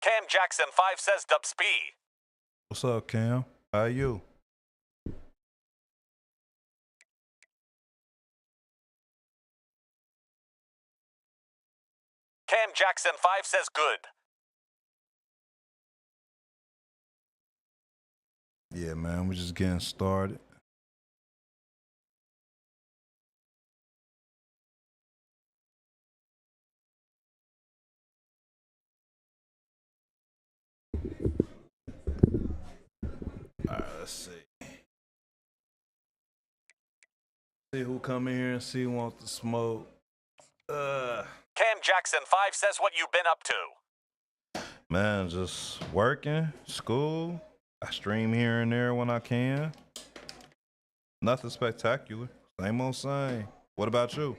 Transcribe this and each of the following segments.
Cam Jackson 5 says Dubs P. What's up, Cam? How are you? Cam Jackson 5 says good. Yeah, man, we're just getting started. All right, let's see. See who come in here and see who wants to smoke. Cam Jackson 5 says what you been up to. Man, just working, school. I stream here and there when I can. Nothing spectacular. Same old same. What about you?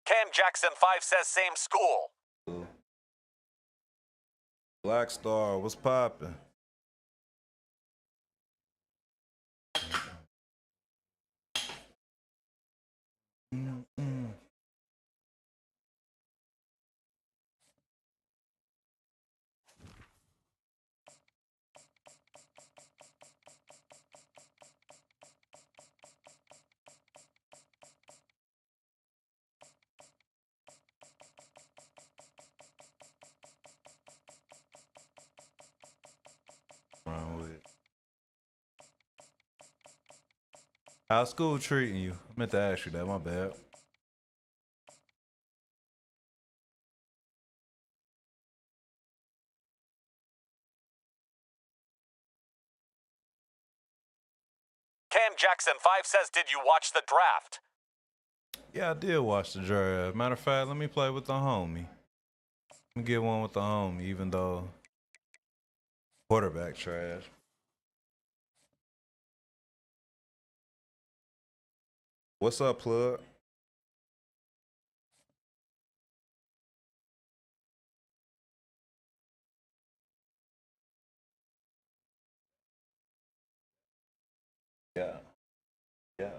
Cam Jackson 5 says same school. Black Star, what's poppin'? Wrong with it. How's school treating you? I meant to ask you that, my bad. Cam Jackson 5 says did you watch the draft? Yeah, I did watch the draft. Matter of fact, let me play with the homie. Let me get one with the homie, even though quarterback trash. What's up, plug? Yeah. Yeah.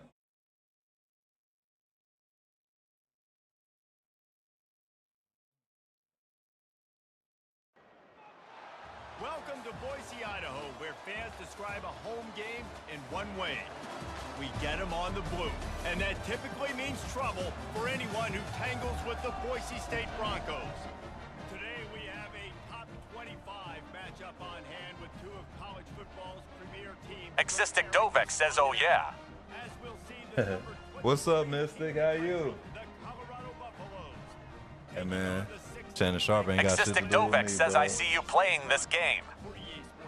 Welcome to Boise, Idaho, where fans describe a home game in one way. We get them on the blue, and that typically means trouble for anyone who tangles with the Boise State Broncos. Today we have a top 25 matchup on hand with two of college football's premier teams. Existic Dovek says oh yeah. As we'll see the number 20 What's up, Mystic? How you? the Colorado Buffaloes. Hey, man. Shannon Sharp ain't got shit to Existic do with Dovek me, says bro. I see you playing this game.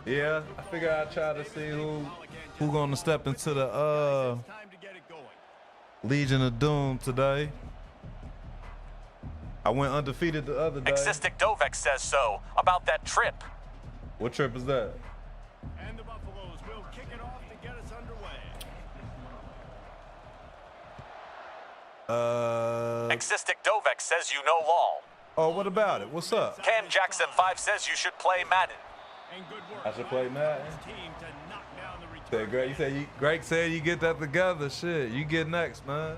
Yeah, I figure I'd try to see who gonna step into the Time to get it going. Legion of Doom today. I went undefeated the other day. Existic Dovek says so about that trip. What trip is that? And the Buffaloes will kick it off to get us underway. Existic Dovek says you know LOL. Oh, what about it? What's up? Cam Jackson 5 says you should play Madden. And good work I should play Madden. by this team to knock down the Say, return. Greg, Greg said you get that together. Shit, you get next, man.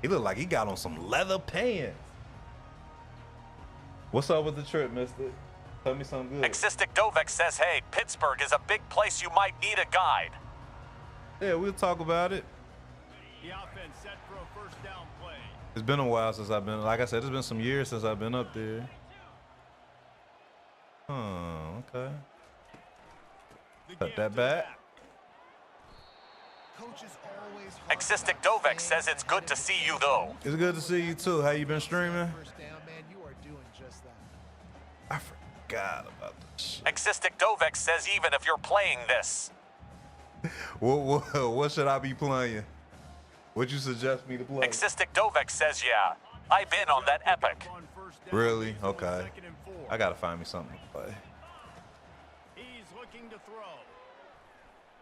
He look like he got on some leather pants. What's up with the trip, mister? Tell me something good. Existic Dovek says, hey, Pittsburgh is a big place you might need a guide. Yeah, we'll talk about it. The offense set for a first down play. It's been a while since I've been, like I said, it's been some years since I've been up there. Oh, okay. The Cut give that to back. Existic Dovek says it's good to see you, though. It's good to see you too. How you been streaming? First down, man, you are doing just that. I forgot about this shit. Existic Dovek says even if you're playing this. What should I be playing? What you suggest me to play? Existic Dovek says, yeah, I've been on that epic. On first down, Really? it's on Okay. 2nd and 4. I gotta find me something to play. He's looking to throw.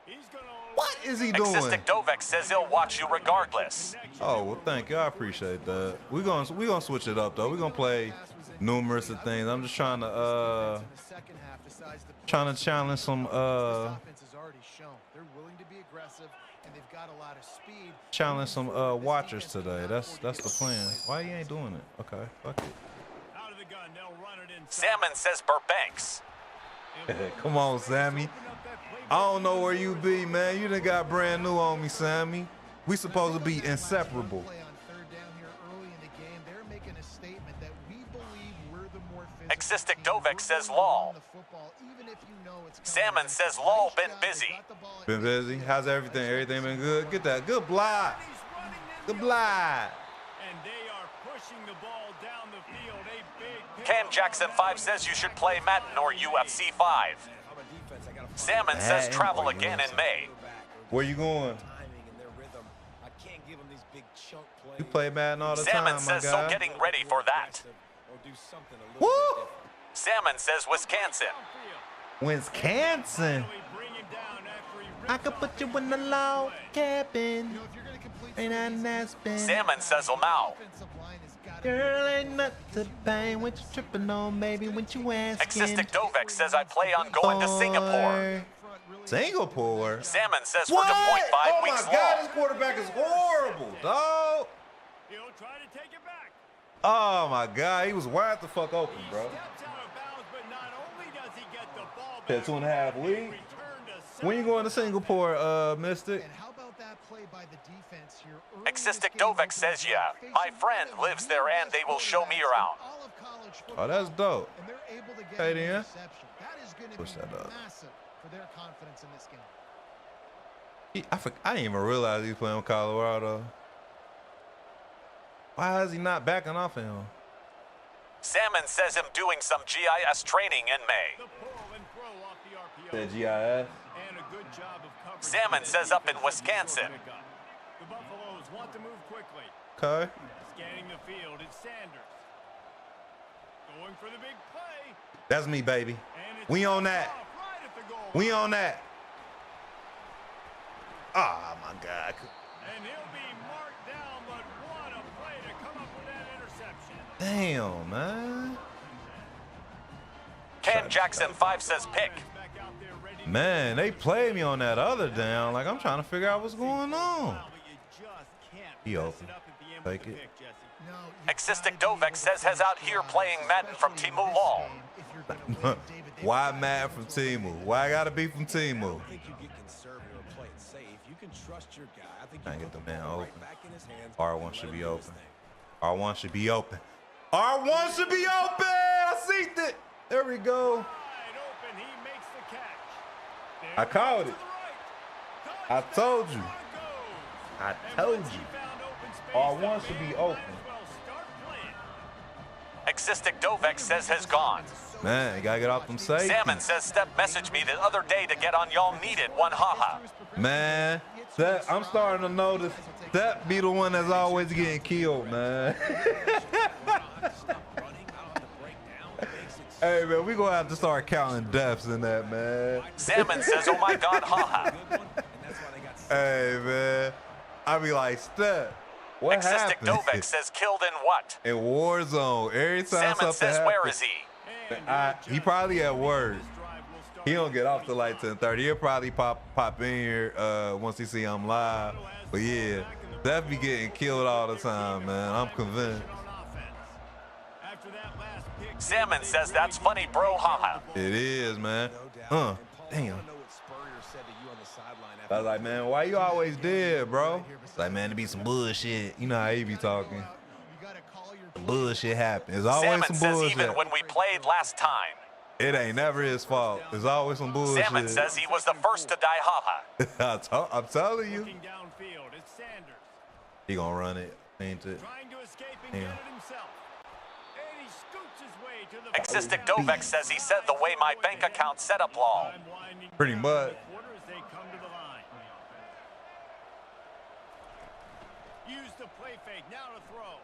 He's gonna What is he doing? Existic Dovek says he'll watch you regardless. Oh well, thank you. I appreciate that. We gonna switch it up though. We gonna play numerous of things. I'm just trying to challenge some challenge some watchers today. That's the plan. Why you ain't doing it? Okay, fuck it. Salmon says Burbanks. Come on, Sammy. I don't know where you be, man. You done got brand new on me, Sammy. We supposed to be inseparable. Existic Dovek says Lol. Salmon says Lol been busy. Been busy? How's everything? Everything been good? Get that. Good block. Good block. And they are pushing the ball down the field. A big Cam Jackson 5 says you should play Madden or UFC 5. Salmon says travel again in May. Where you going? You play Madden all the time, Salmon says my guy. so getting ready for that. Woo! Salmon says Wisconsin. Wisconsin. I could put you in the log cabin. Ain't I nice, been? Salmon says Lamau. Girl, ain't nothing to pain when you tripping on, baby, when you asking. Existic Dovek says I play on going to Singapore. Singapore? Salmon says What? we're to 0.5 Oh weeks my God, long. this quarterback is horrible, dog. He'll try to take it back. Oh my God, he was wide the fuck open, bro. Steps out of bounds, but not only does he get the ball That back, 2.5 weeks. return to When you going to Singapore, Mystic? And how about that play by the defense here? Early in this Existic game, Dovek says yeah. My friend lives there and they will show me around. all of college Oh, football, that's dope. and they're able to get Hey, an then. interception. That is going to Push that be up. massive for their confidence in this game. I didn't even realize he was playing with Colorado. Why is he not backing off of him? Salmon says him doing some GIS training in May. the pull and throw off the RPO. That GIS? And a good job of coverage. Salmon says up in Wisconsin. The Buffaloes want to move quickly. Okay. Scanning the field, it's Sanders. Going for the big play. That's me, baby. And it's We on that. off right at the goal. We on that. Oh my God. And he'll be marked down, but what a play to come up with that interception. Damn, man. Cam Jackson 5 says pick. Back out there ready. Man, they played me on that other down. Like, I'm trying to figure out what's going on. But you just can't He mess open. it up at the end Take with the it. pick, Jesse. No, you've Existic gotta be Dovek able says to has out finish here drives, playing Madden from especially in Timu this Long. game, if you're gonna win, David. They've Why gotta mad be from able to Timu? Why I gotta be from Timu? I think you get conservative or play it safe. You can trust your guy. I think Trying to you get put the man ball open. back in his hands R1 and should let be him do his open. thing. R1 should be open. R1 should be open. I see it. There we go. Wide open, he makes the catch. I called it. I told you. I And told once he you. found open space, R1 the should be man open. might as well start playing. Existic Dovek says has gone. Man, you gotta get off them safeties. Salmon says Step messaged me the other day to get on y'all needed one haha. Man, that I'm starting to notice that be the one that's always getting killed, man. Hey, man, we gonna have to start counting deaths in that, man. Salmon says oh my god haha. Hey, man, I be like, Step, what Existic happened? Dovek says killed in what? In Warzone, every time Salmon something says happens, where is he? he probably at work. He don't get off till like 10:30. He'll probably pop in here once he see I'm live. But yeah, that be getting killed all the time, man. I'm convinced. Salmon says that's funny bro haha. It is, man. Damn. I know what Spurrier said to you on the sideline I was like, man, why you always dead, bro? It's like, man, it be some bullshit. You know how he be talking. You gotta call your Bullshit happen. There's always Salmon some says bullshit. even when we played last time. It ain't never his fault. There's always some bullshit. Salmon says he was the first to die haha. I'm telling you. Looking downfield, it's Sanders. He gonna run it, ain't it? Trying to escape and Yeah. get it himself. And he scoots his way to the Existic Dovek says he said the way my bank account set up lol. Time winding Pretty down much. in the quarter as they come to the line. Use the play fake, now to throw.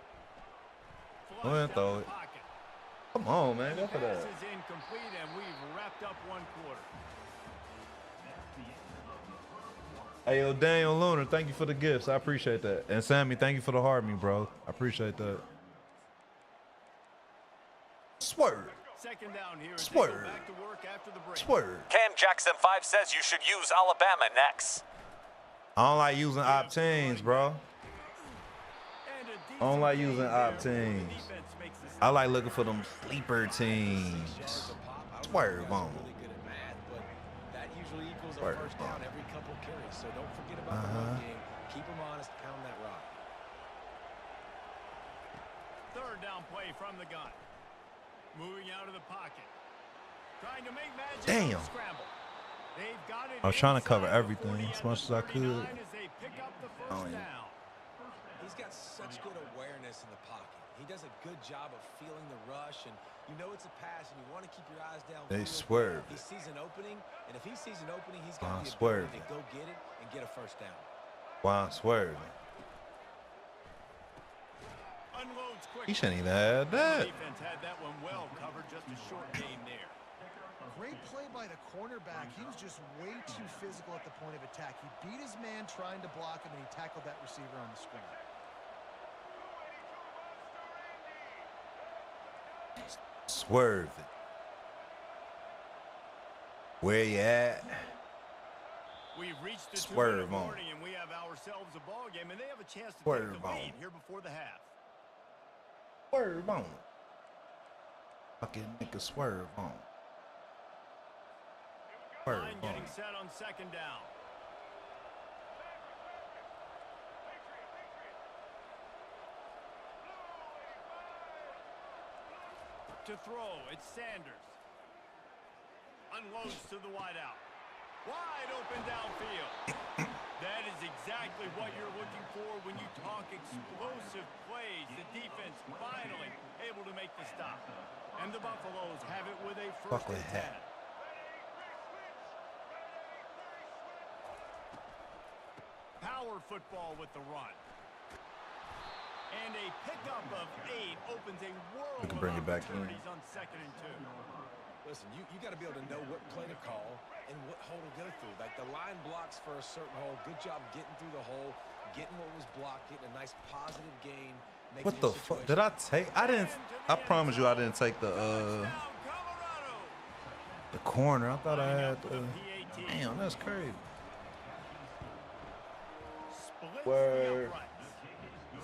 Go ahead and Flush throw down the it. pocket. Come on, man. Go for Pass that. is incomplete, and we've wrapped up one quarter. Hey, yo, Daniel Lunar, thank you for the gifts. I appreciate that. And Sammy, thank you for the heart me, bro. I appreciate that. Swerve. Second down here. Swerve. Back to work after the break. Swerve. Cam Jackson 5 says you should use Alabama next. I don't like using opt-ins, bro. I don't like using opt-ins. I like looking for them sleeper teams. Swerve on. That usually equals a Swerve first down on. every couple carries. So don't forget about the run game. Keep them honest. Pound that rock. Third down play from the gun. Moving out of the pocket. Trying to make magic. Damn. Scramble. They've got it. I was trying to cover inside the everything 40 as much as I could. as they pick up the first down. He's got such good awareness in the pocket. He does a good job of feeling the rush, and you know it's a pass, and you want to keep your eyes down. They swerve. He sees an opening, and if he sees an opening, he's got the swerve. ability to go get it and get a first down. Wow, swerve. Unloads quick. He shouldn't even have that. Defense had that one well covered. Just a short gain there. Great play by the cornerback. He was just way too physical at the point of attack. He beat his man trying to block him, and he tackled that receiver on the screen. Swerve it. Where you at? We've reached the Swerve 2-minute on. warning, and we have ourselves a ball game, and they have a chance to Swerve take the on. lead here before the half. Swerve on. Fucking nigga swerve on. Swerve Line on. getting set on second down. To throw, it's Sanders. Unloads to the wideout. Wide open downfield. That is exactly what you're looking for when you talk explosive plays. The defense finally able to make the stop. And the Buffaloes have it with a first Buckle and 10. hat. Power football with the run. And a pickup of 8 opens a world We can of bring it back in. opportunities on second and 2. Listen, you got to be able to know what play to call and what hole to go through. Like the line blocks for a certain hole. Good job getting through the hole, getting what was blocked, getting a nice positive gain. What the fuck? Did I take? I didn't. I promise you I didn't take the corner. I thought I had the. Damn, that's crazy. Splits Word. the uprights.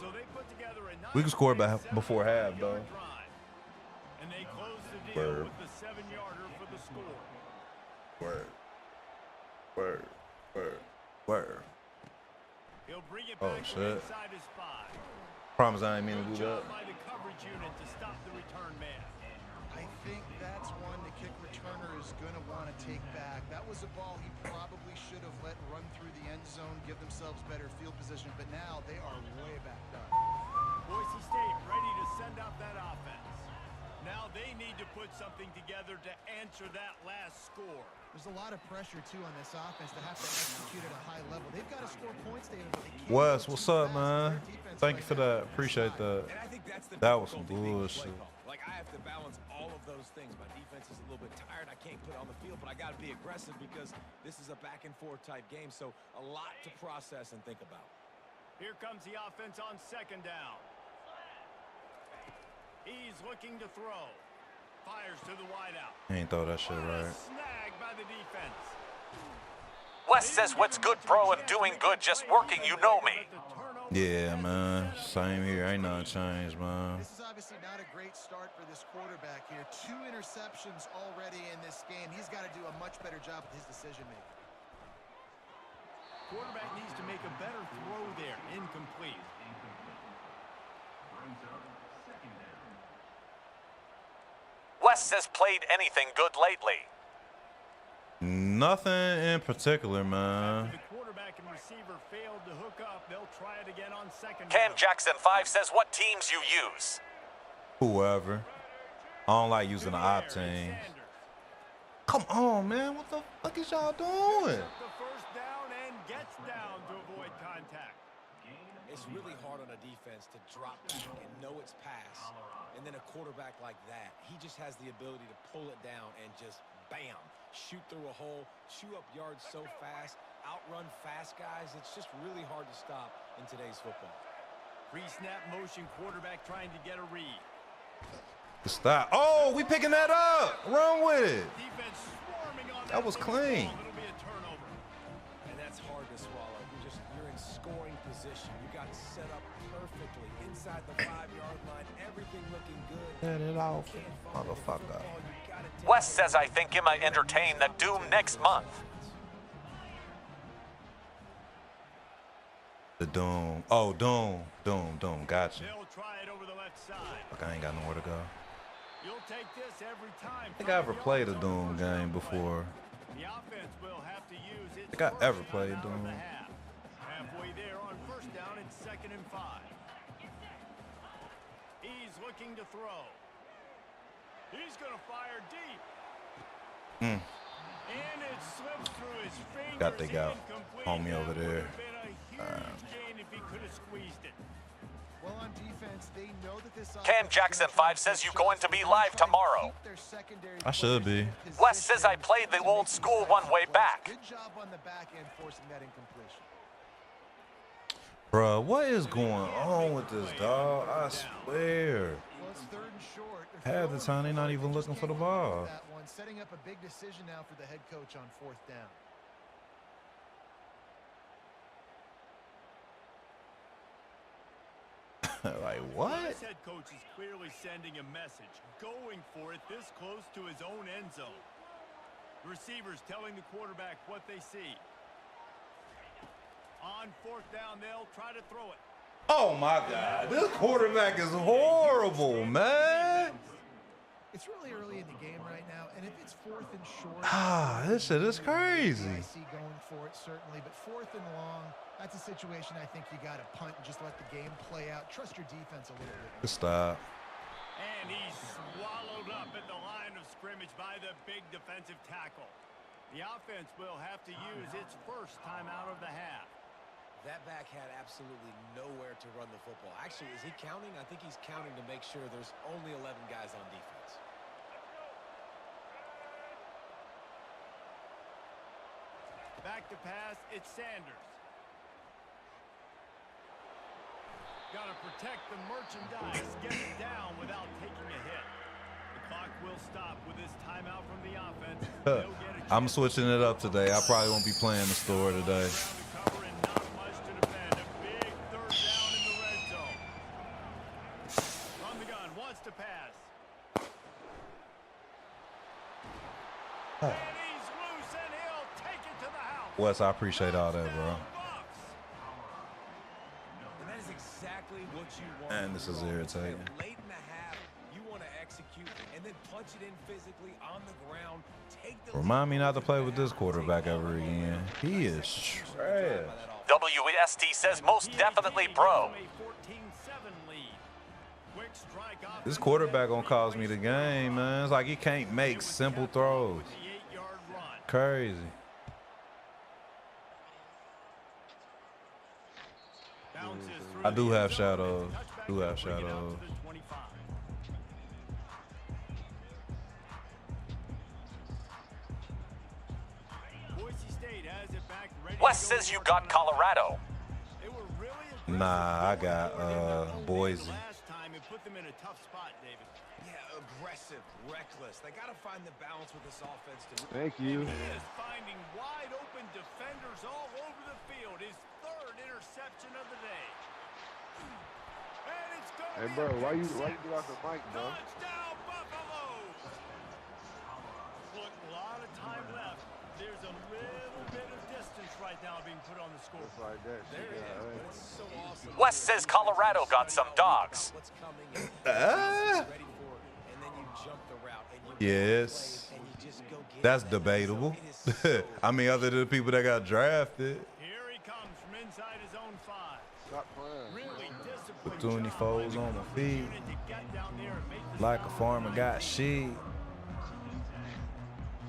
So they put together a We can score by nice before half, though. 7-yard drive. And they close the deal Word. with the 7-yarder for the score. Word. Word. Word. Word. He'll bring it Oh, back shit. to inside his 5. Promise I ain't mean to Good do that. job by the coverage unit to stop the return man. I think that's one the kick returner is going to want to take back. That was a ball he probably should have let run through the end zone, give themselves better field position, but now they are way backed up. Boise State ready to send out that offense. Now they need to put something together to answer that last score. There's a lot of pressure, too, on this offense to have to execute at a high level. They've got to score points, David, but they can't Wes, go what's too up, fast. man? Their defense Thank you right for now that. is Appreciate that. And I think that's the That was some difficulty being a bullshit. play call. Like I have to balance all of those things. My defense is a little bit tired. I can't put it on the field, but I got to be aggressive because this is a back and forth type game. So a lot to process and think about. Here comes the offense on second down. He's looking to throw. Fires to the wideout. He ain't throw that shit What a right. snag by the defense. Wes says what's good, bro, and doing good, just working, you know me. Yeah, man. Same here. Ain't nothing changed, man. This is obviously not a great start for this quarterback here. 2 interceptions already in this game. He's got to do a much better job with his decision-making. Quarterback needs to make a better throw there. Incomplete. Wes has played anything good lately. Nothing in particular, man. The quarterback and receiver failed to hook up. They'll try it again on second Cam down. Jackson 5 says what teams you use. Whoever. I don't like using the To the air, opt-in. it's Sanders. Come on, man. What the fuck is y'all doing? Up the first down and gets down to avoid contact. It's really hard on a defense to drop back and know it's pass. And then a quarterback like that, he just has the ability to pull it down and just bam, shoot through a hole, chew up yards so fast, outrun fast guys. It's just really hard to stop in today's football. Pre-snap motion quarterback trying to get a read. Stop. Oh, we picking that up. Run with it. Defense swarming on That was clean. It'll be a turnover. And that's hard to swallow. You're in scoring position. You got set up perfectly inside the 5-yard line. Everything looking good. Set it off, motherfucker. Wes says I think he might entertain the Doom next month. The Doom. Oh, Doom. Gotcha. They'll try it over the left side. Fuck, I ain't got nowhere to go. You'll take this every time. I think I ever played a Doom game before. The offense will have to use its I think I first ever played timeout of Doom. the half. Halfway there on first down, it's 2nd and 5. He's looking to throw. He's going to fire deep. And it slips through his fingers. Got they got incomplete. homie That over would there. have been a huge gain if he could have squeezed it. Well, on defense, they know that this Cam Jackson 5 says you going to be live tomorrow. I should be. Wes says I played the old school one way back. Good job on the back end forcing that incompletion. Bruh, what is going on with this dog? I swear. Well, it's 3rd and short. Half the time, they're not even looking for the ball. That one, setting up a big decision now for the head coach on 4th down. Like, what? This head coach is clearly sending a message, going for it this close to his own end zone. Receivers telling the quarterback what they see. On 4th down, they'll try to throw it. Oh, my God. This quarterback is horrible, man. It's really early in the game right now, and if it's 4th and short, This shit is crazy. I see going for it certainly, but 4th and long, that's a situation I think you got to punt and just let the game play out. Trust your defense a little bit. Just stop. And he's swallowed up at the line of scrimmage by the big defensive tackle. The offense will have to use its first time out of the half. That back had absolutely nowhere to run the football. Actually, is he counting? I think he's counting to make sure there's only 11 guys on defense. Back to pass, it's Sanders. Got to protect the merchandise, get it down without taking a hit. The clock will stop with this timeout from the offense. They'll get a I'm chance switching it up today. I probably won't be playing the store today. to cover and not much to defend. A big 3rd down in the red zone. From the gun, wants to pass. And he's loose and he'll take it to the house. Wes, I appreciate all that, bro. And that is exactly what you want. Man, this is irritating. Late in the half, you want to execute and then punch it in physically on the ground. Take the Remind me not to play with this quarterback ever again. He is trash. WST says most definitely bro. This quarterback gonna cost me the game, man. It's like he can't make simple throws. Crazy. I do have shadows. Wes says you got Colorado. Nah, I got Boise. Yeah, aggressive, reckless. They got to find the balance with this offense. Thank you. He is finding wide open defenders all over the field. His 3rd interception of the day. And it's going Hey, bro, why you get off the mic, bro? Touchdown, Buffalo! Look, a lot of time left. There's a little bit of distance right now being put on the score. Just like that. There Shit, it is, yeah, but it's so awesome. Wes says Colorado got some dogs. What's coming and ready for it, and then you jump the route and you Yes. and you just go get That's it. debatable. It is so I mean, other than the people that got drafted. Here he comes from inside his own 5. Stop playing. Really disciplined Too many job foes by the on my coverage feet. unit to get down there and make the Like a stop. farmer got sheep.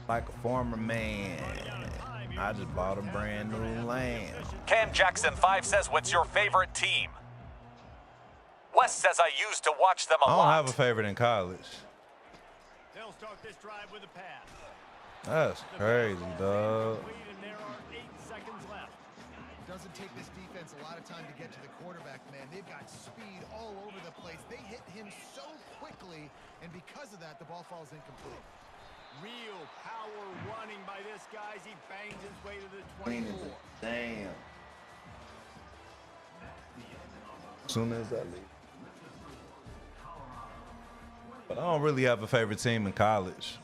Like a farmer man. I just bought a brand new lamb. Cam Jackson 5 says what's your favorite team? Wes says I used to watch them a I don't lot. have a favorite in college. They'll start this drive with a pass. That's crazy, dog. Complete, and there are 8 seconds left. Doesn't take this defense a lot of time to get to the quarterback, man. They've got speed all over the place. They hit him so quickly, and because of that, the ball falls incomplete. Real power running by this guy as he bangs his way to the 24. Damn. As soon as I leave. But I don't really have a favorite team in college.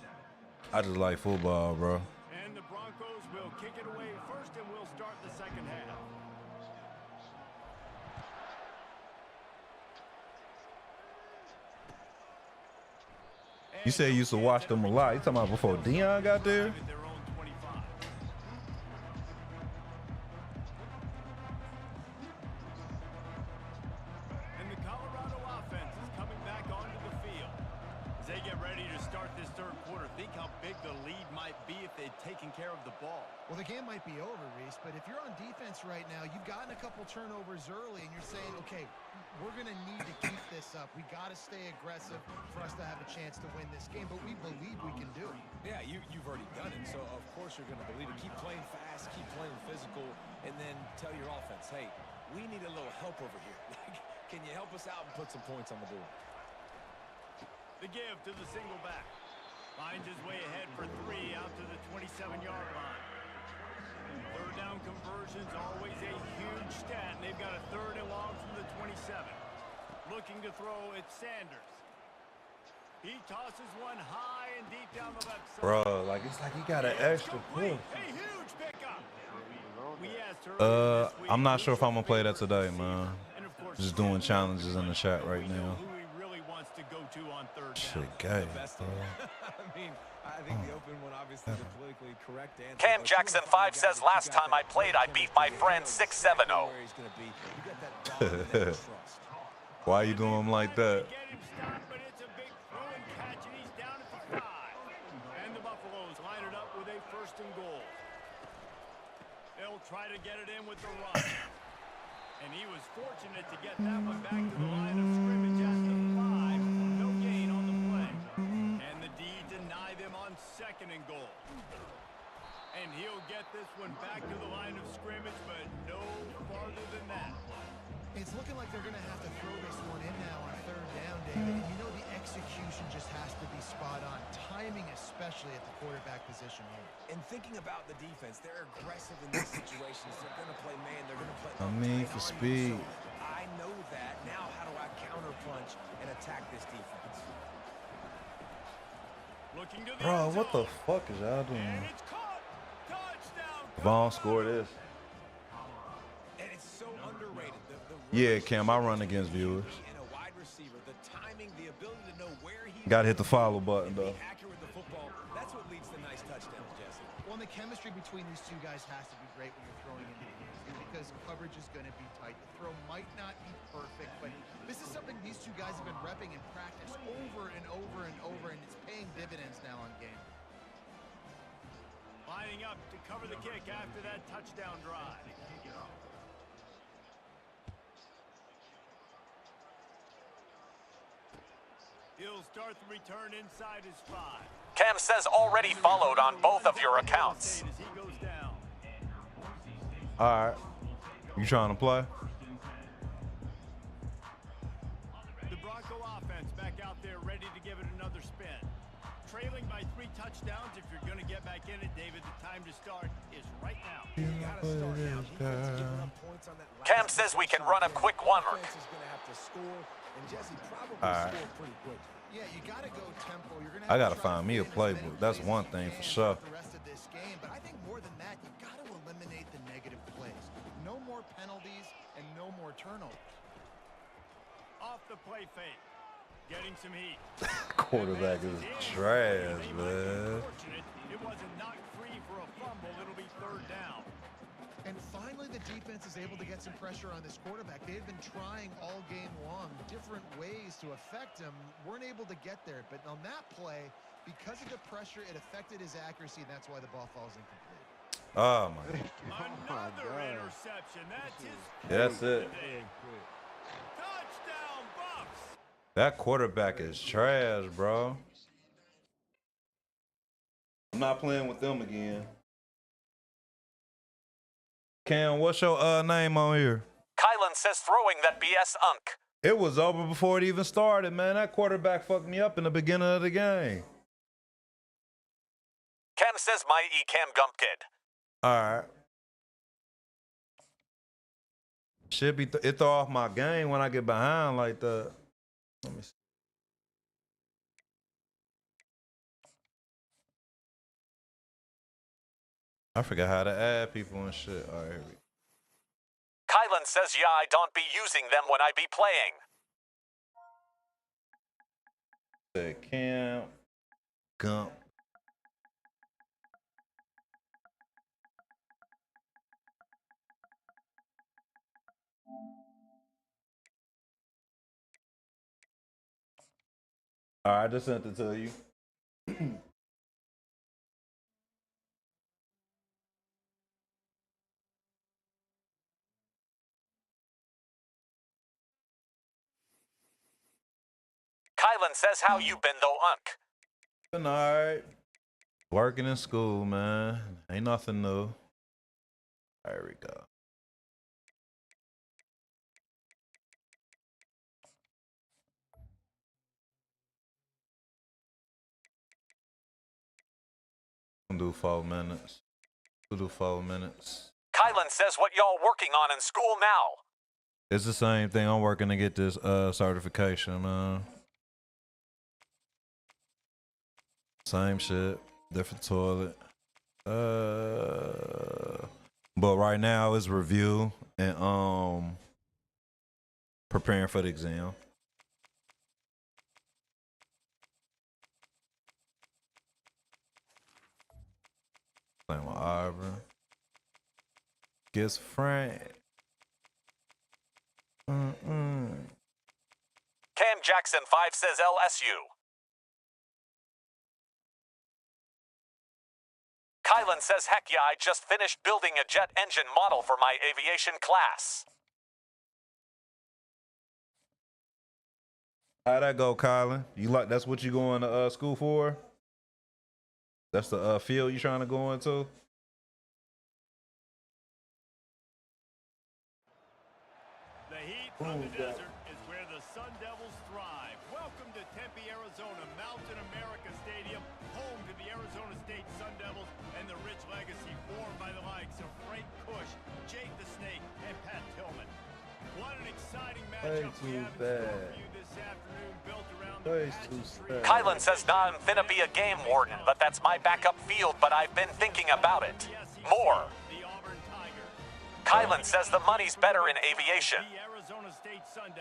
I just like football, bro. And the Broncos will kick it away first, and we'll start the second half. You said you used to watch them a lot. You talking about before Deion got there? And the Colorado offense is coming back onto the field. As they get ready to start this third quarter, think how big the lead might be if they'd taken care of the ball. Well, the game might be over, Reese, but if you're on defense right now, you've gotten a couple turnovers early, and you're saying, okay, we're going to need to keep this up. We got to stay aggressive for us to have a chance to win this game, but we believe we can do it. Yeah, you've already done it, so of course you're going to believe it. Keep playing fast, keep playing physical, and then tell your offense, hey, we need a little help over here. Can you help us out and put some points on the board? The give to the single back. Finds his way ahead for three out to the 27-yard line. Third down conversions, always a huge stat, and they've got a third and long from the 27. Looking to throw, it's Sanders. He tosses one high and deep down the left side. Bro, like it's like he got an extra push. A huge pickup. We asked earlier this week, I'm not sure if I'm gonna play that today, man. and of course, Just doing challenges in the chat right we know now. who he really wants to go to on third down. Shit, gay. Best of I mean, I think the open one obviously is a politically correct answer. Cam but Jackson 5 says, last time I played, I beat my friend 6-7-0. Why you doing him like that? Get him stopped, but it's a big throw and catch, and he's down at the 5. And the Buffaloes line it up with a first and goal. They'll try to get it in with the run. And he was fortunate to get that one back to the line of scrimmage at the 5. No gain on the play. And the D deny them on second and goal. And he'll get this one back to the line of scrimmage, but no farther than that. It's looking like they're going to have to throw this one in now on third down, David. And you know the execution just has to be spot on. Timing especially at the quarterback position here. And thinking about the defense, they're aggressive in these situations. They're going to play man. They're going to play. I mean, for speed. I know that. Now, how do I counterpunch and attack this defense? Looking to the Bro, end what the zone. fuck is y'all doing? And it's caught. Touchdown. Vaughn scored this. And it's so underrated. Yeah, Cam, I run against viewers. And a wide receiver, the timing, the ability to know where he Gotta hit the follow button, be though. accurate with the football. That's what leads to nice touchdowns, Jesse. Well, the chemistry between these two guys has to be great when you're throwing into the game because coverage is going to be tight. The throw might not be perfect, but this is something these two guys have been repping in practice over and over and over, and it's paying dividends now on game. Lining up to cover the kick after that touchdown drive. He'll start the return inside his 5. Cam says already followed on both of your accounts. As he goes down. All right. You trying to play? The Bronco offense back out there ready to give it another spin. Trailing by 3 touchdowns. If you're going to get back in it, David, the time to start is right now. You gotta start now. Defense giving up points on that last Cam says we can run a quick one. Offense is gonna have to score, and Jesse probably Alright. scored pretty quick. Yeah, you got to go tempo. You're gonna I have gotta to try find to me a fit in as many playbook. That's plays one as you thing can for sure. throughout the rest of this game, but I think more than that, you got to eliminate the negative plays. No more penalties and no more turnovers. Off the play fake. Getting some heat. Quarterback is trash, man. It wasn't knocked free for a fumble. It'll be third down. And finally, the defense is able to get some pressure on this quarterback. They've been trying all game long different ways to affect him. Weren't able to get there. But on that play, because of the pressure, it affected his accuracy, and that's why the ball falls incomplete. Oh, my. Another interception. That's his. That's it. Touchdown, Buffs. That quarterback is trash, bro. I'm not playing with them again. Cam, what's your name on here? Kylan says throwing that BS unk. It was over before it even started, man. That quarterback fucked me up in the beginning of the game. Cam says my Cam Gumpkid. All right. Should be it throw off my game when I get behind like that. Let me see. I forgot how to add people and shit. All right, here we go. Kylan says, yeah, I don't be using them when I be playing. Cam Gump. All right, I just sent it to you. Kylan says, how you been though, unk? Been all right. Working in school, man. Ain't nothing new. There we go. We'll do 4 minutes. We'll do 4 minutes. Kylan says, what y'all working on in school now? It's the same thing. I'm working to get this certification, man. Same shit. Different toilet. But right now it's review and preparing for the exam. Playing with Auburn. Gets Frank. Cam Jackson 5 says LSU. Kylan says, heck yeah, I just finished building a jet engine model for my aviation class. How'd that go, Colin? You like that's what you going to school for? That's the field you trying to go into? The heat from the desert is where the Sun Devils thrive. Welcome to Tempe, Arizona, Mountain America Stadium, home to the Arizona State Sun Devils and the rich legacy formed by the likes of Frank Kush, Jake the Snake, and Pat Tillman. What an exciting matchup we have in store for you this afternoon, built around the passion. Kylan says, nah, I'm finna be a game warden, but that's my backup field, but I've been thinking about it. More. Kylan says the money's better in aviation.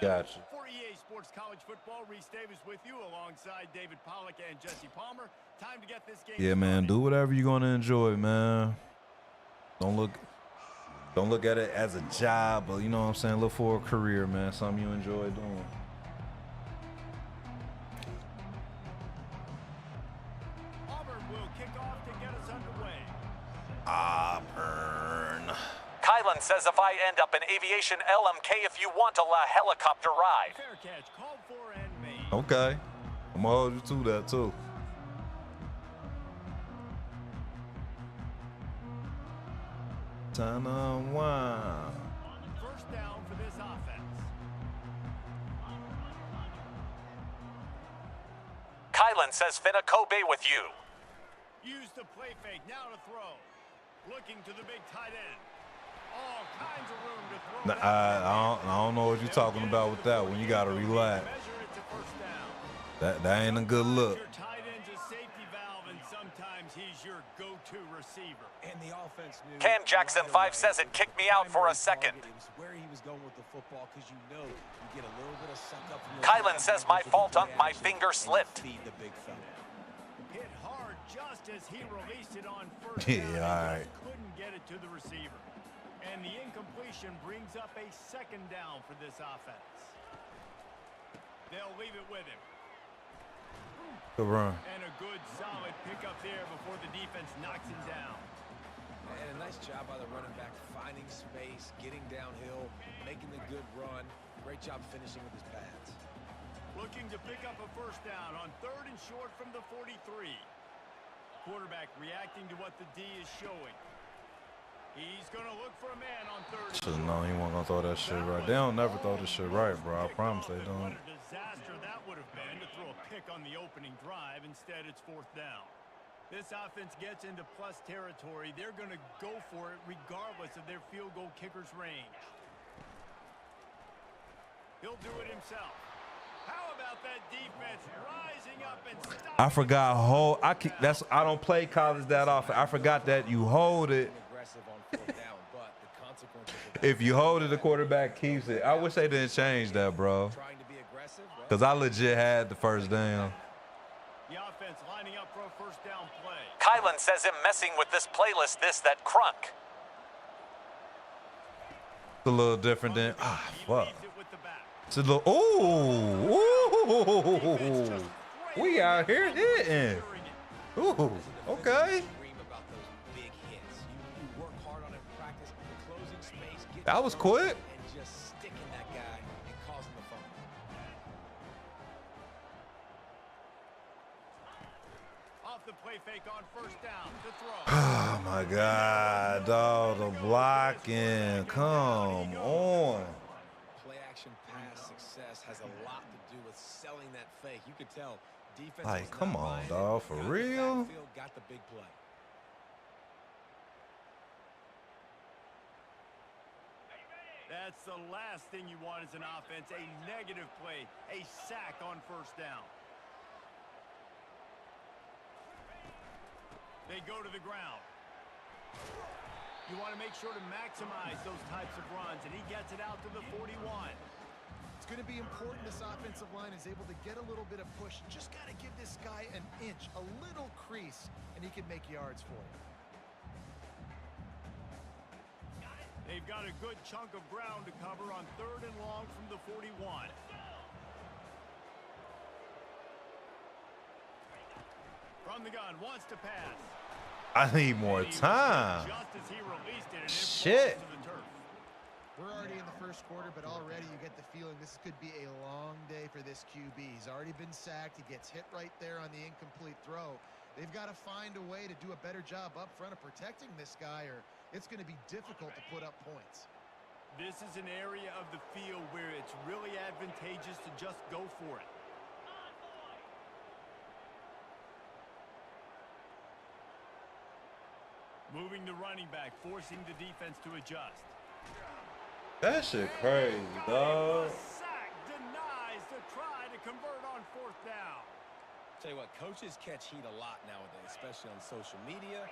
Gotcha. For EA Sports College Football, Reese Davis with you alongside David Pollack and Jesse Palmer. Time to get this game Yeah, man. Do whatever you're gonna enjoy, man. Don't look at it as a job, but you know what I'm saying? Look for a career, man. Something you enjoy doing. Auburn will kick off to get us underway. Auburn. Kylan says if I end up in aviation LMK if you want a helicopter ride. Fair catch called for and made. Okay. I'm gonna hold you to that too. Time to unwind. First down for this offense. Kylan says finna Kobe with you. Use the play fake now to throw. Looking to the big tight end. All kinds of room to throw. I don't know what you're talking about with that one. You gotta relax. That ain't a good look. Your tight end's a safety valve, and sometimes he's your go-to receiver. And the offense knew Cam Jackson 5 says it kicked me out for a second. It was where he was going with the football, because you know you get a little bit of suck up from Kylan says my fault on my finger slipped. Feed the big fella. Hit hard just as he released it on first Yeah, down. all right. Couldn't get it to the receiver. And the incompletion brings up a second down for this offense. They'll leave it with him. Good run. And a good solid pickup there before the defense knocks him down. And a nice job by the running back, finding space, getting downhill, making the good run. Great job finishing with his pads. Looking to pick up a first down on 3rd and short from the 43. Quarterback reacting to what the D is showing. He's going to look for a man on third. Should have known he wasn't gonna throw that shit right. They don't never throw this shit right, bro. I promise they don't. What a disaster that would have been to throw a pick on the opening drive. Instead, it's fourth down. This offense gets into plus territory. They're going to go for it regardless of their field goal kicker's range. He'll do it himself. How about that defense rising up and stopping? I forgot I don't play college that often. I forgot that you hold it. If you hold it, the quarterback keeps it. I wish they didn't change that, bro. Because I legit had the first down. The offense lining up for a first down play. Kylan says him messing with this playlist, that crunk. It's a little different than, fuck. Leads it with the back. It's a little, ooh. We out here hitting. Ooh, okay. That was quick. And just sticking that guy and causing the fumble. Off the play fake on first down to throw. Oh my God, dog, the blocking. Come on. Play action pass success has a lot to do with selling that fake. You could tell defense. Like, come on, dog, for real? Got the big play. That's the last thing you want as an offense, a negative play, a sack on first down. They go to the ground. You want to make sure to maximize those types of runs, and he gets it out to the 41. It's going to be important this offensive line is able to get a little bit of push. Just got to give this guy an inch, a little crease, and he can make yards for you. They've got a good chunk of ground to cover on third and long from the 41. From the gun, wants to pass. I need more time. Just as he released it, and it Shit. falls to the turf. We're already in the first quarter, but already you get the feeling this could be a long day for this QB. He's already been sacked. He gets hit right there on the incomplete throw. They've got to find a way to do a better job up front of protecting this guy, or it's going to be difficult to put up points. This is an area of the field where it's really advantageous to just go for it. Moving the running back, forcing the defense to adjust. That shit crazy, dog. Sack denies the try to convert on fourth down. Tell you what, coaches catch heat a lot nowadays, especially on social media.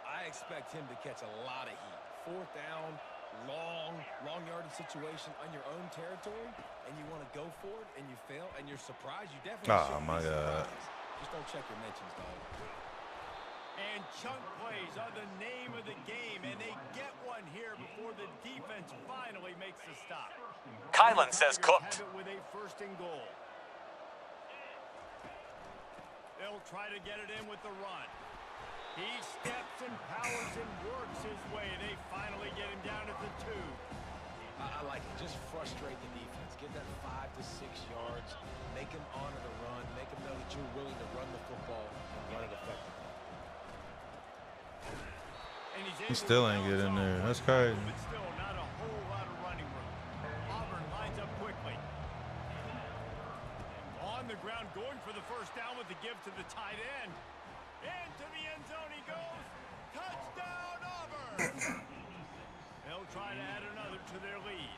I expect him to catch a lot of heat. Fourth down, long yardage situation on your own territory, and you want to go for it, and you fail, and you're surprised. You definitely Oh, should my be God. surprised. Just don't check your mentions, dog. And chunk plays are the name of the game, and they get one here before the defense finally makes the stop. Kylan says Tigers cooked. have it with a first and goal. They'll try to get it in with the run. He steps and powers and works his way. They finally get him down at the 2. I like it. Just frustrate the defense. Get that 5 to 6 yards. Make him honor the run. Make him know that you're willing to run the football and run it effectively. And He still ain't get in there. That's crazy. But still not a whole lot of running room. Auburn lines up quickly. On the ground, going for the first down with the give to the tight end. Into the end zone he goes. Touchdown, Auburn! They'll try to add another to their lead.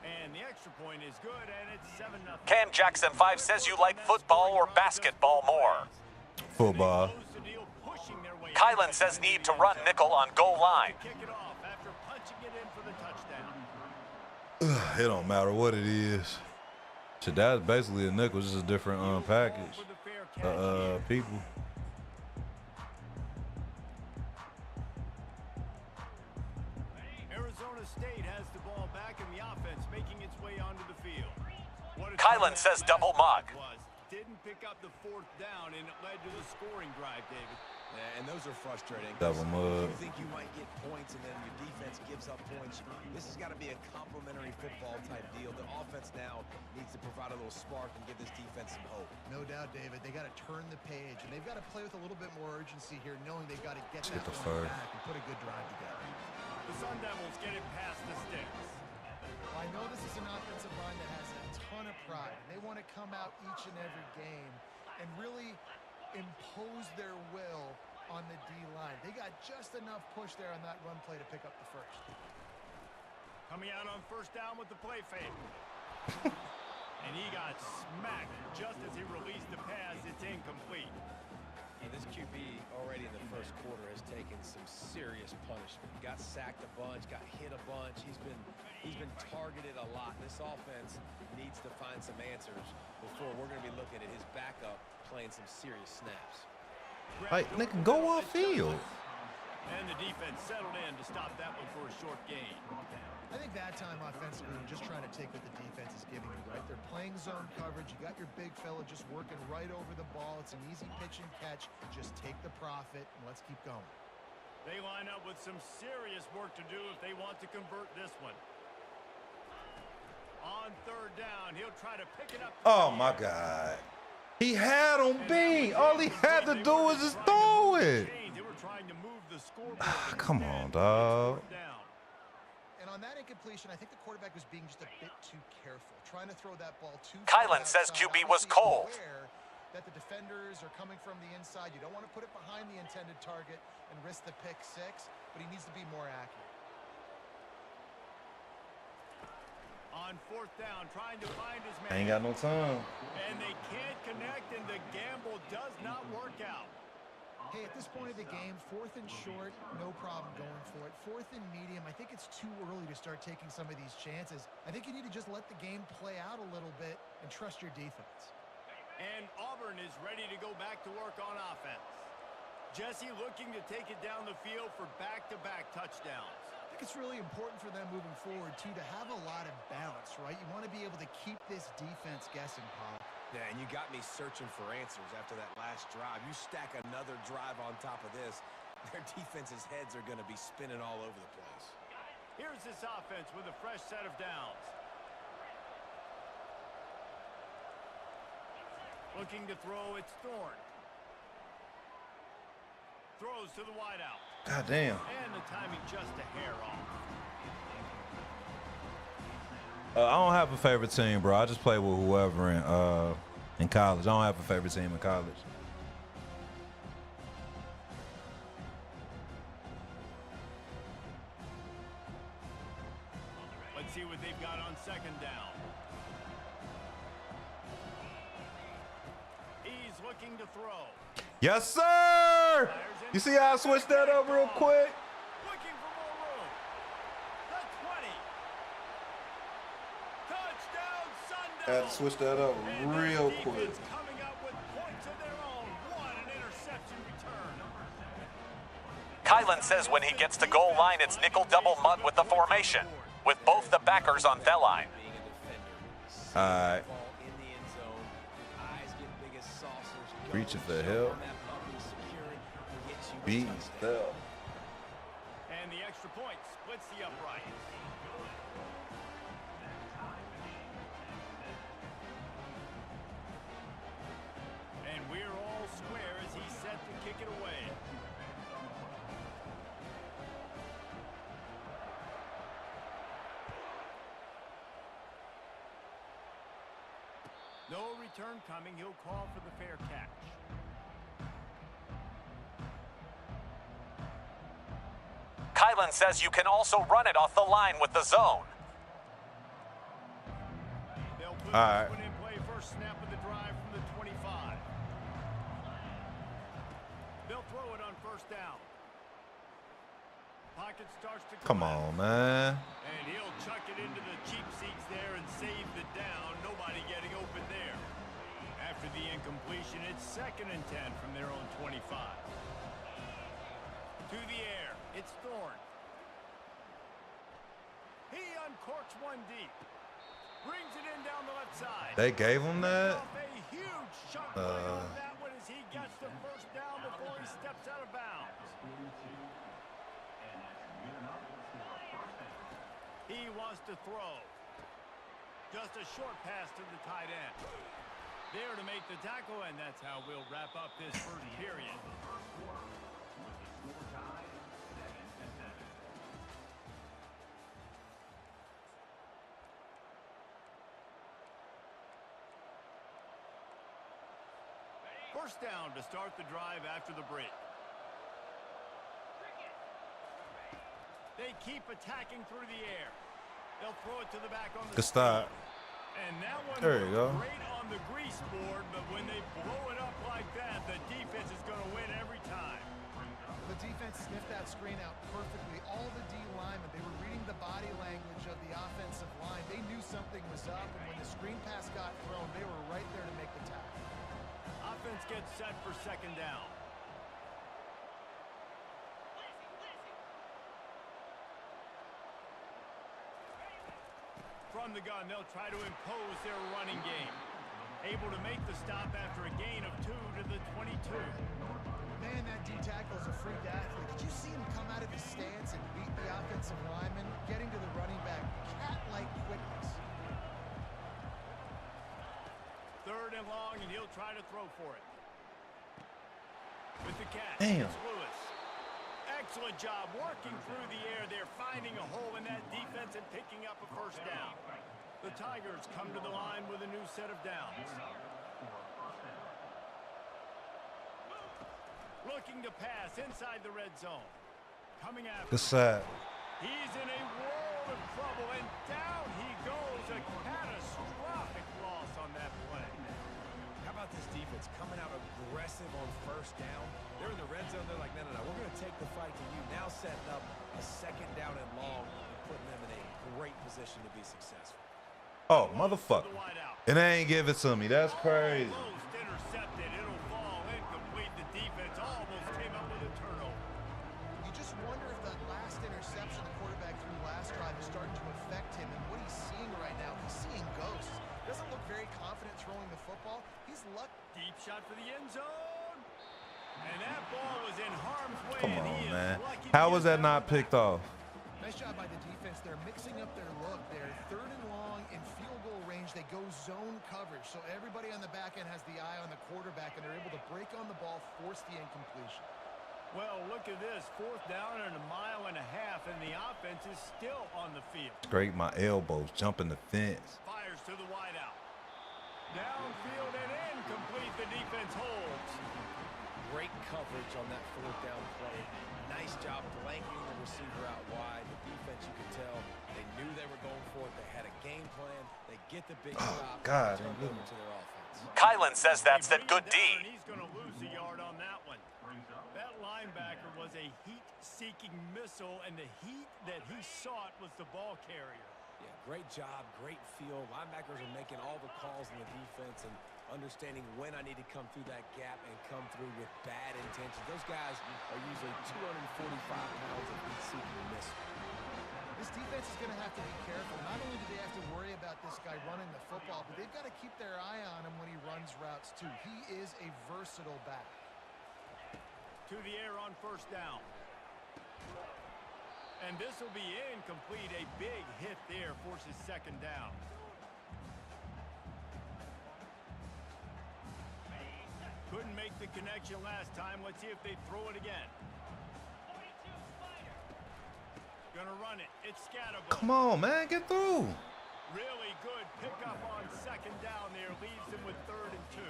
And the extra point is good, and it's 7-0. Cam Jackson 5 says you like football or basketball more. Football. Kylan says need to run nickel on goal line. Kick it off after punching it in for the touchdown. It don't matter what it is. Shit, that's basically a nickel, just a different package. People. Arizona State has the ball back in the offense, making its way onto the field. Kylan says double mug. Didn't pick up the fourth down, and it led to the scoring drive, David. And those are frustrating. Double mud. You think you might get points, and then your defense gives up points. This has got to be a complementary football type deal. The offense now needs to provide a little spark and give this defense some hope. No doubt, David. They got to turn the page, and they've got to play with a little bit more urgency here, knowing they've got to get that the one first. back and put a good drive together. The Sun Devils get it past the sticks. I know this is an offensive line that has a ton of pride. They want to come out each and every game and really impose their will on the D-line. They got just enough push there on that run play to pick up the first. Coming out on first down with the play fake. And he got smacked just as he released the pass. It's incomplete. And this QB already in the first quarter has taken some serious punishment. Got sacked a bunch, got hit a bunch. He's been targeted a lot. This offense needs to find some answers before we're going to be looking at his backup playing some serious snaps. Like, nigga, go off field. And the defense settled in to stop that one for a short gain. I think that time offensively, we're just trying to take what the defense is giving you, right? They're playing zone coverage. You got your big fella just working right over the ball. It's an easy pitch and catch. Just take the profit and let's keep going. They line up with some serious work to do if they want to convert this one. On third down, he'll try to pick it up. Oh, my God. He had him beat. All he had to do was just throw it. They were trying to move the scoreboard. Come on, dog. And on that incompletion, I think the quarterback was being just a bit too careful, trying to throw that ball too far Kylan says outside. QB was Obviously cold. aware that the defenders are coming from the inside. You don't want to put it behind the intended target and risk the pick six, but he needs to be more accurate. On fourth down, trying to find his man. Ain't got no time. And they can't connect, and the gamble does not work out. Hey, at this point of the game, fourth and short, no problem going for it. Fourth and medium, I think it's too early to start taking some of these chances. I think you need to just let the game play out a little bit and trust your defense. And Auburn is ready to go back to work on offense. Jesse looking to take it down the field for back-to-back touchdowns. I think it's really important for them moving forward, too, to have a lot of balance, right? You want to be able to keep this defense guessing, Paul. Yeah, and you got me searching for answers after that last drive. You stack another drive on top of this, their defense's heads are going to be spinning all over the place. Here's this offense with a fresh set of downs. Looking to throw, it's Thorne. Throws to the wideout. God damn. And the timing just a hair off. I don't have a favorite team, bro. I just play with whoever in college. I don't have a favorite team in college. Let's see what they've got on second down. He's looking to throw. Yes, sir. You see how I switched that up real quick? Looking for more room. The 20. Touchdown, Sun I had to switch that up real quick. Coming up with points of their own. What an interception return. Kylan says when he gets to goal line, it's nickel double mud with the formation, with both the backers on the line. All right. Reaching for help. Beat fell. And the extra point splits the uprights. And we're all square as he's set to kick it away. No return coming. He'll call for the fair catch. Kylan says you can also run it off the line with the zone. They'll put All right. this one in play. First snap of the drive from the 25. They'll throw it on first down. Pocket starts to Come on, man. And he'll chuck it into the cheap seats there and save the down. Nobody getting open there. After the incompletion, it's 2nd and 10 from their own 25. To the air, it's Thorne. He uncorks one deep. Brings it in down the left side. They gave him that? Off a huge shot play on that one as he gets the first down before he steps out of bounds. He wants to throw. Just a short pass to the tight end. There to make the tackle, and that's how we'll wrap up this first period. First down to start the drive after the break. They keep attacking through the air. They'll throw it to the back on the Good start. And that one There you go. great on the grease board, but when they blow it up like that, the defense is going to win every time. The defense sniffed that screen out perfectly. All the D linemen, they were reading the body language of the offensive line. They knew something was up, and when the screen pass got thrown, they were right there to make the tackle. Offense gets set for second down. From the gun, they'll try to impose their running game. Able to make the stop after a gain of 2 to the 22. Man, that D tackle is a freak athlete. Did you see him come out of his stance and beat the offensive lineman, getting to the running back, cat-like quickness? Third and long, and he'll try to throw for it. With the catch, Damn. it's Lewis. Excellent job working through the air. They're finding a hole in that defense and picking up a first down. The Tigers come to the line with a new set of downs. Looking to pass inside the red zone. Coming after. Good side. He's in a world of trouble, and down he goes. A catastrophic loss on that play. How about this defense coming out aggressive on first down? They're in the red zone. They're like, no, we're going to take the fight to you. Now setting up a second down and long and putting them in a great position to be successful. Oh, motherfucker. And they ain't give it to me. That's crazy. Almost intercepted. It'll fall incomplete. The defense almost came up with a turnover. You just wonder if that last interception the quarterback threw last drive is starting to affect him and what he's seeing right now. He's seeing ghosts. Doesn't look very confident throwing the football. He's lucky. Deep shot for the end zone. And that ball was in harm's way. Come and on, he is man. lucky to How get was that not back. picked off? Nice job by the defense. They're mixing up their look. They're third and long in field goal range. They go zone coverage. So everybody on the back end has the eye on the quarterback, and they're able to break on the ball, force the incompletion. Well, look at this. Fourth down and 1.5 miles, and the offense is still on the field. Scrape my elbows, jumping the fence. Fires to the wideout. Downfield and incomplete. The defense holds. Great coverage on that fourth down play. Nice job blanking the receiver out wide. The defense, you could tell, they knew they were going for it. They had a game plan. They get the big stop. God. Turn it over to their offense. Kylan says that's that They bring good it down, D. and he's going to lose a yard on that one. That linebacker was a heat-seeking missile, and the heat that he sought was the ball carrier. Yeah, great job, great feel. Linebackers are making all the calls in the defense and understanding when I need to come through that gap and come through with bad intentions. Those guys are usually 245 pounds of heat-seeking missile. This defense is going to have to be careful. Not only do they have to worry about this guy running the football, but they've got to keep their eye on him when he runs routes, too. He is a versatile back. To the air on first down. And this will be incomplete. A big hit there forces second down. Couldn't make the connection last time. Let's see if they throw it again. Gonna run it. It's Scatterbo. Come on, man. Get through. Really good pickup on second down there. Leaves them with 3rd and 2.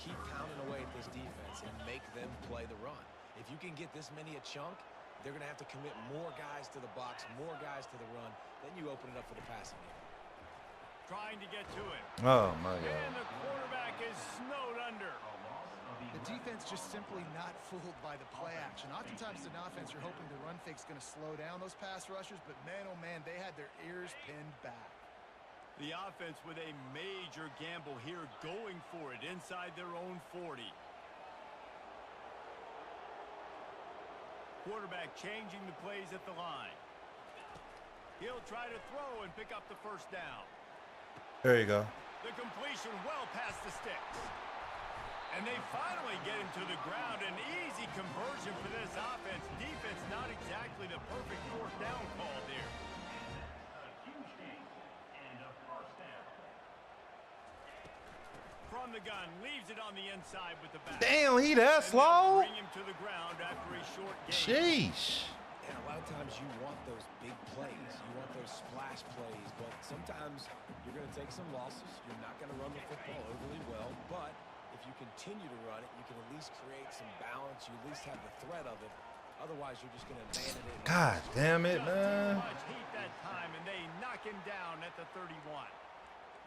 Keep pounding away at this defense and make them play the run. If you can get this many a chunk, they're going to have to commit more guys to the box, more guys to the run. Then you open it up for the passing game. Trying to get to it. Oh, my And God. the quarterback is snowed under. The defense just simply not fooled by the play action. Oftentimes in offense, you're hoping the run fake's going to slow down those pass rushers, but man, oh man, they had their ears pinned back. The offense with a major gamble here, going for it inside their own 40. Quarterback changing the plays at the line. He'll try to throw and pick up the first down. There you go. The completion well past the sticks. And they finally get him to the ground. An easy conversion for this offense. Defense not exactly the perfect fourth down call there. From the gun, leaves it on the inside with the back. Damn, he that slow? Bring him to the ground after a short gain. Sheesh. And a lot of times you want those big plays. You want those splash plays. But sometimes you're going to take some losses. You're not going to run the football overly well. But if you continue to run it, you can at least create some balance. You at least have the threat of it. Otherwise, you're just going to abandon it. God damn it, Just man. too much heat that time, and they knock him down at the 31.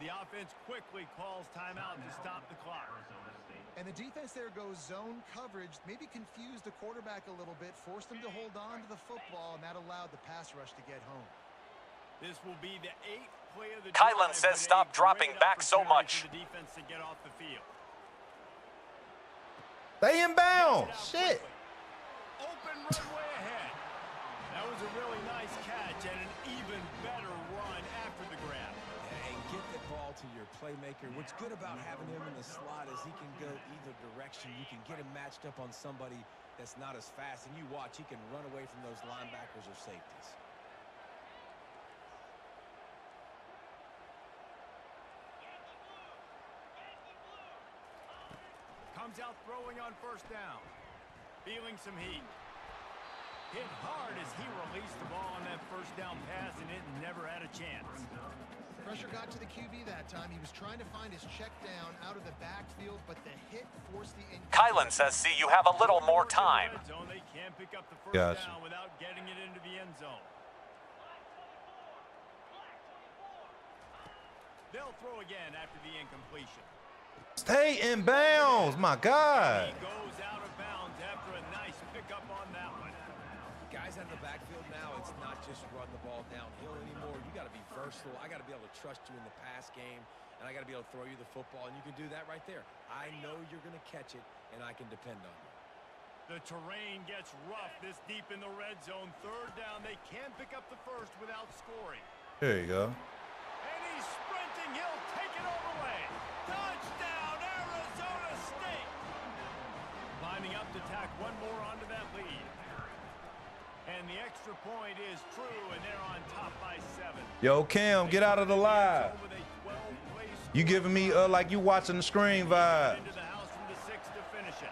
The offense quickly calls timeout to stop the clock. And the defense there goes zone coverage, maybe confused the quarterback a little bit, forced him to hold on to the football, and that allowed the pass rush to get home. This will be the 8th play of the Kylan drive, says with a stop dropping great back so opportunity much. for the defense to get off the field. They inbound. Shit. Open runway ahead. That was a really nice catch and an even better run after the grab. And get the ball to your playmaker. What's good about having him in the slot is he can go either direction. You can get him matched up on somebody that's not as fast. And you watch, he can run away from those linebackers or safeties. Comes out throwing on first down. Feeling some heat. Hit hard as he released the ball on that first down pass, and it never had a chance. Pressure got to the QB that time. He was trying to find his check down out of the backfield, but the hit forced the Kylan says, see, you have a little more time. Red zone, they can't pick up the first Gotcha. down without getting it into the end zone. They'll throw again after the incompletion. Stay in bounds. My God. He goes out of bounds after a nice pickup on that one. Guys out of the backfield now, it's not just run the ball downhill anymore. You got to be versatile. I got to be able to trust you in the pass game, and I got to be able to throw you the football, and you can do that right there. I know you're going to catch it, and I can depend on you. The terrain gets rough this deep in the red zone. Third down, they can't pick up the first without scoring. There you go. And he's sprinting. He'll take it all the way. Touchdown, Arizona State. Lining up to tack one more onto that lead. And the extra point is true, and they're on top by 7. Yo, Cam, get out of the live. You giving me like you watching the screen vibe. Into the house from the 6 to finish it.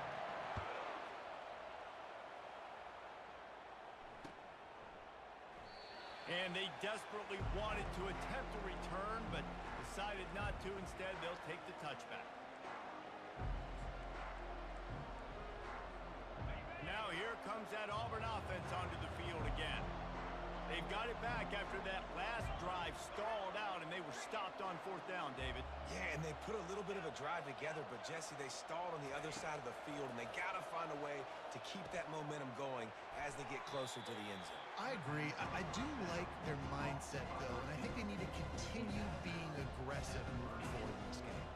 And they desperately wanted to attempt a return, but decided not to. Instead, they'll take the touchback. Now here comes that Auburn offense onto the field again. They've got it back after that last drive stalled out, and they were stopped on fourth down, David. Yeah, and they put a little bit of a drive together, but, Jesse, they stalled on the other side of the field, and they got to find a way to keep that momentum going as they get closer to the end zone. I agree. I do like their mindset, though, and I think they need to continue being aggressive moving forward in this game.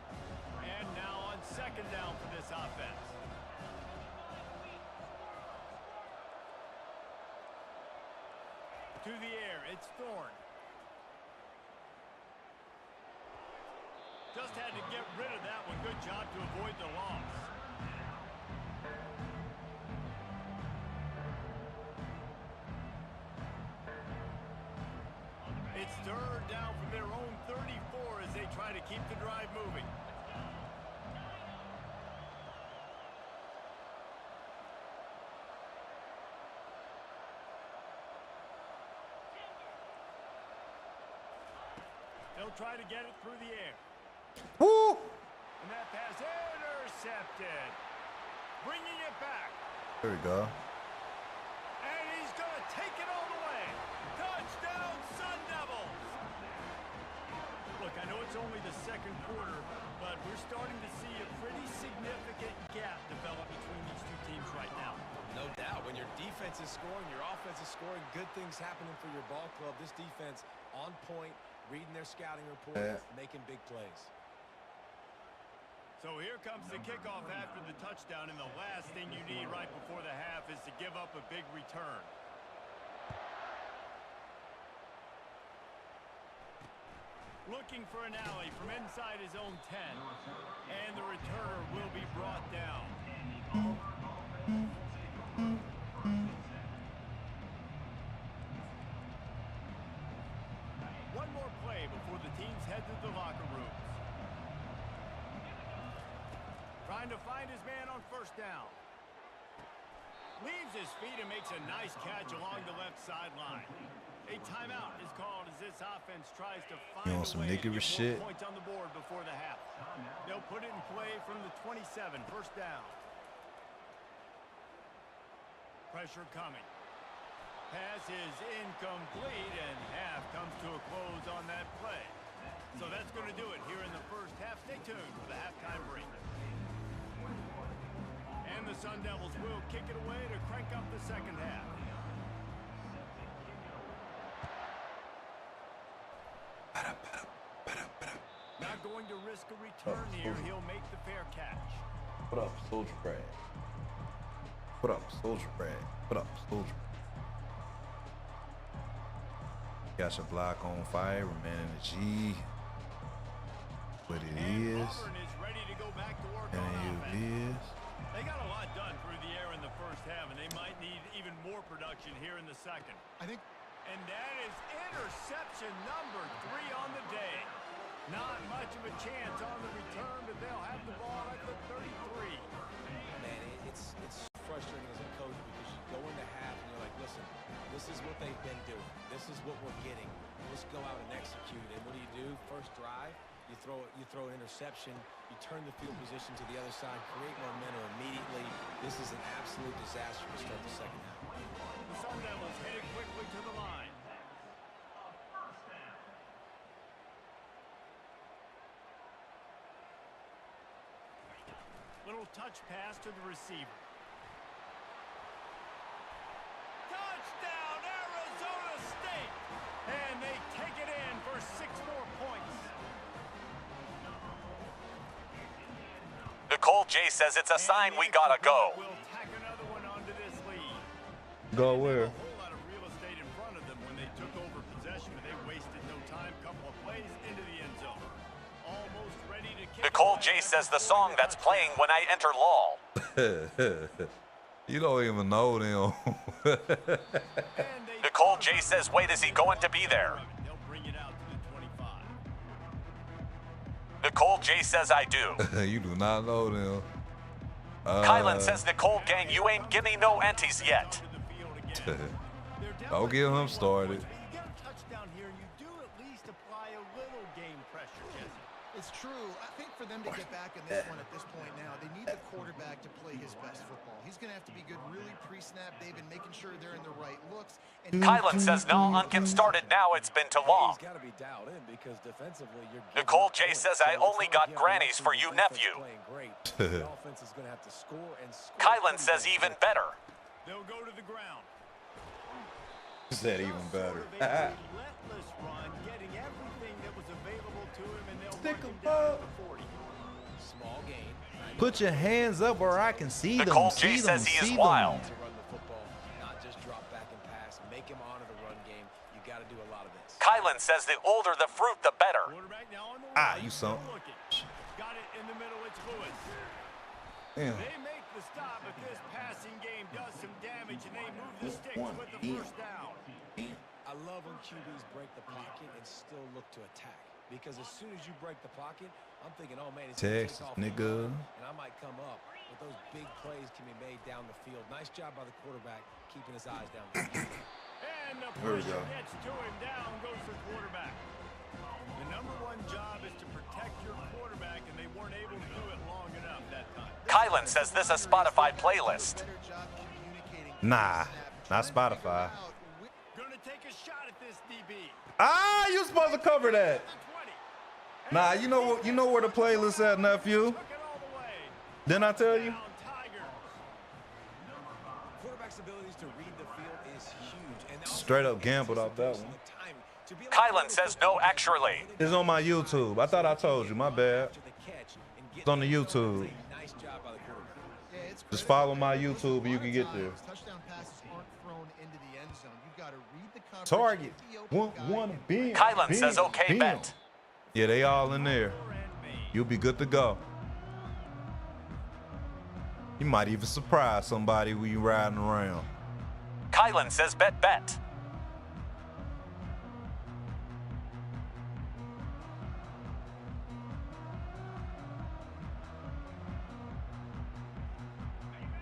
And now on second down for this offense. To the air, it's Thorne. Just had to get rid of that one. Good job to avoid the loss. It's third down from their own 34 as they try to keep the drive moving. They'll try to get it through the air. Woo! And that pass intercepted. Bringing it back. There we go. And he's going to take it all the way. Touchdown, Sun Devils. Look, I know it's only the second quarter, but we're starting to see a pretty significant gap develop between these two teams right now. No doubt. When your defense is scoring, your offense is scoring, good things happening for your ball club. This defense on point, reading their scouting report, making big plays. So here comes the kickoff after the touchdown, and the last thing you need right before the half is to give up a big return. Looking for an alley from inside his own 10. And the returner will be brought down. One more play before the teams head to the locker rooms. Trying to find his man on first down. Leaves his feet and makes a nice catch along the left sideline. A timeout is called as this offense tries to find You want some a way to nigger get shit? more points on the board before the half. They'll put it in play from the 27, first down. Pressure coming. Pass is incomplete, and half comes to a close on that play. So that's going to do it here in the first half. Stay tuned for the halftime break. And the Sun Devils will kick it away to crank up the second half. Not going to risk a return here. He'll make the fair catch. What up, Soldier Brad? What up, Soldier Brad? What up, Soldier? Got your block on fire, man in the G. What it is. Auburn is ready to go back to work And on it offense. is. They got a lot done through the air in the first half, and they might need even more production here in the second. I think And that is interception number 3 on the day. Not much of a chance on the return, but they'll have the ball at the 33. Man, it's frustrating as a coach because you go into half and you're like, listen, this is what they've been doing. This is what we're getting. Let's go out and execute. And what do? First drive, you throw an interception, you turn the field position to the other side, create momentum immediately. This is an absolute disaster to start the second half. The Sun Devils headed quickly to the line. Little touch pass to the receiver. Touchdown, Arizona State! And they take it in for 6 more points. Nicole J says it's a sign we gotta go. We'll tack another one onto this lead. Go They where? had a whole lot of real estate in front of them when they took over possession, but they wasted no time. Couple of plays into the end zone. Almost ready to kick. Nicole J says the song that's playing when I enter LOL. You don't even know them. Nicole J says, wait, is he going to be there? They'll bring it out to the 25. Nicole J says I do. You do not know them. Kylan says, Nicole gang, you ain't gimme no antes yet. Don't get him started. You get a touchdown here, and you do at least apply a little game pressure, Jesse. it's true. I think for them to get back in this one at this point now, they need the quarterback to play his best football. He's going to have to be good really pre-snap. They've been making sure they're in the right looks. And Kylan says, no, Unkin started now, it's been too long. He's got to be dialed in because defensively you're Nicole J says, I only got grannies for you, nephew. The offense is going to have to score and score. Kylan says even better. They'll go to the ground. Said even better. Relentless run, getting everything that was available to him, and they'll Stick run him 'em down up. at the 40. Small gain. Put your hands up where I can see them. Nicole J See them. says he is See wild. To run the football, not just drop back and pass. Make him honor the run game. You got to do a lot of this. Kylan says the older the fruit, the better. Quarterback now on the Ah, run. you son. Still looking. Got it in the middle. It's Lewis. Damn. They make the stop, but this passing game does some damage, and they move the sticks with the first down. I love when QBs break the pocket and still look to attack. Because as soon as you break the pocket, I'm thinking, oh man, he's gonna take Texas, off and nigga. run, and I might come up. But those big plays can be made down the field. Nice job by the quarterback, keeping his eyes down. And the There we pressure go. gets to him. Down goes the quarterback. The number one job is to protect your quarterback, and they weren't able to do it long enough that time. Kylan says this is a Spotify playlist. Better job communicating. Nah, not Trying to Spotify. figure out Gonna take a shot at this DB. Ah, you supposed to cover that. The 20. Nah, you know what? You know where the playlist at, nephew? Took it all the way. Didn't I tell you? Down Tigers. Quarterback's abilities to read the field is huge. And also Straight up gambled off that one. the timing. To be able to Kylan throw says the no, football actually. It's on my YouTube. I thought I told you. My bad. after the catch and get It's on the the zone. YouTube. Nice job by the quarterback. Yeah, it's Just critical. follow my YouTube and you can get there. Touchdown passes aren't thrown into the end zone. You've got to read the coverage. Target. get the open guy, One and beam. Kylan beam, says okay, beam. bet. Yeah, they all in there. You'll be good to go. You might even surprise somebody when you riding around. Kylan says bet.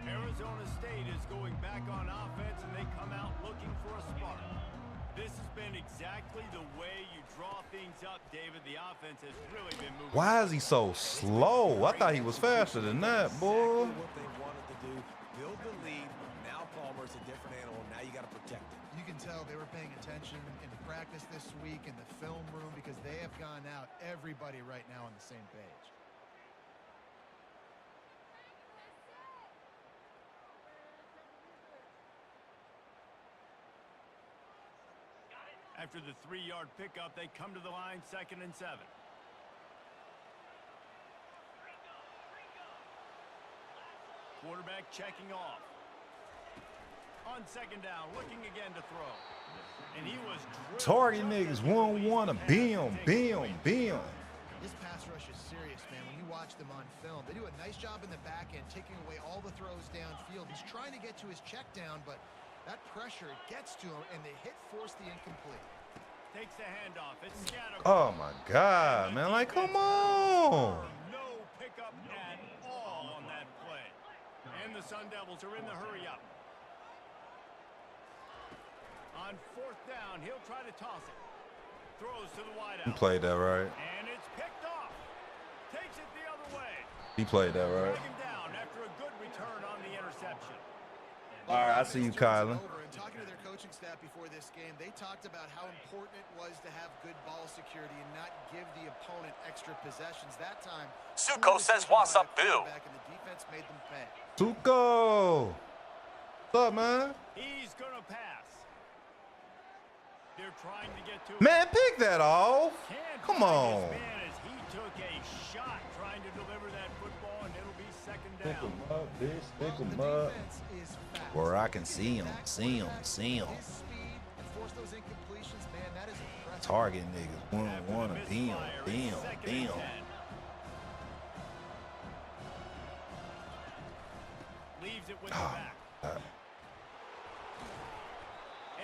Arizona State is going back on offense, and they come out looking for a spark. This has been exactly the way you draw things up, David. The offense has really been moving. Why is he so slow? I thought he was faster than that, boy. Exactly what they wanted to do. Build the lead. Now Palmer's a different animal. Now you got to protect it. You can tell they were paying attention in practice this week in the film room because they have gone out, everybody right now on the same page. After the 3-yard pickup, they come to the line, 2nd and 7. Quarterback checking off. On 2nd down, looking again to throw. And he was Target niggas 1-1, bam. This pass rush is serious, man. When you watch them on film, they do a nice job in the back end, taking away all the throws downfield. He's trying to get to his check down, but that pressure gets to him, and the hit forced the incomplete. Takes the handoff. It's scattered. Oh my God, man! Like, come on. No pickup at all on that play. And the Sun Devils are in the hurry up. On 4th down, he'll try to toss it. Throws to the wideout. He played that right. And it's picked off. Takes it the other way. He played that right. Drag him down after a good return on the interception. All right, I see you, Kylan. Talking to their coaching staff before this game, they talked about how important it was to have good ball security and not give the opponent extra possessions. That time, Suko says, "What's up, boo?" And the defense made them pay. Suko, what's up, man? He's gonna pass. They're trying to get to Man, pick that off. Come on. This man as he took a shot trying to deliver that football, and it'll be 2nd Pick down. him up, bitch. Pick The him up. defense is fast. Where I can see him, see him. His speed and force those incompletions, man, that is impressive. Target niggas 1-1, After the misfire, it's 2nd and 10. Leaves it with the back.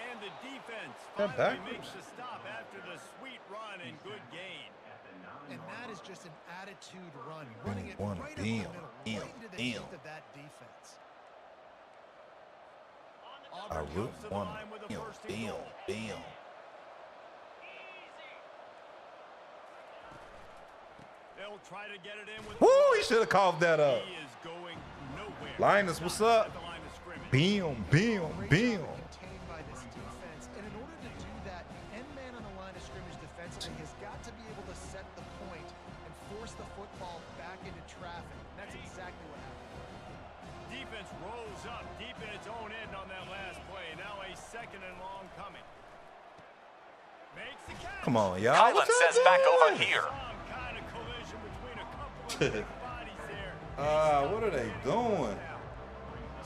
And the defense That finally backwards. makes the stop after the sweet run and good gain. And that is just an attitude run, running it Wanna right up be the him, middle, him, right into the him. teeth of that defense. I Auburn really comes to the want line with a him, 1st and goal. bam. They'll try to get it in with. Woo, he should have coughed that up. He is going nowhere. Linus, what's up? At the line of scrimmage. Bam. Contained by this defense, and in order to do that, the end man on the line of scrimmage defensively has got to be able to set the point and force the football back into traffic. And that's exactly what happened. Defense rolls up deep in its own end on that last play. Now a 2nd and long coming. Makes the catch. Come on, y'all. Kylan What y'all says, "Back over doing? here." Some kind of collision between a couple of big bodies there. What are they doing?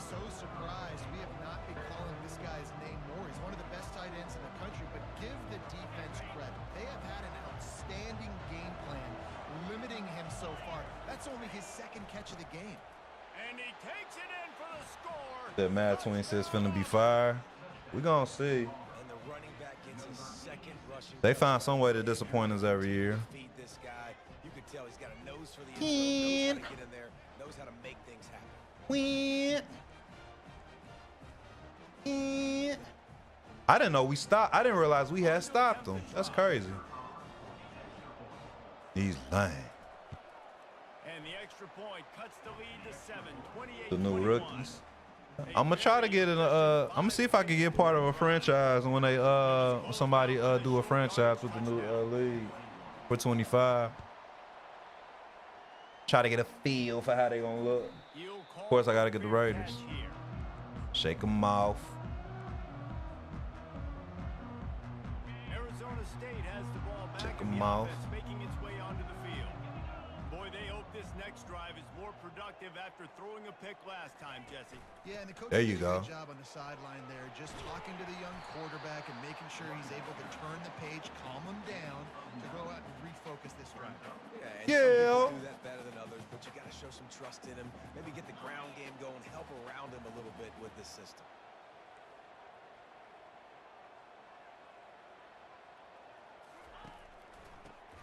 So surprised we have not been calling this guy's name more. He's one of the best tight ends in the country, but give the defense credit. They have had an outstanding game plan, limiting him so far. That's only his 2nd catch of the game. And he takes it in for the score. That Mad Twin says finna be fire. We gonna see. And the running back gets his 2nd rushing. They find some way to disappoint us every year. Feed this guy. You can tell he's got a nose for the end zone, knows how to get in there, knows how to make things happen. I didn't know we stopped. I didn't realize we had stopped them. That's crazy. He's lying. And the extra point cuts the lead to 7, 28. The new rookies. I'm gonna try to get in I'm gonna see if I can get part of a franchise when they somebody do a franchise with the new league for 25. Try to get a feel for how they gonna look. Of course, I gotta get the Raiders. Shake them off. Arizona State has the ball back Check in 'em the out. offense, making its way onto the field. Boy, they hope this next drive is more productive after throwing a pick last time, Jesse. Yeah, and the coach There did you a go. great job on the sideline there, just talking to the young quarterback and making sure he's able to turn the page, calm him down to go out and refocus this drive. Yeah, and Yeah. some people do that better than others, but you got to show some trust in him. Maybe get the ground game going, help around him a little bit with this system.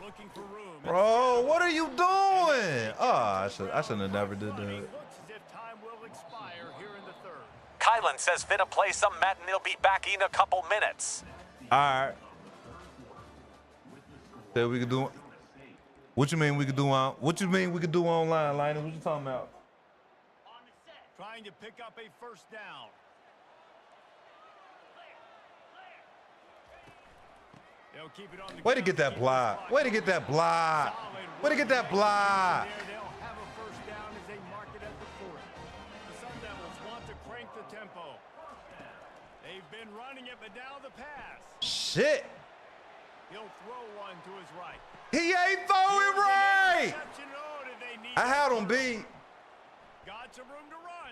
Looking for room. Bro, what are you doing? Oh, I shouldn't have never did that. Looks as if time will expire here in the third. Kylan says finna play some Madden. He'll be back in a couple minutes. All right. Said we could do. What you mean we could do on? What you mean we could do online, Linus? What you talking about? Trying to pick up a first down. They'll keep it on the Way to get that block. Way to get that block. Way to get that block. They'll have a first down as they mark it at the 40. The Sun Devils want to crank the tempo. They've been running it, but now the pass. Shit. He'll throw one to his right. He ain't throwing right. Interception. Oh, did they need I had that? him beat. Got some room to run.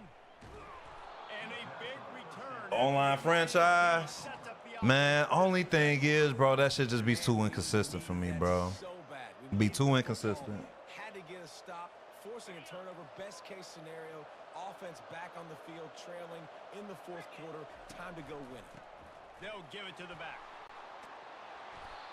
And a big return. Online franchise. Sets up the Man, only thing is, bro, that shit just be too inconsistent for me, bro. So bad. Be too inconsistent. Had to get a stop, forcing a turnover. Best case scenario, offense back on the field, trailing in the fourth quarter. Time to go win it. They'll give it to the back.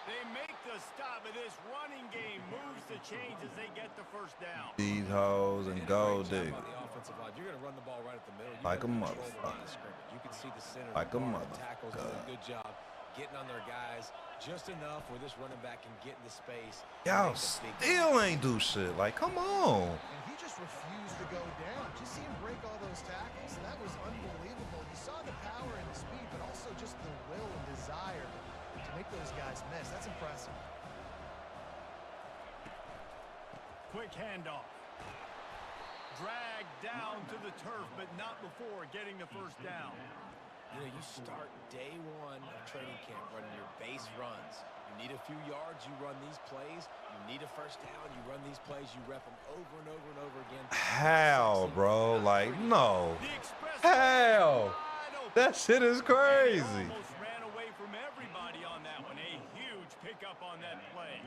They make the stop, but this running game moves the chains as they get the first down. These hoes and gold Great dig. job on the offensive line. You're going to run the ball right at the middle. Like a You're gonna control the line motherfucker. of scrimmage. You can see the center. Like a guard, the tackles doing motherfucker. a good job getting on their guys just enough where this running back can get into space. and Y'all make a big still ain't do shit. Like, come on. And he just refused to go down. Just see him break all those tackles. That was unbelievable. You saw the power and the speed, but also just the will and desire to make those guys miss. That's impressive. Quick handoff. Dragged down to the turf, but not before getting the first down. You know, you start day one of training camp running your base runs. You need a few yards, you run these plays. You need a first down, you run these plays. You rep them over and over and over again. How, bro? Like, no. The express How? wide open. That shit is He crazy. almost ran away from everybody on that one. A huge pickup on that play.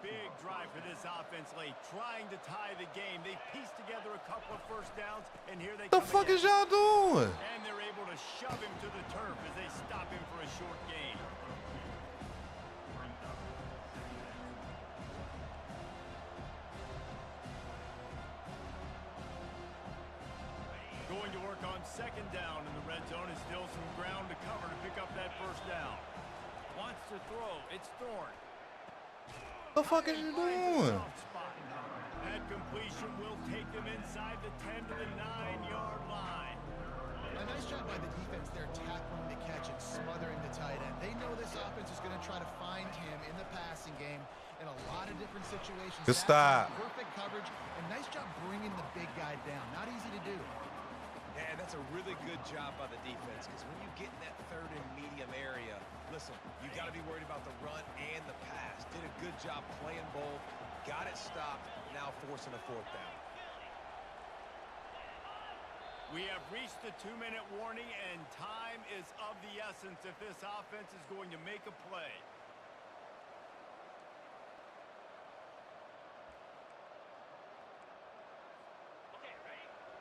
Big drive for this offense late, trying to tie the game. They pieced together a couple of first downs, and here they The come fuck again. is y'all doing? And they're able to shove him to the turf as they stop him for a short gain. Going to work on second down in the red zone is still some ground to cover to pick up that first down. Wants to throw. It's Thorne. The fuck is you doing? Soft spot. That completion will take them inside the 10 to the 9-yard line. A nice job by the defense there, tackling the catch and smothering the tight end. They know this offense is going to try to find him in the passing game in a lot of different situations. Good That's stop. Perfect coverage, and nice job bringing the big guy down. Not easy to do. And that's a really good job by the defense, because when you get in that third and medium area, listen, you got to be worried about the run and the pass. Did a good job playing both, got it stopped, now forcing a fourth down. We have reached the 2-minute warning, and time is of the essence if this offense is going to make a play.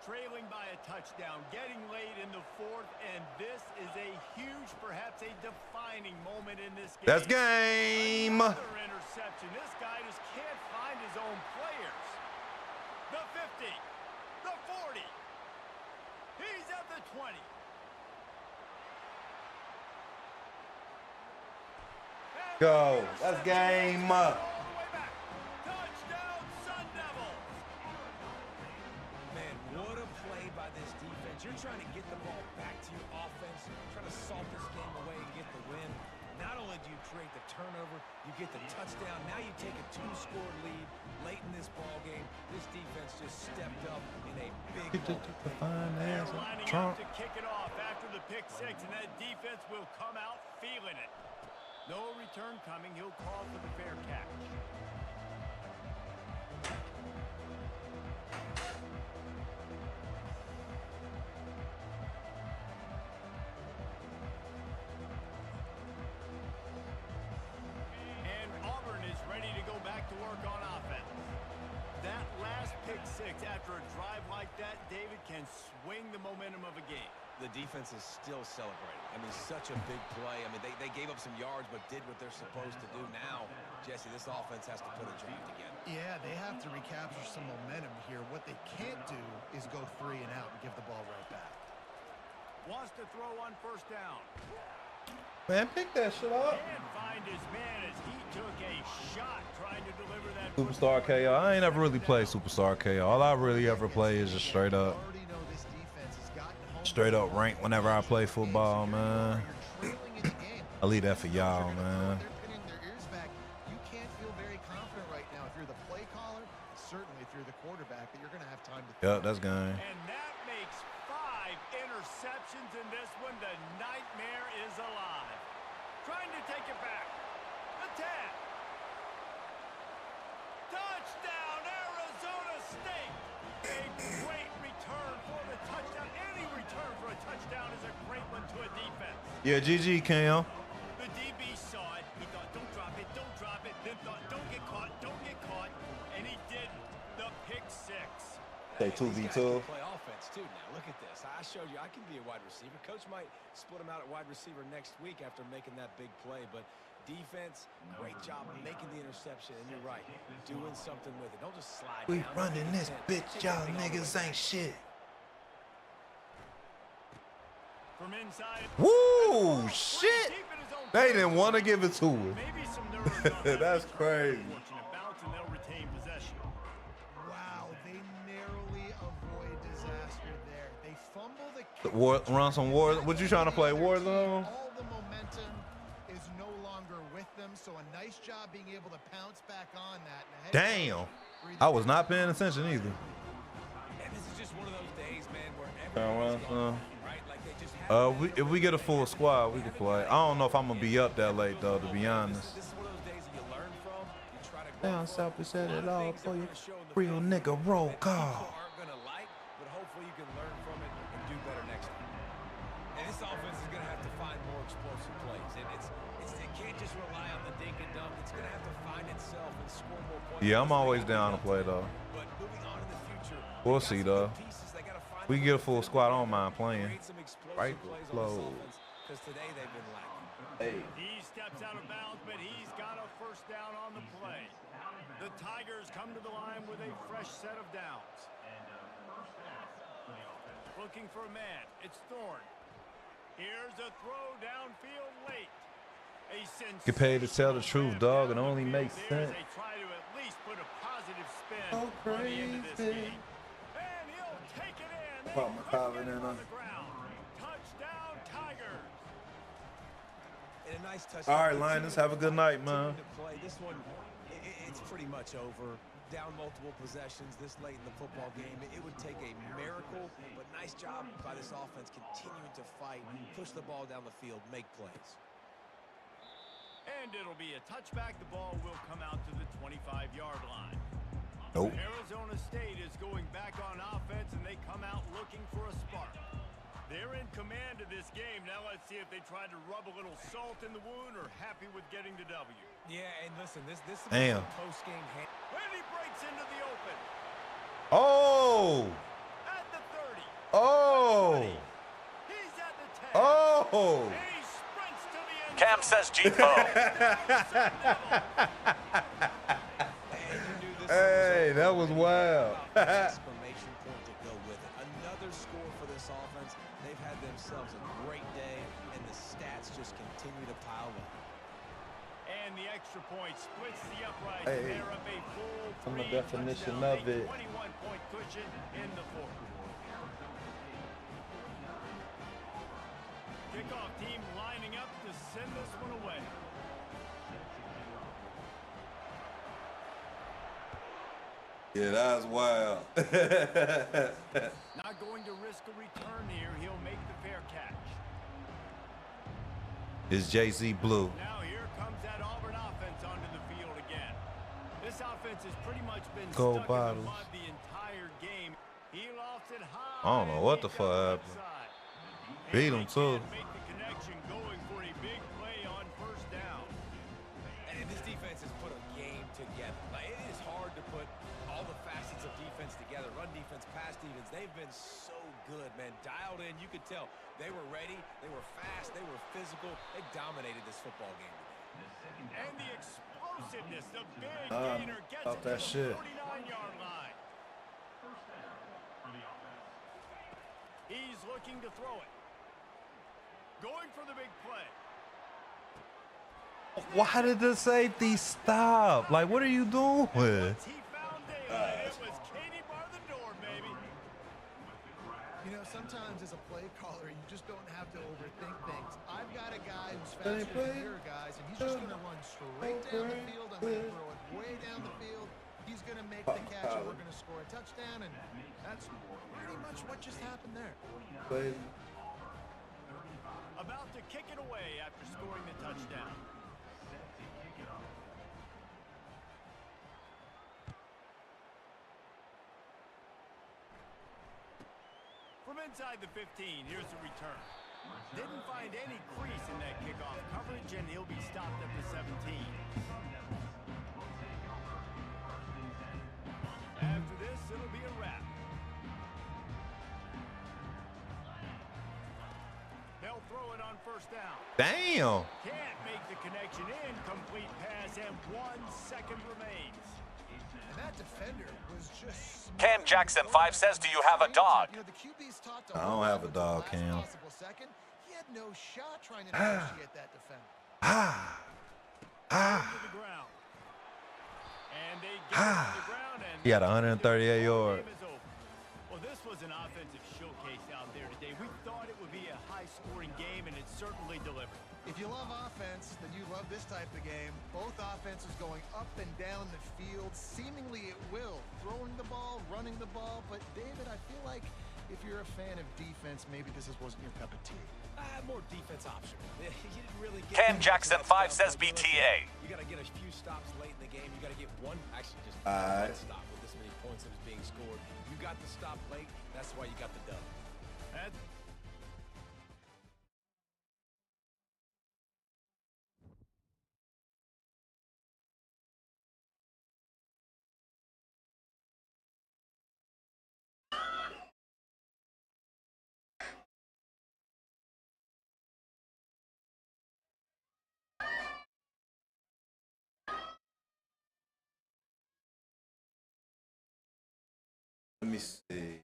Trailing by a touchdown, getting late in the fourth, and this is a huge, perhaps a defining moment in this game. That's game. Another interception. This guy just can't find his own players. The 50, the 40. He's at the 20. Go. That's game. All the way back. Touchdown, Sun Devils. Man, what a play by this defense. You're trying to get the ball back to your offense, trying to salt this game away and get the win. Not only do you create the turnover, you get the touchdown. Now you take a 2-score lead late in this ball game. This defense just stepped up in a big moment. They're lining up to kick it off after the pick six, and that defense will come out feeling it. No return coming. He'll call for the fair catch. work on offense. That last pick six after a drive like that, David, can swing the momentum of a game. The defense is still celebrating. I mean, such a big play. I mean, they gave up some yards, but did what they're supposed to do. Now, Jesse, this offense has to put a drive together. Yeah, they have to recapture some momentum here. What they can't do is go 3 and out and give the ball right back. Wants to throw on first down. Man, pick that shit up. Can't find his man as he took a shot trying to deliver that. Superstar KO. I ain't ever really played Superstar KO. All I really ever play is just straight up rank whenever I play football, man. I leave that for y'all, man. You can't feel very confident right now if you're the play caller, certainly if you're the quarterback, that you're going to have time to. Yep, that's game. And that makes 5 interceptions in this one. The nightmare is alive. Trying to take it back. The 10. Touchdown, Arizona State. A great return for the touchdown. Any return for a touchdown is a great one to a defense. Yeah, GG, Cam. The DB saw it. He thought, don't drop it, don't drop it. Then thought, don't get caught, don't get caught. And he did the pick six. Say These guys 2v2. can play offense too. Now look at this. I showed you I can be a wide receiver. Coach might split him out at wide receiver next week after making that big play, but defense, great job making the interception. And you're right, doing something with it. Don't just slide. We down. running this bitch, y'all niggas ain't shit. From inside. Woo, shit. Deep in his own They didn't want to give it to him. Maybe some nerves on that. That's crazy. Fortunate bounce, and they'll retain possession. Wow, they narrowly avoid disaster there. They fumble the kick. Run some war. What you trying to play, Warzone? All the momentum is no longer with them, so a nice job being able to pounce back on that. And the head Damn. coach I was not paying attention either. And this is just one of those days, man, where Turn around, everybody's gone, son. right? Like they just have If we get a full squad, we can play. I don't know if I'm gonna be up that late though, to be honest. This is one of those days that you learn from. You try to Down grow south, we from. said A lot it of all things for are you. gonna show in the Real film nigga roll that call. people aren't gonna like, but hopefully you can learn from it and do better next time. And this offense is gonna have to find more explosive plays, and it can't just rely on the dink and dunk. It's gonna have to find itself and score more points. Yeah, I'm always down to play though. But moving on in the future, We'll they got see, some though. good pieces. They gotta find We the get a right full fit. squad, I don't mind playing. Create some explosive Right plays on flow. this offense, 'cause today they've been lacking. Hey. He steps out of bounds, but he's got a first down on the play. The Tigers come to the line with a fresh set of downs. Looking for a man. It's Thorne. Here's a throw downfield late. Get paid to tell the truth, dog. It only makes There's sense. They try to at least put a positive spin So on the end of this crazy. game. And he'll take it in. They Put my couldn't collar get him in on on. the ground. Touchdown, Tigers. And a nice touch. All right, Linus, have a good night, man. Play. This one, it's pretty much over. Down multiple possessions this late in the football game. It would take a miracle, but nice job by this offense continuing to fight, push the ball down the field, make plays. And it'll be a touchback. The ball will come out to the 25-yard line. Nope. Arizona State is going back on offense, and they come out looking for a spark. They're in command of this game. Now let's see if they try to rub a little salt in the wound or happy with getting the W. Yeah, and listen, this is Damn. a post-game hand. When he breaks into the open Oh. at the 30. Oh. He's at the 10. Oh. And he sprints to the end Cam zone. says G-Bo. Hey, that was wild. Exclamation point to go with it. Another score for this offense. They've had themselves a great day, and the stats just continue to pile up. And the extra point splits the uprights. Hey, They're up a full I'm the 3 definition touchdown of lead, it. 21-point cushion in the fourth. Kickoff team lining up to send this one away. Yeah, that was wild. Not going to risk a return here. He'll make the fair catch. It's Jay-Z Blue. Now here comes that Auburn offense onto the field again. This offense has pretty much been Gold stuck bottles. in the mud the entire game. He lofts it high. I don't know what the He fuck comes happened. outside. Beat And him, they too. can't make the connection, going for a big play on first down. And this defense has put a game together. Like, it is They've been so good, man. Dialed in, you could tell. They were ready, they were fast, they were physical. They dominated this football game today. And the explosiveness, the big gainer gets it to that the shit. 49-yard line. He's looking to throw it. Going for the big play. Why did the safety stop? Like, what are you doing? Once he found daylight, it was Katie bar the door, baby. You know, sometimes as a play caller, you just don't have to overthink things. I've got a guy who's faster than your guys, and he's just going to run straight down the field. I'm going to throw it way down the field. He's going to make the catch, and we're going to score a touchdown, and that's pretty much what just happened there. About to kick it away after scoring the touchdown. From inside the 15, here's the return. Didn't find any crease in that kickoff coverage, and he'll be stopped at the 17. After this, it'll be a wrap. They'll throw it on first down. Damn. Can't make the connection. Incomplete pass, and 1 second remains. And that defender was just... Cam Jackson 5 says, do you have a dog? You know, the QB's taught to I don't have a dog, Cam. Second. He had no shot trying to negotiate that defender. To the ground. And they get to the ground, and He had 138 yards. game is over. Well, this was an offensive showcase out there today. We thought it would be a high-scoring game, and it certainly delivered. If you love offense, then you love this type of game. Both offenses going up and down the field, seemingly at will. Throwing the ball, running the ball. But, David, I feel like if you're a fan of defense, maybe this wasn't your cup of tea. More defense option. You didn't really get Cam Jackson 5 says BTA. You got to get a few stops late in the game. You got to get one, actually just Alright. one stop with this many points that was being scored. You got the stop late. That's why you got the dub. That's Let me see.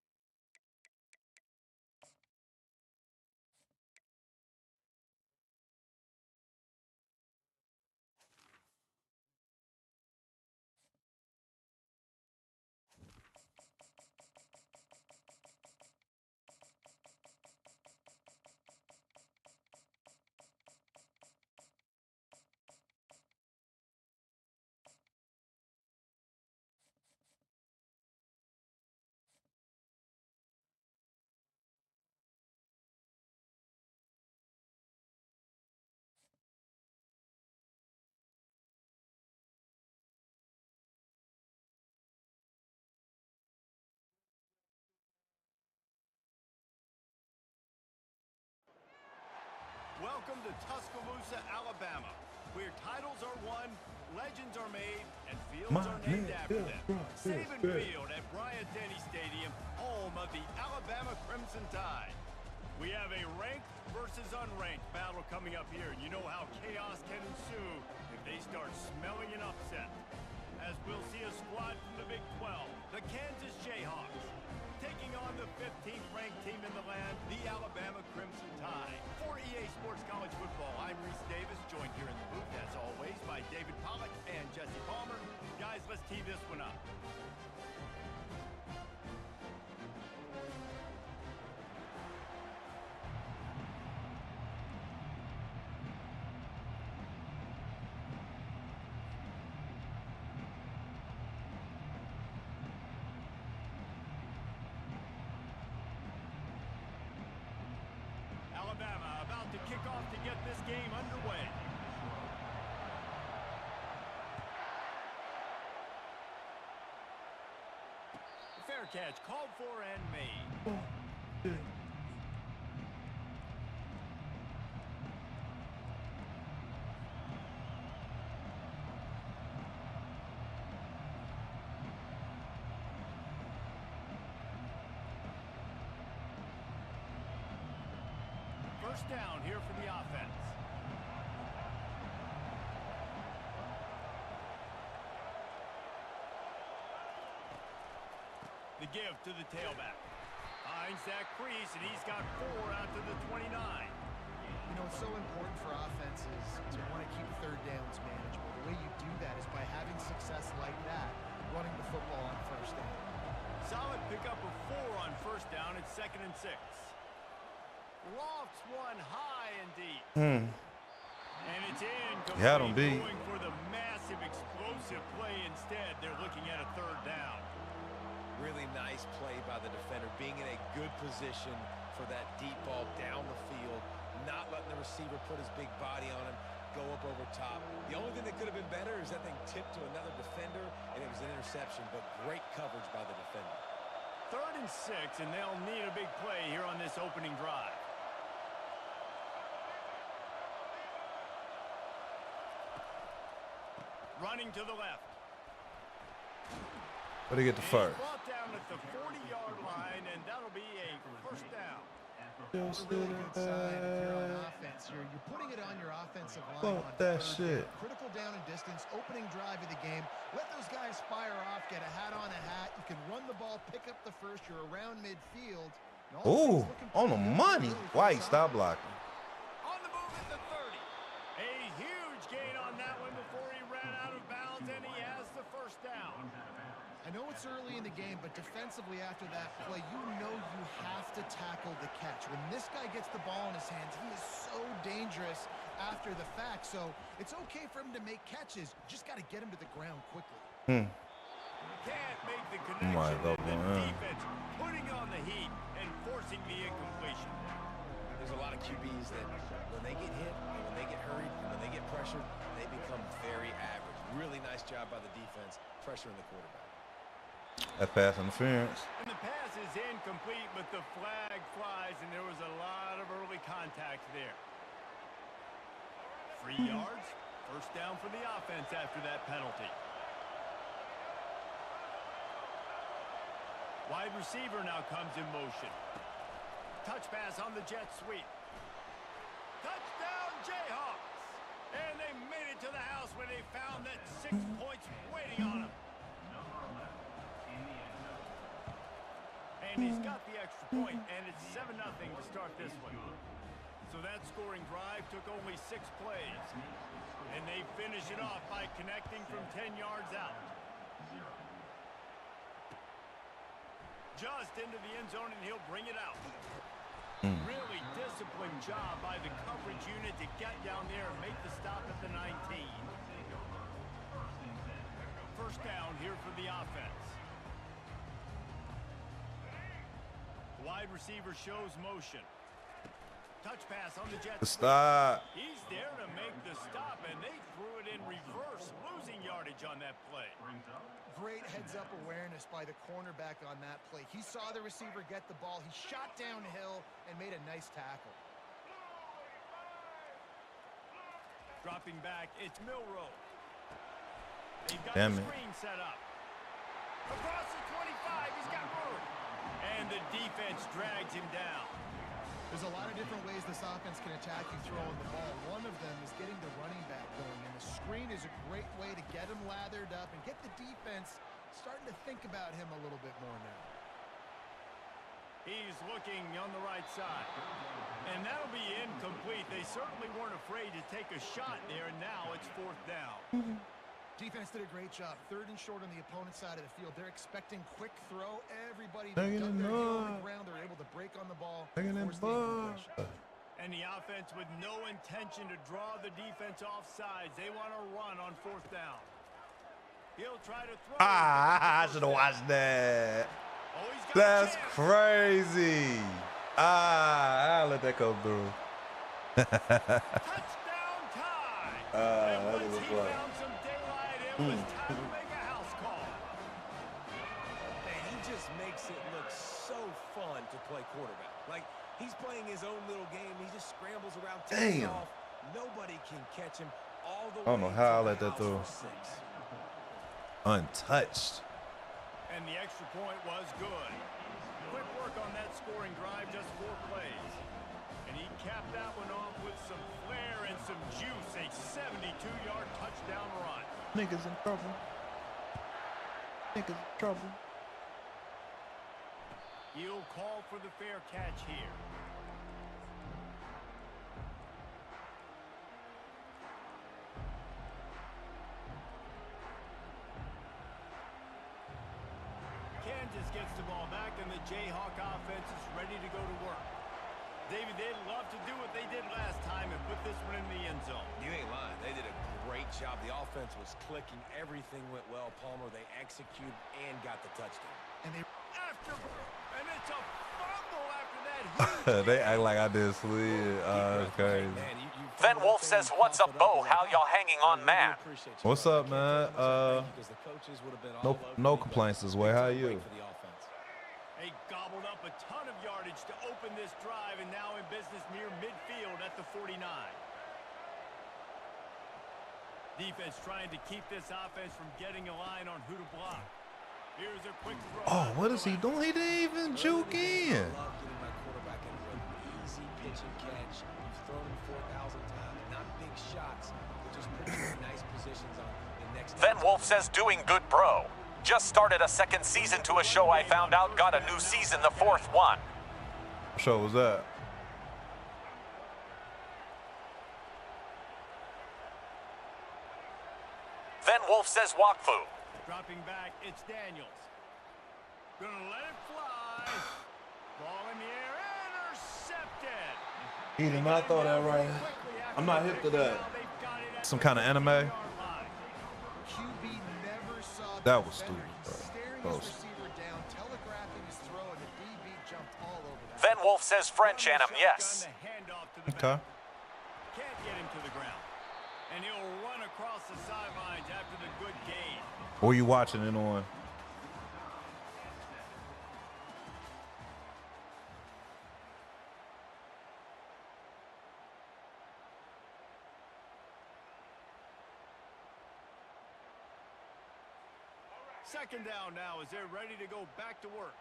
welcome to Tuscaloosa, Alabama, where titles are won, legends are made, and fields are named after them. Saban Field at Bryant-Denny Stadium, home of the Alabama Crimson Tide. We have a ranked versus unranked battle coming up here, and you know how chaos can ensue if they start smelling an upset. As we'll see a squad from the Big 12, the Kansas Jayhawks, taking on the 15th ranked team in the land, the Alabama Crimson Tide. For EA Sports College Football, I'm Reese Davis, joined here in the booth, as always, by David Pollack and Jesse Palmer. Guys, let's tee this one up. Alabama about to kick off to get this game underway. Fair catch called for and made. First down here for the offense. The give to the tailback. Finds that crease, and he's got 4 out to the 29. You know, it's so important for offenses to want to keep third downs manageable. The way you do that is by having success like that, running the football on first down. Solid pickup of 4 on first down. It's 2nd and 6. Lofts one high and deep. And it's in. Had him beat. Going for the massive explosive play instead. They're looking at a 3rd down. Really nice play by the defender, being in a good position for that deep ball down the field, not letting the receiver put his big body on him, go up over top. The only thing that could have been better is that thing tipped to another defender, and it was an interception, but great coverage by the defender. 3rd and 6, and they'll need a big play here on this opening drive. Running to the left. Where they get the first? Brought down at the 40-yard line, and that'll be a first down. It's a really good sign if you're on offense here. You're putting it on your offensive line. Fuck that shit. Critical down and distance, opening drive of the game. Let those guys fire off, get a hat on a hat. You can run the ball, pick up the first. You're around midfield. Ooh, on the money. White, stop blocking. On the move at the 30. A huge gain on that one before he ran out of bounds, and he has the first down. I know it's early in the game, but defensively after that play, you know you have to tackle the catch. When this guy gets the ball in his hands, he is so dangerous after the fact. So it's okay for him to make catches. You just got to get him to the ground quickly. Can't make the connection. And the defense putting on the heat and forcing the incompletion. There's a lot of QBs that when they get hit and when they get hurried and when they get pressured, they become very average. Really nice job by the defense, pressuring the quarterback. That pass interference. And the pass is incomplete, but the flag flies, and there was a lot of early contact there. 3 yards, first down for the offense after that penalty. Wide receiver now comes in motion. Touch pass on the jet sweep. Touchdown, Jayhawks! And they made it to the house when they found that 6 points waiting on them. And he's got the extra point, and it's 7-0 to start this one. So that scoring drive took only 6 plays. And they finish it off by connecting from 10 yards out. Just into the end zone, and he'll bring it out. Really disciplined job by the coverage unit to get down there and make the stop at the 19. First down here for the offense. Wide receiver shows motion. Touch pass on the jet. Stop. He's there to make the stop, and they threw it in reverse, losing yardage on that play. Great heads-up awareness by the cornerback on that play. He saw the receiver get the ball. He shot downhill and made a nice tackle. Dropping back, it's Milrow. He got Damn the it. screen set up. Across the 25, he's got room. And the defense drags him down. There's a lot of different ways this offense can attack you throwing the ball. One of them is getting the running back going, and the screen is a great way to get him lathered up and get the defense starting to think about him a little bit more now. He's looking on the right side. And that'll be incomplete. They certainly weren't afraid to take a shot there, and now it's 4th down. Defense did a great job. 3rd and short on the opponent's side of the field. They're expecting quick throw. Everybody dug their heel on the ground. They're able to break on the ball. Force the incompletion. And the offense with no intention to draw the defense off sides. They want to run on 4th down. He'll try to throw. I should have watched that. Oh, he's got That's a chance. crazy. I'll let that go through. Touchdown tie. And that once was he fun. found some daylight, it was time to make a house call. Man, he just makes it look so fun to play quarterback. Like, he's playing his own little game. He just scrambles around, takes Damn. off. Nobody can catch him all the way. I don't know how I to let the that through. house for 6. Untouched. And the extra point was good. Quick work on that scoring drive, just 4 plays. And he capped out juice a 72-yard touchdown run. Niggas in trouble. Niggas in trouble. He'll call for the fair catch here. Kansas gets the ball back, and the Jayhawk offense is ready to go to work. David, they'd love to do what they did last time and put this one in the end zone. You ain't lying. They did a great job. The offense was clicking. Everything went well. Palmer, they executed and got the touchdown. And they And it's a fumble after that. They act like I did sleep. It's crazy. Man, Then Wolf says, "What's up, Bo? How y'all hanging on, man?" What's up, man? No complaints this way. How are you? They gobbled up a ton of yardage to open this drive, and now in business near midfield at the 49. Defense trying to keep this offense from getting a line on who to block. Here's a quick throw. Oh, what is he doing? He didn't even juke in. I love getting my quarterback into an easy pitch and catch. You've thrown him 4,000 times. Not big shots, but just putting him in nice positions on the next. Then Wolf says, "Doing good, bro. Just started a second season to a show I found out got a new season, the 4th one." What show was that? Then Wolf says, "Walkfu." Dropping back, it's Daniels. Gonna let it fly. Ball in the air, intercepted. He did not throw that right. I'm not hip to that. Some kind of anime? QB never saw That was stupid, bro. staring That his was- receiver down, telegraphing his throw, and the DB jumped all over that. Then Wolf says, "French Anim, yes." Okay. Can't get him to the ground. And he'll run across the sidelines after the good gain. What are you watching it on? Second down now as they're ready to go back to work.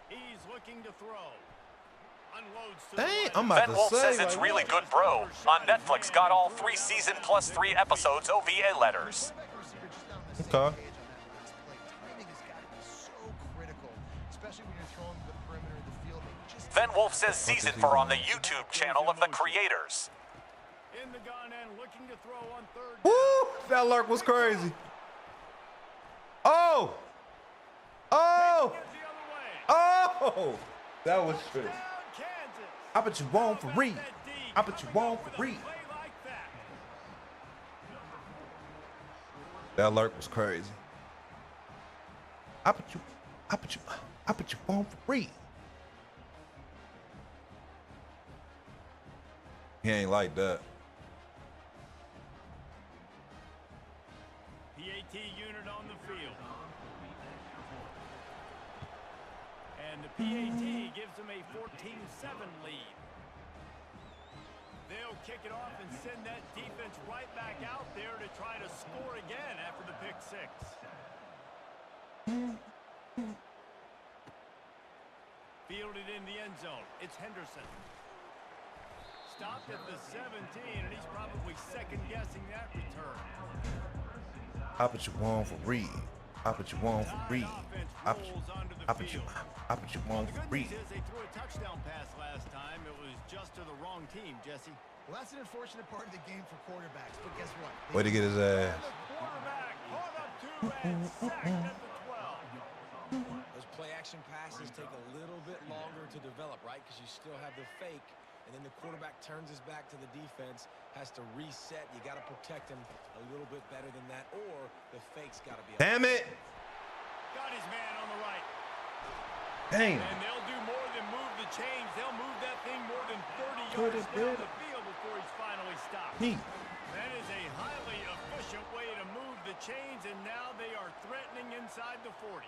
He's looking to throw. Unloads to the Dang, right. I'm about Then to Wolf says, say. "It's Like, really good, bro. On Netflix, got all 3 season plus 3 episodes OVA letters." Quarterback and receiver just not on the same Okay. page on that last play. Timing has got to be so critical, especially when you're throwing to the perimeter of the field. Then Wolf says, "Season for on the YouTube channel of the creators." In the gun and looking to throw on third down. woo, that lurk was crazy. Oh! Oh! Get the other way. Oh! That was true. Down Kansas. I bet you won't for read. That D I bet you won't for coming read. up with a play like that. That lurk was crazy. I bet you won't for read. He ain't like that. PAT unit on the field. And the PAT gives them a 14-7 lead. They'll kick it off and send that defense right back out there to try to score again after the pick six. Fielded in the end zone. It's Henderson. Stopped at the 17, and he's probably second-guessing that return. I bet you won't for read. I bet you won't for read. I bet you won't The for good read. news is they threw a touchdown pass last time. It was just to the wrong team, Jesse. Well, that's an unfortunate part of the game for quarterbacks, but guess what? Way to get his ass. And the quarterback caught up to and sacked at the 12. Those play-action passes take a little bit longer to develop, right? Because you still have the fake, and then the quarterback turns his back to the defense, has to reset. You got to protect him a little bit better than that, or the fake's got to be. Damn it! Got his man on the right. Damn. And they'll do more than move the chains. They'll move that thing more than 30 yards down the field before he's finally stopped. That is a highly efficient way to move the chains, and now they are threatening inside the 40.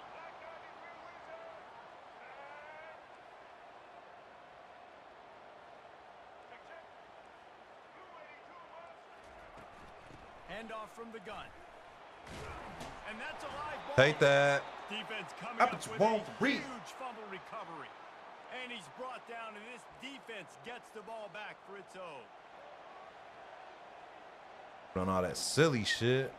Handoff from the gun. And that's a live ball. Take that. Defense coming I up bet you with won't a read. huge fumble recovery. And he's brought down, and this defense gets the ball back for its own. Doing all that silly shit.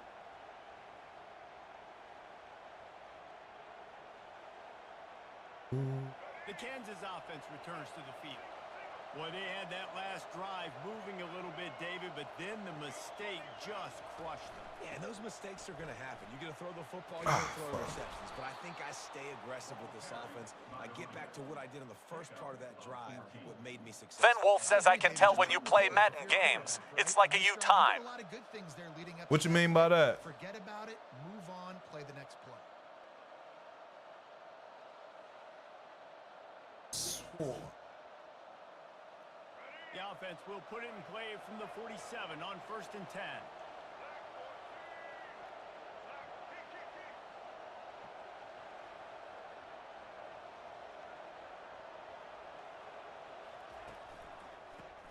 The Kansas offense returns to the field. Well, they had that last drive moving a little bit, David, but then the mistake just crushed them. Yeah, and those mistakes are going to happen. You're going to throw the football, you're going to throw interceptions. But I think I stay aggressive with this offense. I get back to what I did in the first part of that drive, what made me successful. Then Wolf says, I can tell when you play Madden games. It's like a U time. What you mean by that? Forget about it, move on, play the next play. The offense will put it in play from the 47 on 1st and 10.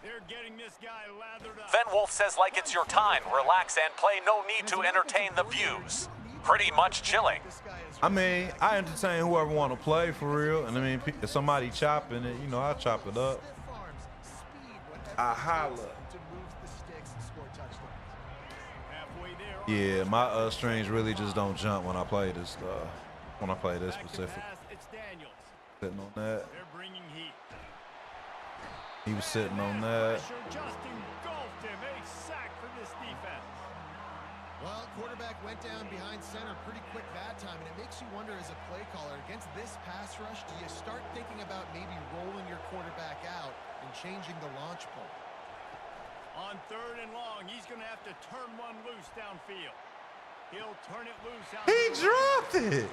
They're getting this guy lathered up. Then Wolf says, like it's your time. Relax and play. No need to entertain the views. Pretty much chilling. I mean, I entertain whoever want to play for real. And I mean, if somebody chopping it, you know, I chop it up. I holla. Yeah, my strings really just don't jump when I play this. When I play this specific. Sitting on that. He was sitting on that. Just engulfed him. A sack for this defense. Well, quarterback went down behind center pretty quick that time, and it makes you wonder as a play caller, against this pass rush, do you start thinking about maybe rolling your quarterback out and changing the launch point? On 3rd and long, he's going to have to turn one loose downfield. He'll turn it loose out. He dropped it.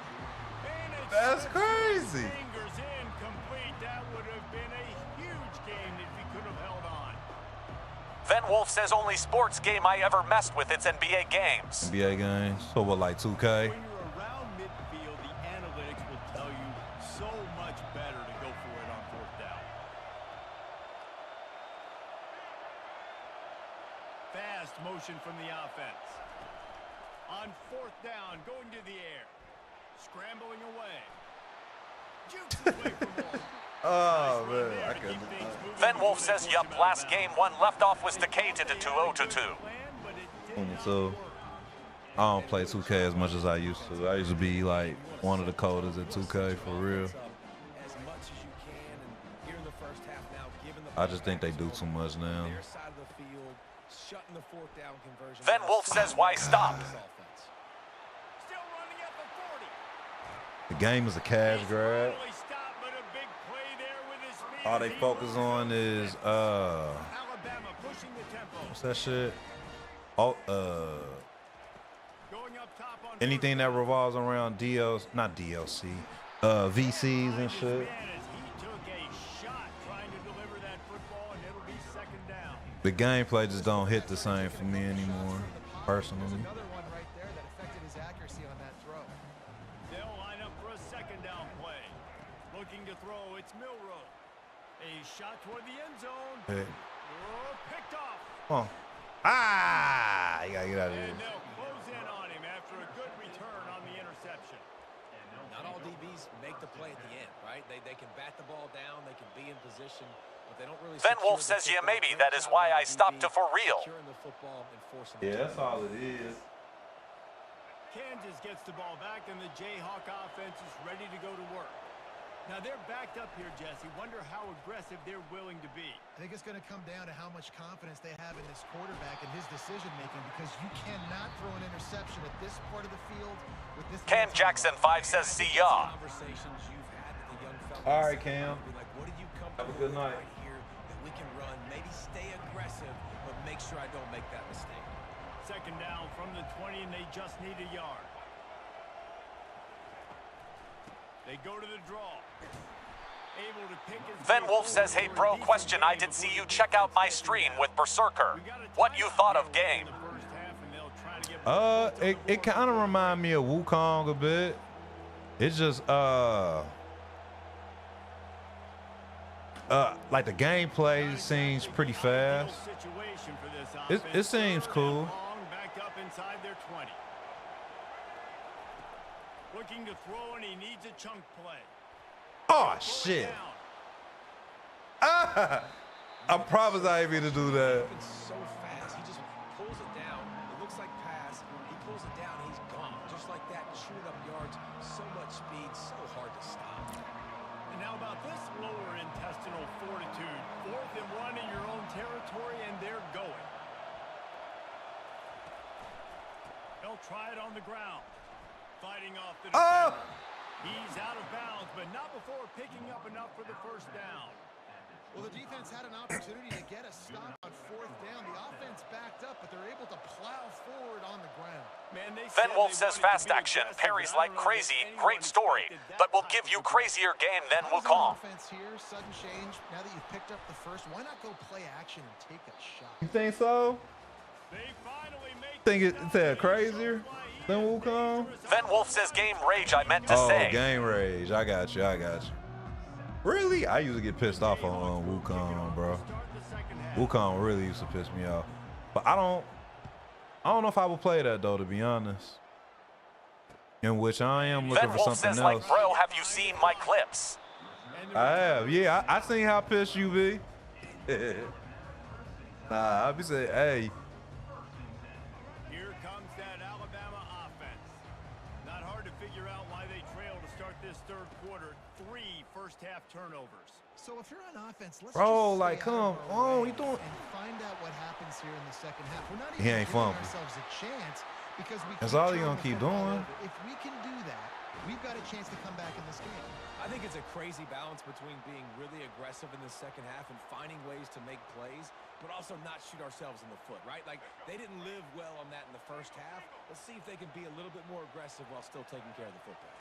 That's crazy. Fingers incomplete. That would have been a huge game if he could have held on. Then Wolf says, only sports game I ever messed with. It's NBA games. NBA games. So what, like 2K? When you're around midfield, the analytics will tell you so much better to go for it on 4th down. Fast motion from the offense. On 4th down, going to the air. Scrambling away. Jukes his way from all. Oh, man. I couldn't. Then Wolf says, yup, last game, one left off was decated to 2-0-2. 22. I don't play 2K as much as I used to. I used to be like one of the coders at 2K for real. I just think they do too much now. Then Wolf says, why stop? The game is a cash grab. All they focus on is what's that shit? Oh, anything that revolves around VCs and shit. The gameplay just don't hit the same for me anymore, personally. Another one right there that affected his accuracy on that throw. They'll line up for a 2nd down play. Looking to throw, it's Milrow. A shot toward the end zone. Hey. Oh, picked off. Come on. Ah! You gotta get out of here. And they'll close in on him after a good return on the interception. Not all DBs make the play at the end, right? They can bat the ball down, they can be in position, but they don't really. Then Wolf says, yeah, maybe that is why I stopped to for real. Yeah, that's all it is. Kansas gets the ball back, and the Jayhawk offense is ready to go to work. Now they're backed up here, Jesse. Wonder how aggressive they're willing to be. I think it's going to come down to how much confidence they have in this quarterback and his decision-making, because you cannot throw an interception at this part of the field with this. Cam Jackson 5 says, see ya. All right, Cam. Have a good night. We can run, maybe stay aggressive, but make sure I don't make that mistake. 2nd down from the 20, and they just need a yard. They go to the draw. Able to pick his Then Wolf says, hey bro, question, I did see you check out my stream with Berserker. What you thought of game? It kind of remind me of Wukong a bit. It's just like the gameplay seems pretty fast. It seems cool. Looking to throw, and he needs a chunk play. Oh shit! I promise I ain't mean to do that. So fast, he just pulls it down. It looks like pass. He pulls it down, he's gone. Just like that, chewing up yards. So much speed, so hard to stop. And how about this lower intestinal fortitude? 4th and 1 in your own territory, and they're going. They'll try it on the ground. Fighting off the defender. He's out of bounds, but not before picking up enough for the first down. Well, the defense had an opportunity to get a stop on 4th down. The offense backed up, but they're able to plow forward on the ground. Man, Van Wolf says fast action, parries like crazy, great story, but we'll give you crazier game than Wukong. Offense here, sudden change. Now that you've picked up the first, why not go play action and take a shot? You think so? They finally make Think it's crazier than Wukong? Van Wolf says game rage, I meant to say. Oh, game rage. I got you. Really? I used to get pissed off on Wukong, bro. Wukong really used to piss me off. But I don't know if I would play that though, to be honest. In which I am looking Van for Wolf something says, else. like, bro, have you seen my clips? I have, yeah. I seen how pissed you be. Nah, I be saying, hey. Here comes that Alabama offense. Not hard to figure out why they trail to start this third quarter. 3 first-half turnovers. So if you're on offense, let's Bro, just like, stay out come of our on, way you doing? and find out what happens here in the second half. We're not He even ain't giving fumbling. ourselves a chance because we That's keep all he turning gonna the keep football doing. over. If we can do that, we've got a chance to come back in this game. I think it's a crazy balance between being really aggressive in the second half and finding ways to make plays, but also not shoot ourselves in the foot, right? Like, they didn't live well on that in the first half. Let's see if they can be a little bit more aggressive while still taking care of the football.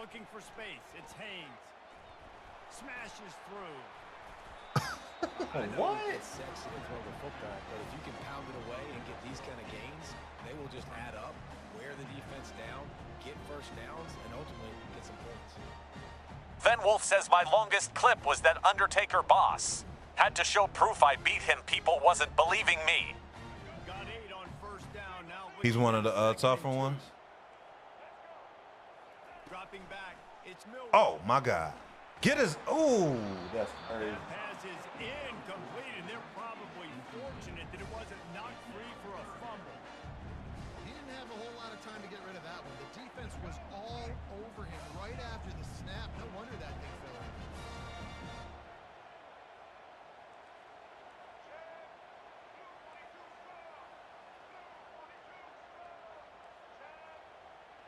Looking for space. It's Haynes. Smashes through. What? It's sexy to throw the football, but if you can pound it away and get these kind of gains, they will just add up, wear the defense down, get first downs, and ultimately get some points. Van Wolf says my longest clip was that Undertaker boss. Had to show proof I beat him. People wasn't believing me. Got 8 on first down. Now He's one of the tougher ones. Dropping back. It's Miller. Oh my God. Get his. Ooh, that's crazy. That pass is incomplete, and they're probably fortunate that it wasn't knocked free for a fumble. He didn't have a whole lot of time to get rid of that one. The defense was all over him right after the snap. No wonder that thing fell in.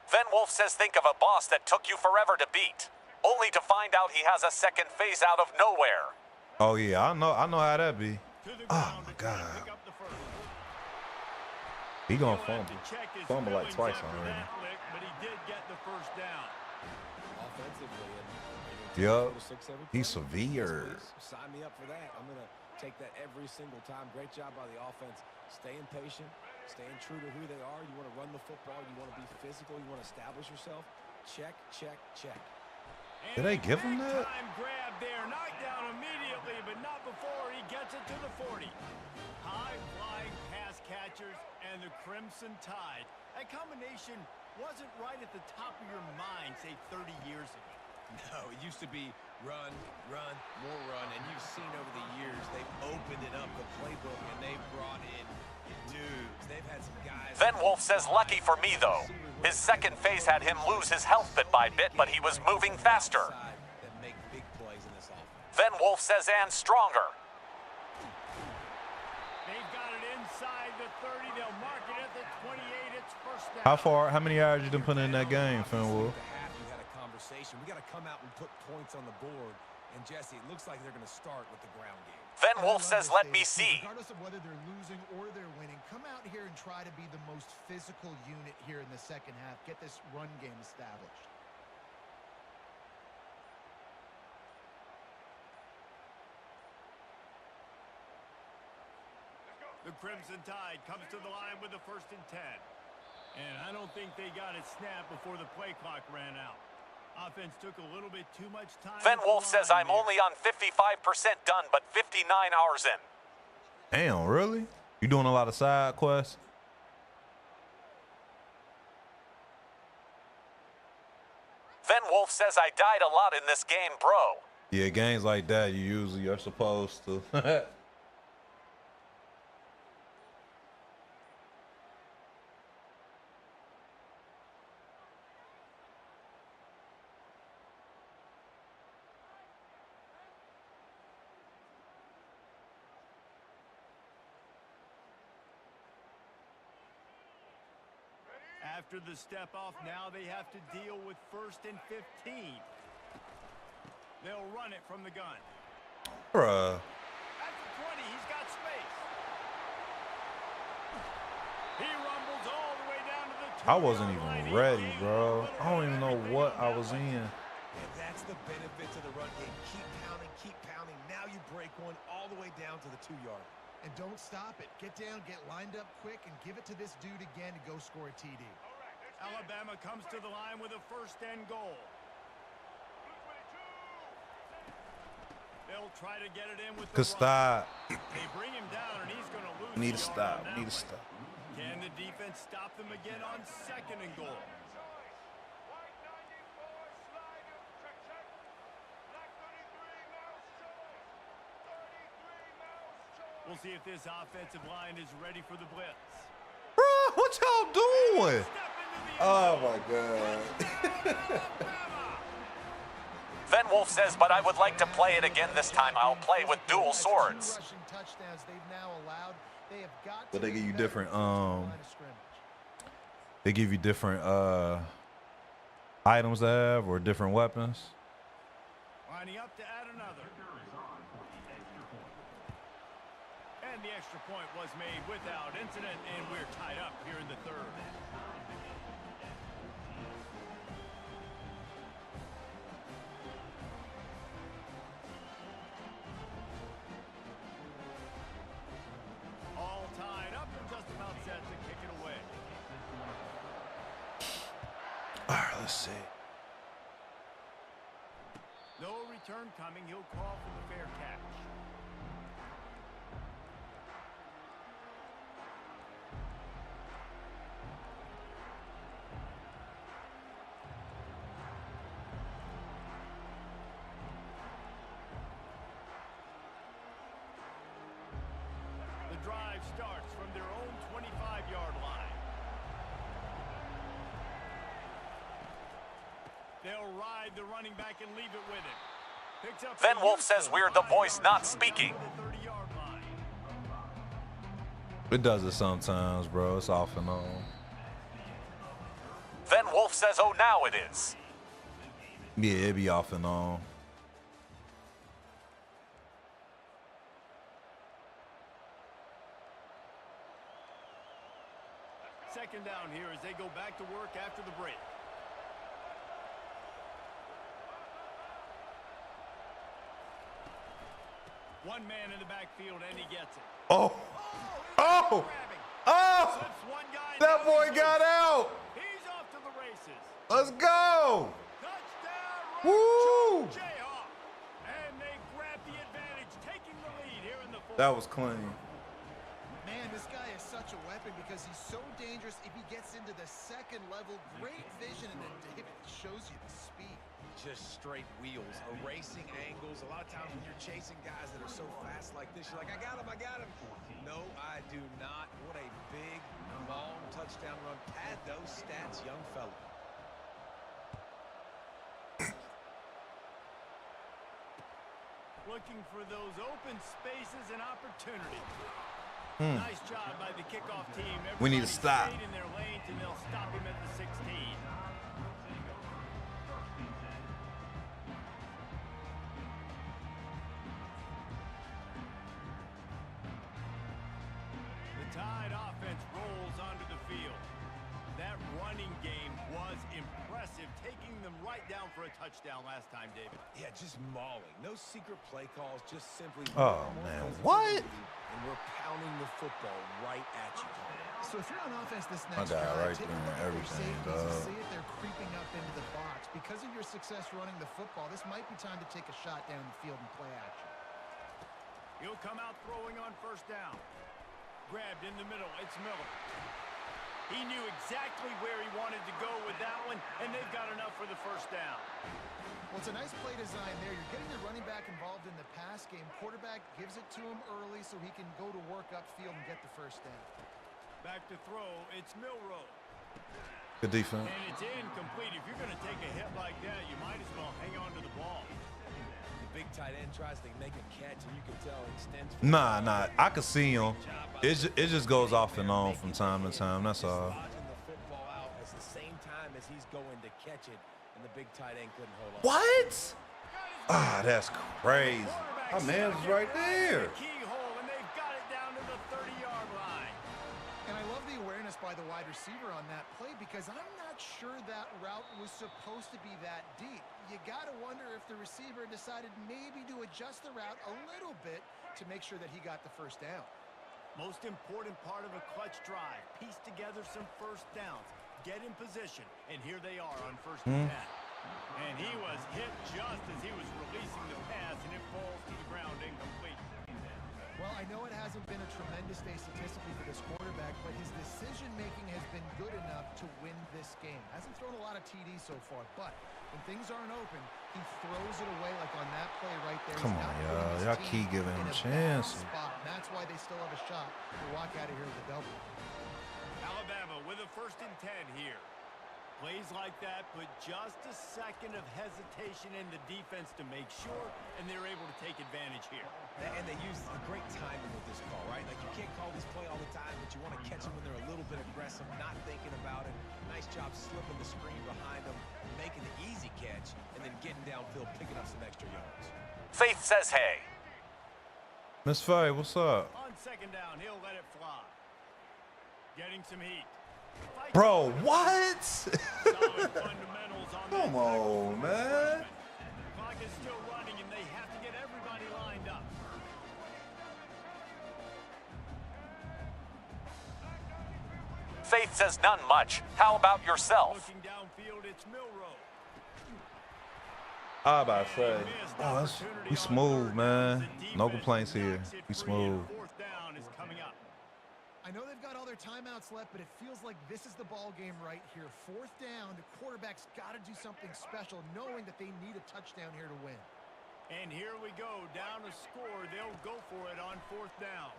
Van Wolf says think of a boss that took you forever to beat, only to find out he has a second phase out of nowhere. Oh yeah, I know how that be. To the Oh ground my to try to God. pick up the first. He gonna He'll have fumble. to check his Fumble like feelings twice after already. that lick, but he did get the first down. Offensively, Yup. 6, 7 He's points. severe. Please, sign me up for that. I'm going to take that every single time. Great job by the offense. Staying patient, staying true to who they are. You want to run the football. You want to be physical. You want to establish yourself. Check, check, check. Did they give him that? Time grab there, knocked down immediately, but not before he gets it to the 40. High flying pass catchers and the Crimson Tide. That combination wasn't right at the top of your mind, say 30 years ago. No, it used to be run, run, more run, and you've seen over the years they've opened it up, the playbook, and they've brought in dudes. They've had some guys. Van Wolf says lucky for me though. His second phase had him lose his health bit by bit, but he was moving faster. That make big plays in this offense. Van Wolf says and stronger. They've got it inside the 30. They'll mark it at the 28. It's first down. How many yards you done put in that game, Finwood? You had a conversation. We got to come out and put points on the board. And Jesse, it looks like they're going to start with the ground game. Van Wolf says let me see. Regardless of whether they're losing or they're winning, come out here and try to be the most physical unit here in the second half. Get this run game established. The Crimson Tide comes to the line with the 1st and 10. And I don't think they got it snapped before the play clock ran out. Offense took a little bit too much time. Van Wolf says I'm only on 55% done, but 59 hours in. Damn, really? You doing a lot of side quests? Van Wolf says I died a lot in this game, bro. Yeah, games like that, you usually are supposed to. After the step off, now they have to deal with 1st and 15. They'll run it from the gun. Bruh. At the 20, he's got space. He rumbles all the way down to the 2-yard I wasn't even line. ready, bro. I don't even know what I was in. And that's the benefit to the run game. Keep pounding, keep pounding. Now you break one all the way down to the 2-yard. And don't stop it. Get down, get lined up quick, and give it to this dude again to go score a TD. Alabama comes to the line with a 1st and goal. They'll try to get it in with the Could stop. They bring him down, and he's going to lose. Need to the yard stop. on that Need to one. stop. Can the defense stop them again on 2nd and goal? We'll see if this offensive line is ready for the blitz. Bro, what y'all doing? Step into the Oh my God. Then Wolf says, but I would like to play it again this time. I'll play with dual swords. Rushing touchdowns they've now allowed. They have got But to they give you be better different at the line of scrimmage. they give you different items to have or different weapons. Lining up to add another. And the extra point was made without incident, and we're tied up here in the 3rd. All tied up and just about set to kick it away. All right, let's see. No return coming. He'll call for the fair catch. The drive starts from their own 25-yard line. They'll ride the running back and leave it with him. Picks up Then a Wolf says useful we're the 5 voice yards not from speaking. the 30-yard line. It does it sometimes, bro. It's off and on. Then Wolf says, oh, now it is. Yeah, it be off and on. Second down here as they go back to work after the break. One man in the backfield, and he gets it. Oh, oh, oh! Slips one guy, That now boy he's got loose. out. He's off to the races. Let's go. Touchdown, Woo! Jayhawk. And they grab the advantage, taking the lead here in the fourth. That was clean. Man, this guy is such a weapon because he's so dangerous if he gets into the 2nd level. Great vision, and then David shows you the speed. Just straight wheels, erasing angles. A lot of times when you're chasing guys that are so fast like this, you're like, I got him, I got him. No, I do not. What a big, long touchdown run. Pad those stats, young fella. Looking for those open spaces and opportunity. Nice job by the kickoff team. We need to Everybody stop. stayed in their lanes, and they'll stop him at the 16. The Tide offense rolls onto the field. That running game was impressive, taking them right down for a touchdown last time, David. Yeah, just mauling. No secret play calls, just simply... Oh, man. What? And we're pounding the football right at you. So if you're on offense this My next guy drive, right take a there look and at your everything, safeties and dog. see if they're creeping up into the box. Because of your success running the football, this might be time to take a shot down the field and play action. He'll come out throwing on 1st down. Grabbed in the middle. It's Miller. He knew exactly where he wanted to go with that one, and they've got enough for the 1st down. Well, it's a nice play design there. You're getting your running back involved in the pass game. Quarterback gives it to him early so he can go to work upfield and get the first down. Back to throw, it's Milrow. Good defense. And it's incomplete. If you're going to take a hit like that, you might as well hang on to the ball. The big tight end tries to make a catch, and you can tell it extends. Nah. I can see him. It just goes off and on from time to time. That's all. Dodging the football out at the same time as he's going to catch it, and the big tight end couldn't hold on. What? Ah, that's crazy. My man's right there. Keyhole, and they've got it down to the 30-yard line. And I love the awareness by the wide receiver on that play because I'm not sure that route was supposed to be that deep. You got to wonder if the receiver decided maybe to adjust the route a little bit to make sure that he got the first down. Most important part of a clutch drive. Piece together some first downs. Get in position. And here they are on first and 10. And he was hit just as he was releasing the pass, and it falls to the ground incomplete. Well, I know it hasn't been a tremendous day statistically for this quarterback, but his decision-making has been good enough to win this game. Hasn't thrown a lot of TDs so far, but when things aren't open, he throws it away like on that play right there. Come on, y'all. Y'all keep giving him chances. That's why they still have a shot to walk out of here with a double. Alabama with a first and 10 here. Plays like that, but just a second of hesitation in the defense to make sure, and they're able to take advantage here. And they use a great timing with this call, right? Like, you can't call this play all the time, but you want to catch them when they're a little bit aggressive, not thinking about it. Nice job slipping the screen behind them, making the easy catch, and then getting downfield, picking up some extra yards. Faith says hey. Miss Faye, what's up? On second down, he'll let it fly. Getting some heat. Bro, what? Solid fundamentals on Come on, man. Clock is still running, and they have to get everybody lined up. Faith says none much. How about yourself? Looking downfield, it's Milrow. I about to say, oh, we smooth, man. No complaints here. We smooth. Fourth down is coming up. I know they've got all their timeouts left, but it feels like this is the ball game right here. Fourth down, the quarterback's got to do something special, knowing that they need a touchdown here to win. And here we go, down a score. They'll go for it on fourth down.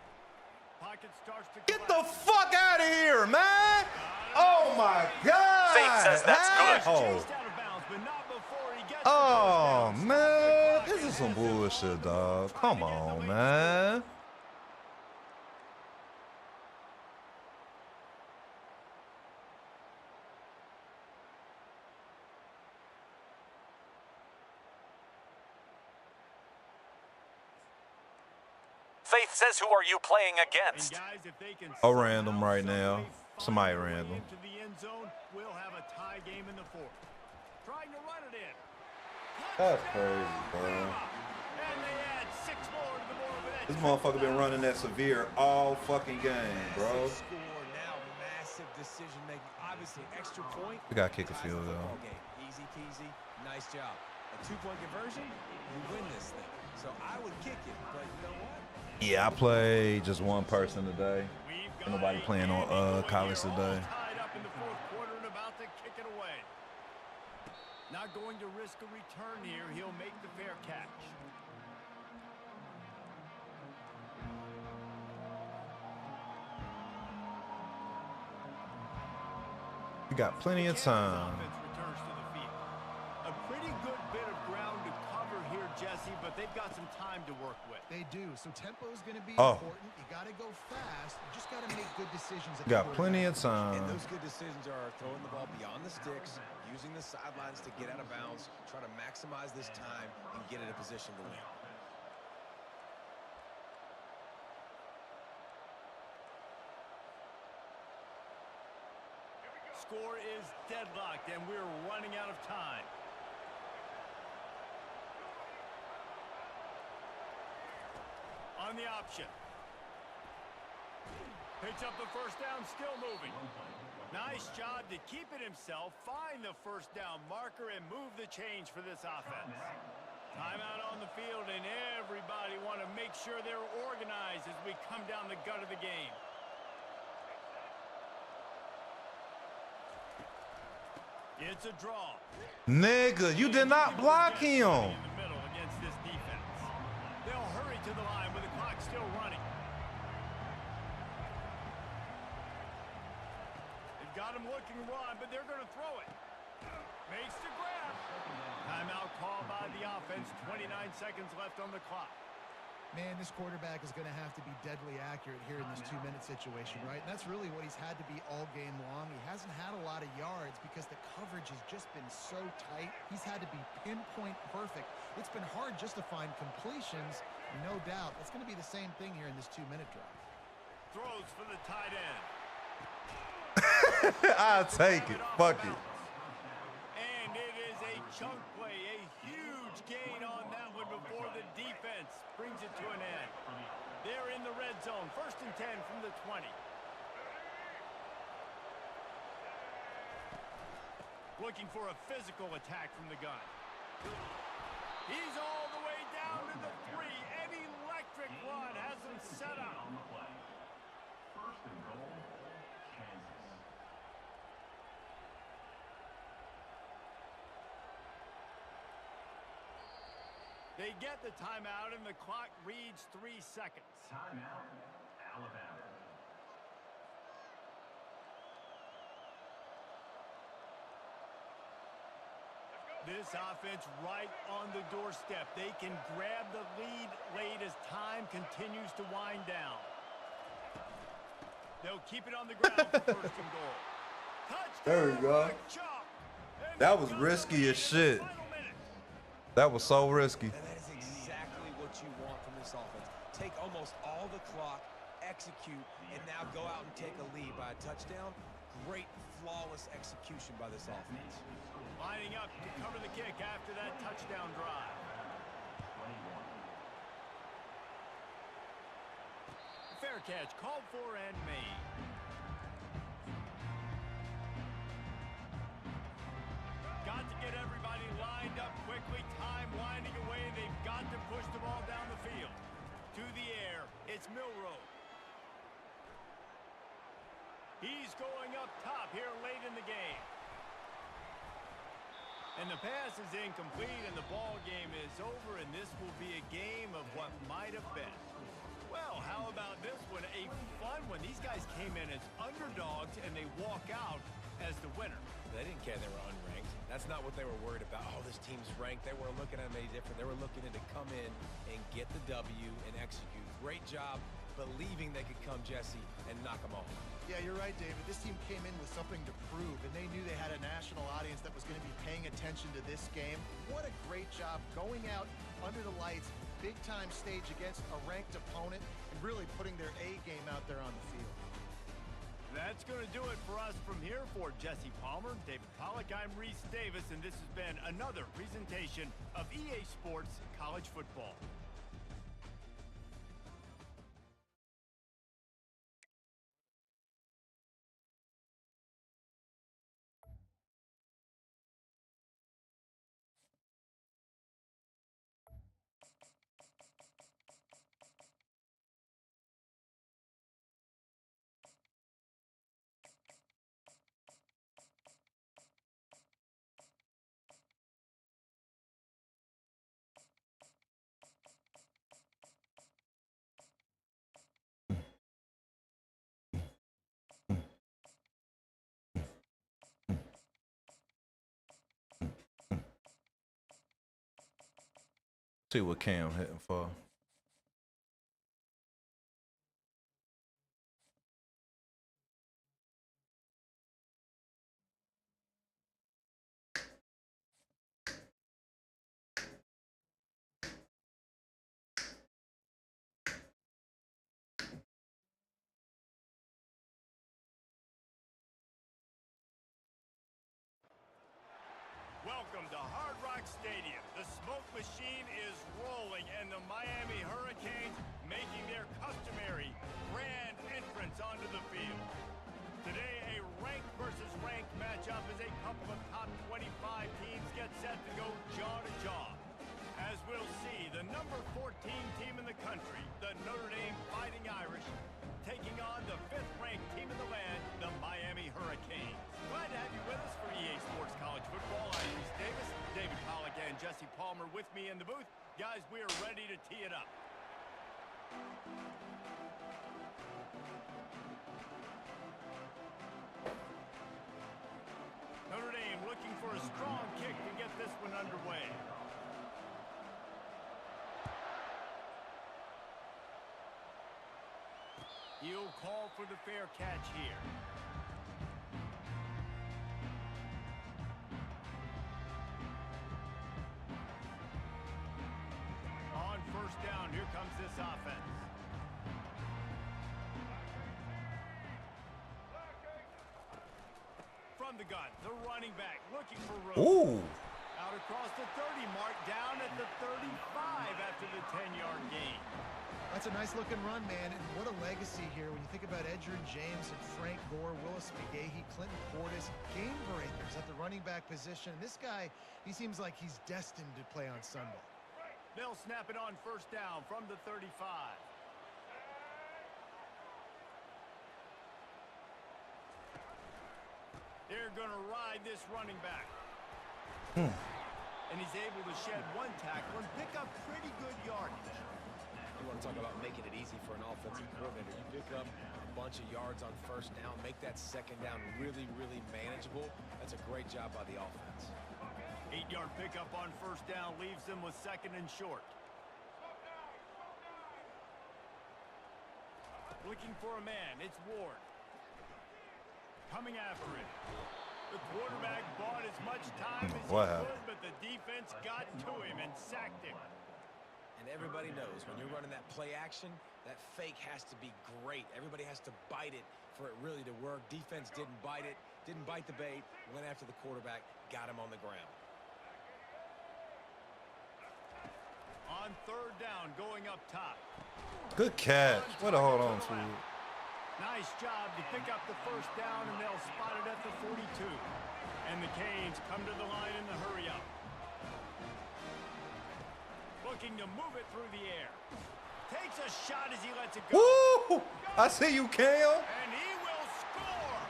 Pocket starts to Get the fuck out of here, man! Oh my God! Faith says that's good. Chased out of bounds, but not before he gets Oh the first down. man, this is some bullshit, dog. Come on, man. Faith says who are you playing And against? guys, if they can Oh, random somehow, right now. some way Somebody find their way random. into the end zone, we'll have a tie game in the fourth. Trying to run it in. That's crazy, bro. And they add 6 more to the board with that. This motherfucker been running that severe all fucking game, bro. Massive score now, massive decision making. Obviously, extra point. We gotta kick a field goal. Football game. Easy peasy. Nice job. A 2-point conversion, you win this thing. So I would kick it, but you know what? Yeah, I played just one person today. We've got Ain't nobody a playing on game going college here, all today. tied up in the fourth quarter and about to kick it away. Not going to risk a return here. He'll make the fair catch. We got plenty of time. Offense returns to the field. A pretty good bit of ground to cover here, Jesse, but they've got some time to work with. They do, so tempo is going to be Oh. important. You got to go fast. You just got to make good decisions. At We got the plenty of And time. those good decisions are throwing the ball beyond the sticks, using the sidelines to get out of bounds, trying to maximize this time and get in a position to win. Score is deadlocked, and we're running out of time. On the option. Picks up the first down, still moving. Nice job to keep it himself, find the first down marker, and move the change for this offense. Timeout on the field, and everybody want to make sure they're organized as we come down the gut of the game. It's a draw. Nigga, you did not block him. In the middle against this defense. They'll hurry to the line with the clock still running. They've got him looking to run, but they're going to throw it. Makes the grab. Timeout called by the offense. 29 seconds left on the clock. Man, this quarterback is going to have to be deadly accurate here in this 2-minute situation, right? And that's really what he's had to be all game long. He hasn't had a lot of yards because the coverage has just been so tight. He's had to be pinpoint perfect. It's been hard just to find completions, no doubt. It's going to be the same thing here in this 2-minute drive. Throws for the tight end. I'll take it. Fuck it. And it is a chunk play, a huge gain on that one before the defense brings it to an end. They're in the red zone, 1st and 10 from the 20. Looking for a physical attack from the gun. He's all the way down to the 3. An electric run has him set up. They get the timeout, and the clock reads 3 seconds. Timeout, Alabama. This offense right on the doorstep. They can grab the lead late as time continues to wind down. They'll keep it on the ground for 1st and goal. Touchdown, There we go. That was risky as shit. That was so risky. And that is exactly what you want from this offense. Take almost all the clock, execute, and now go out and take a lead by a touchdown. Great, flawless execution by this offense. Lining up to cover the kick after that touchdown drive. Fair catch, called for and made. Got to get everybody lined up quickly. Time winding away. They've got to push the ball down the field. To the air, it's Milrow. He's going up top here late in the game. And the pass is incomplete, and the ball game is over, and this will be a game of what might have been. Well, how about this one? A fun one. These guys came in as underdogs, and they walk out as the winner. They didn't care they were unranked. That's not what they were worried about. Oh, this team's ranked. They weren't looking at them any different. They were looking to come in and get the W and execute. Great job believing they could come, Jesse, and knock them off. Yeah, you're right, David. This team came in with something to prove, and they knew they had a national audience that was going to be paying attention to this game. What a great job going out under the lights, big-time stage against a ranked opponent, and really putting their A game out there on the field. That's going to do it for us from here. For Jesse Palmer, David Pollack, I'm Reese Davis, and this has been another presentation of EA Sports College Football. See what Cam hitting for. Welcome to Hard Rock Stadium. The smoke machine is rolling, and the Miami Hurricanes making their customary grand entrance onto the field. Today, a ranked versus ranked matchup as a couple of top 25 teams get set to go jaw-to-jaw. As we'll see, the number 14 team in the country, the Notre Dame Fighting Irish, taking on the 5th-ranked team in the land, the Miami Hurricanes. Glad to have you with us for EA Sports College Football. I'm Reese Davis, David Pollack, and Jesse Palmer with me in the booth. Guys, we are ready to tee it up. Notre Dame looking for a strong kick to get this one underway. He'll call for the fair catch here. On first down, here comes this offense. From the gun, the running back looking for room. Ooh. Out across the 30 mark, down at the 35 after the 10-yard gain. That's a nice-looking run, man, and what a legacy here when you think about Edgerrin James and Frank Gore, Willis McGahee, Clinton Portis, game breakers at the running back position. This guy, he seems like he's destined to play on Sunday. They'll snap it on first down from the 35. They're going to ride this running back. And he's able to shed one tackle and pick up pretty good yardage. You want to talk about making it easy for an offensive coordinator. You pick up a bunch of yards on first down, make that second down really, really manageable. That's a great job by the offense. 8-yard pickup on first down leaves them with second and short. Looking for a man, it's Ward. Coming after him. The quarterback bought as much time as he could, but the defense got to him and sacked him. And everybody knows when you're running that play action, that fake has to be great. Everybody has to bite it for it really to work. Defense didn't bite it, didn't bite the bait, went after the quarterback, got him on the ground. On third down, going up top. Good catch. What a hold on to. Nice job to pick up the first down, and they'll spot it at the 42. And the Canes come to the line in the hurry up. Looking to move it through the air. Takes a shot as he lets it go. Woo! I see you, Cam. And he will score.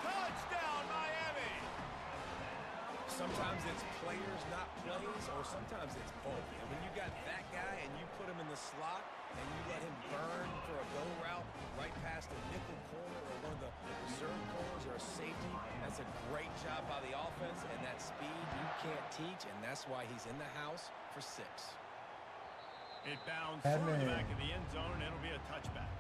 Touchdown, Miami. Sometimes it's players, not plays, or sometimes it's both. And when you got that guy and you put him in the slot and you let him burn for a go route right past the nickel corner or one of the reserve corners or a safety, that's a great job by the offense, and that speed you can't teach, and that's why he's in the house for 6. It bounds through the back of the end zone, and it'll be a touchback.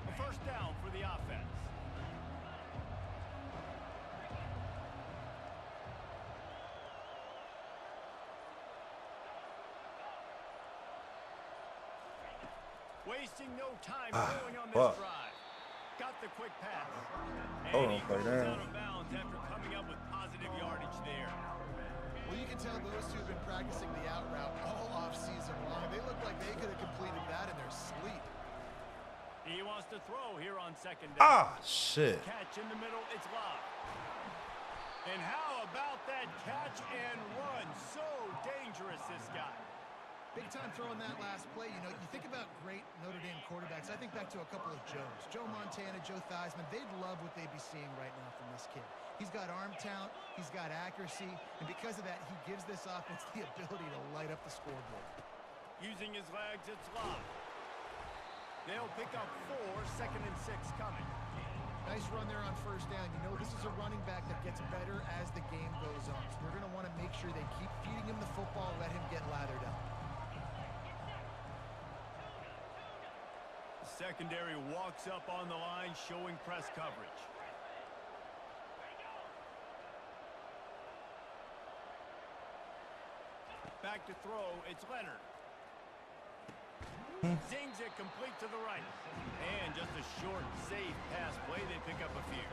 A first down for the offense. Wasting no time going on this drive. Got the quick pass. And he goes out of bounds after coming up with positive yardage there. Well, you can tell those two have been practicing the out route all off-season long. They look like they could have completed that in their sleep. He wants to throw here on second down. Shit. Catch in the middle, it's Love. And how about that catch and run? So dangerous, this guy. Big time throwing that last play. You know, you think about great Notre Dame quarterbacks. I think back to a couple of Joes. Joe Montana, Joe Theismann. They'd love what they'd be seeing right now from this kid. He's got arm talent. He's got accuracy. And because of that, he gives this offense the ability to light up the scoreboard. Using his legs, it's Love. They'll pick up 4, second and 6 coming. Nice run there on first down. You know, this is a running back that gets better as the game goes on. So they're going to want to make sure they keep feeding him the football, let him get lathered up. Secondary walks up on the line, showing press coverage. Back to throw, it's Leonard. Zings it complete to the right. And just a short, safe pass play, they pick up a few.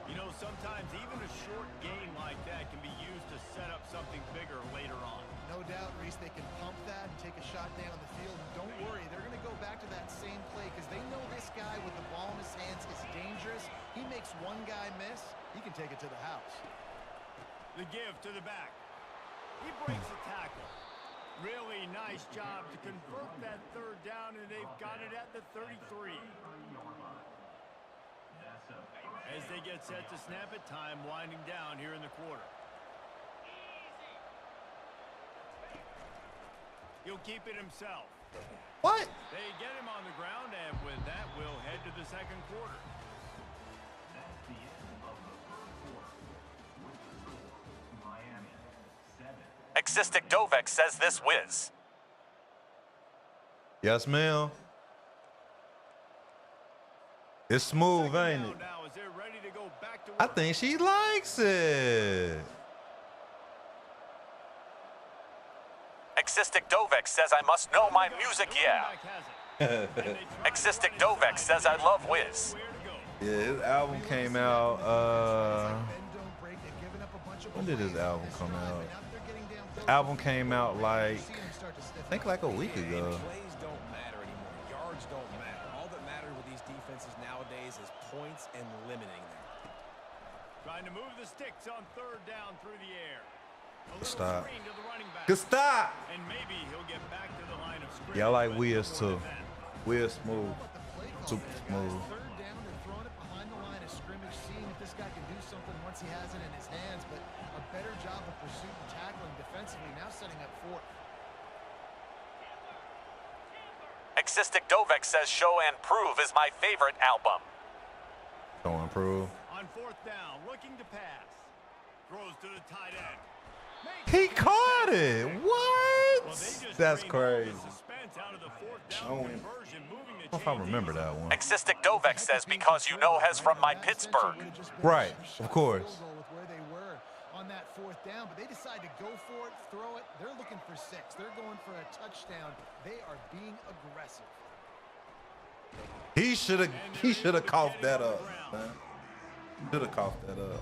You know, sometimes even a short game like that can be used to set up something bigger later on. No doubt, Reese, they can pump that and take a shot down the field. And don't worry, they're going to go back to that same play because they know this guy with the ball in his hands is dangerous. He makes one guy miss, he can take it to the house. The give to the back. He breaks a tackle. Really nice job to convert that third down, and they've got it at the 33. As they get set to snap it, time winding down here in the quarter. He'll keep it himself. What? They get him on the ground, and with that, we'll head to the second quarter. That's the end of the first quarter. With the score, Miami 7. Existic Dovek says this whiz. Yes, ma'am. It's smooth, Second ain't down it? now as they're ready to go back to I work. think she likes it. Existic Dovek says I must know my music, yeah. Existic Dovek says I love whiz. Yeah, his album came out. When did his album come out? The album came out like, I think like a week ago. Plays don't matter anymore. Yards don't matter. All that matters with these defenses nowadays is points and limiting them. Trying to move the sticks on third down through the air. A little Stop. screen to the running back. Good stop. And maybe he'll get back to the line of scrimmage. Yeah, I like but Wiz more too. than that. Wiz smooth. Super smooth. Third down, they're throwing it behind the line of scrimmage, seeing if this guy can do something once he has it in his hands, but a better job of pursuit and tackling defensively, now setting up fourth. Existic Dovek says Show and Prove is my favorite album. Don't improve. On fourth down, looking to pass. Throws to the tight end. He caught it. Well, What? they just That's drained all the crazy. suspense out of the fourth down Oh. conversion, moving the I don't know if I chains remember easy. that one. Existic Dovek says because you know has from my Pittsburgh. Right, of course. With where they were on that fourth down, but they decide to go for it, throw it. They're looking for 6. They're going for a touchdown. They are being aggressive. He should have coughed that up, man. Should have coughed that up.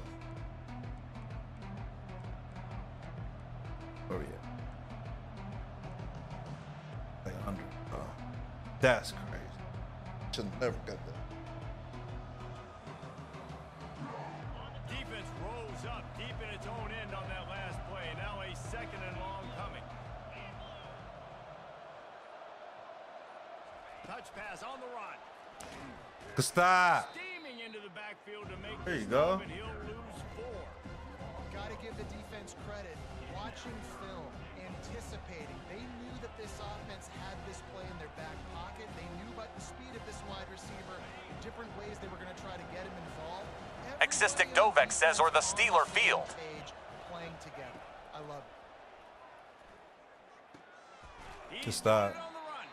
Oh yeah. Like 100. Oh, that's crazy. Should have never got that. Defense rose up deep in its own end on that last play. Now a second and long coming. Touch pass on the run. Good stop. Steaming into the backfield to make There the you go. stop, and he'll lose 4. Got to give the defense credit. Watching film, anticipating. They knew that this offense had this play in their back pocket. They knew about the speed of this wide receiver, different ways they were going to try to get him involved. Existic Everybody on Dovek says, or the defense Steeler on the same field. page, playing together. I love it. Just stop. He's got it on the run.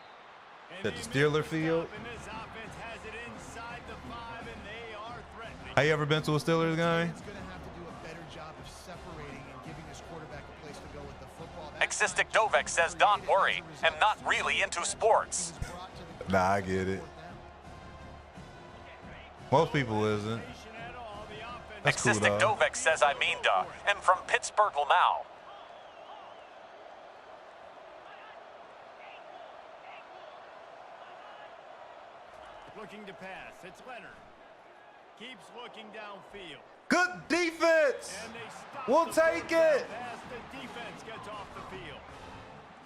And At the they Steeler make the field? stop, and this offense has it inside the 5, and they are threatening. Have you ever been to a Steelers game? He's going to have to do a better job of separating and giving his quarterback a place to go with the football. Existic Dovek says, don't worry, am not really into sports. Nah, I get it. Most people isn't. That's cool, Existic dog. Dovek says I mean duh, am from Pittsburgh now. Looking to pass. It's Leonard. Keeps looking downfield. Good defense. And they stop We'll the take fourth it. down pass. The defense gets off the field.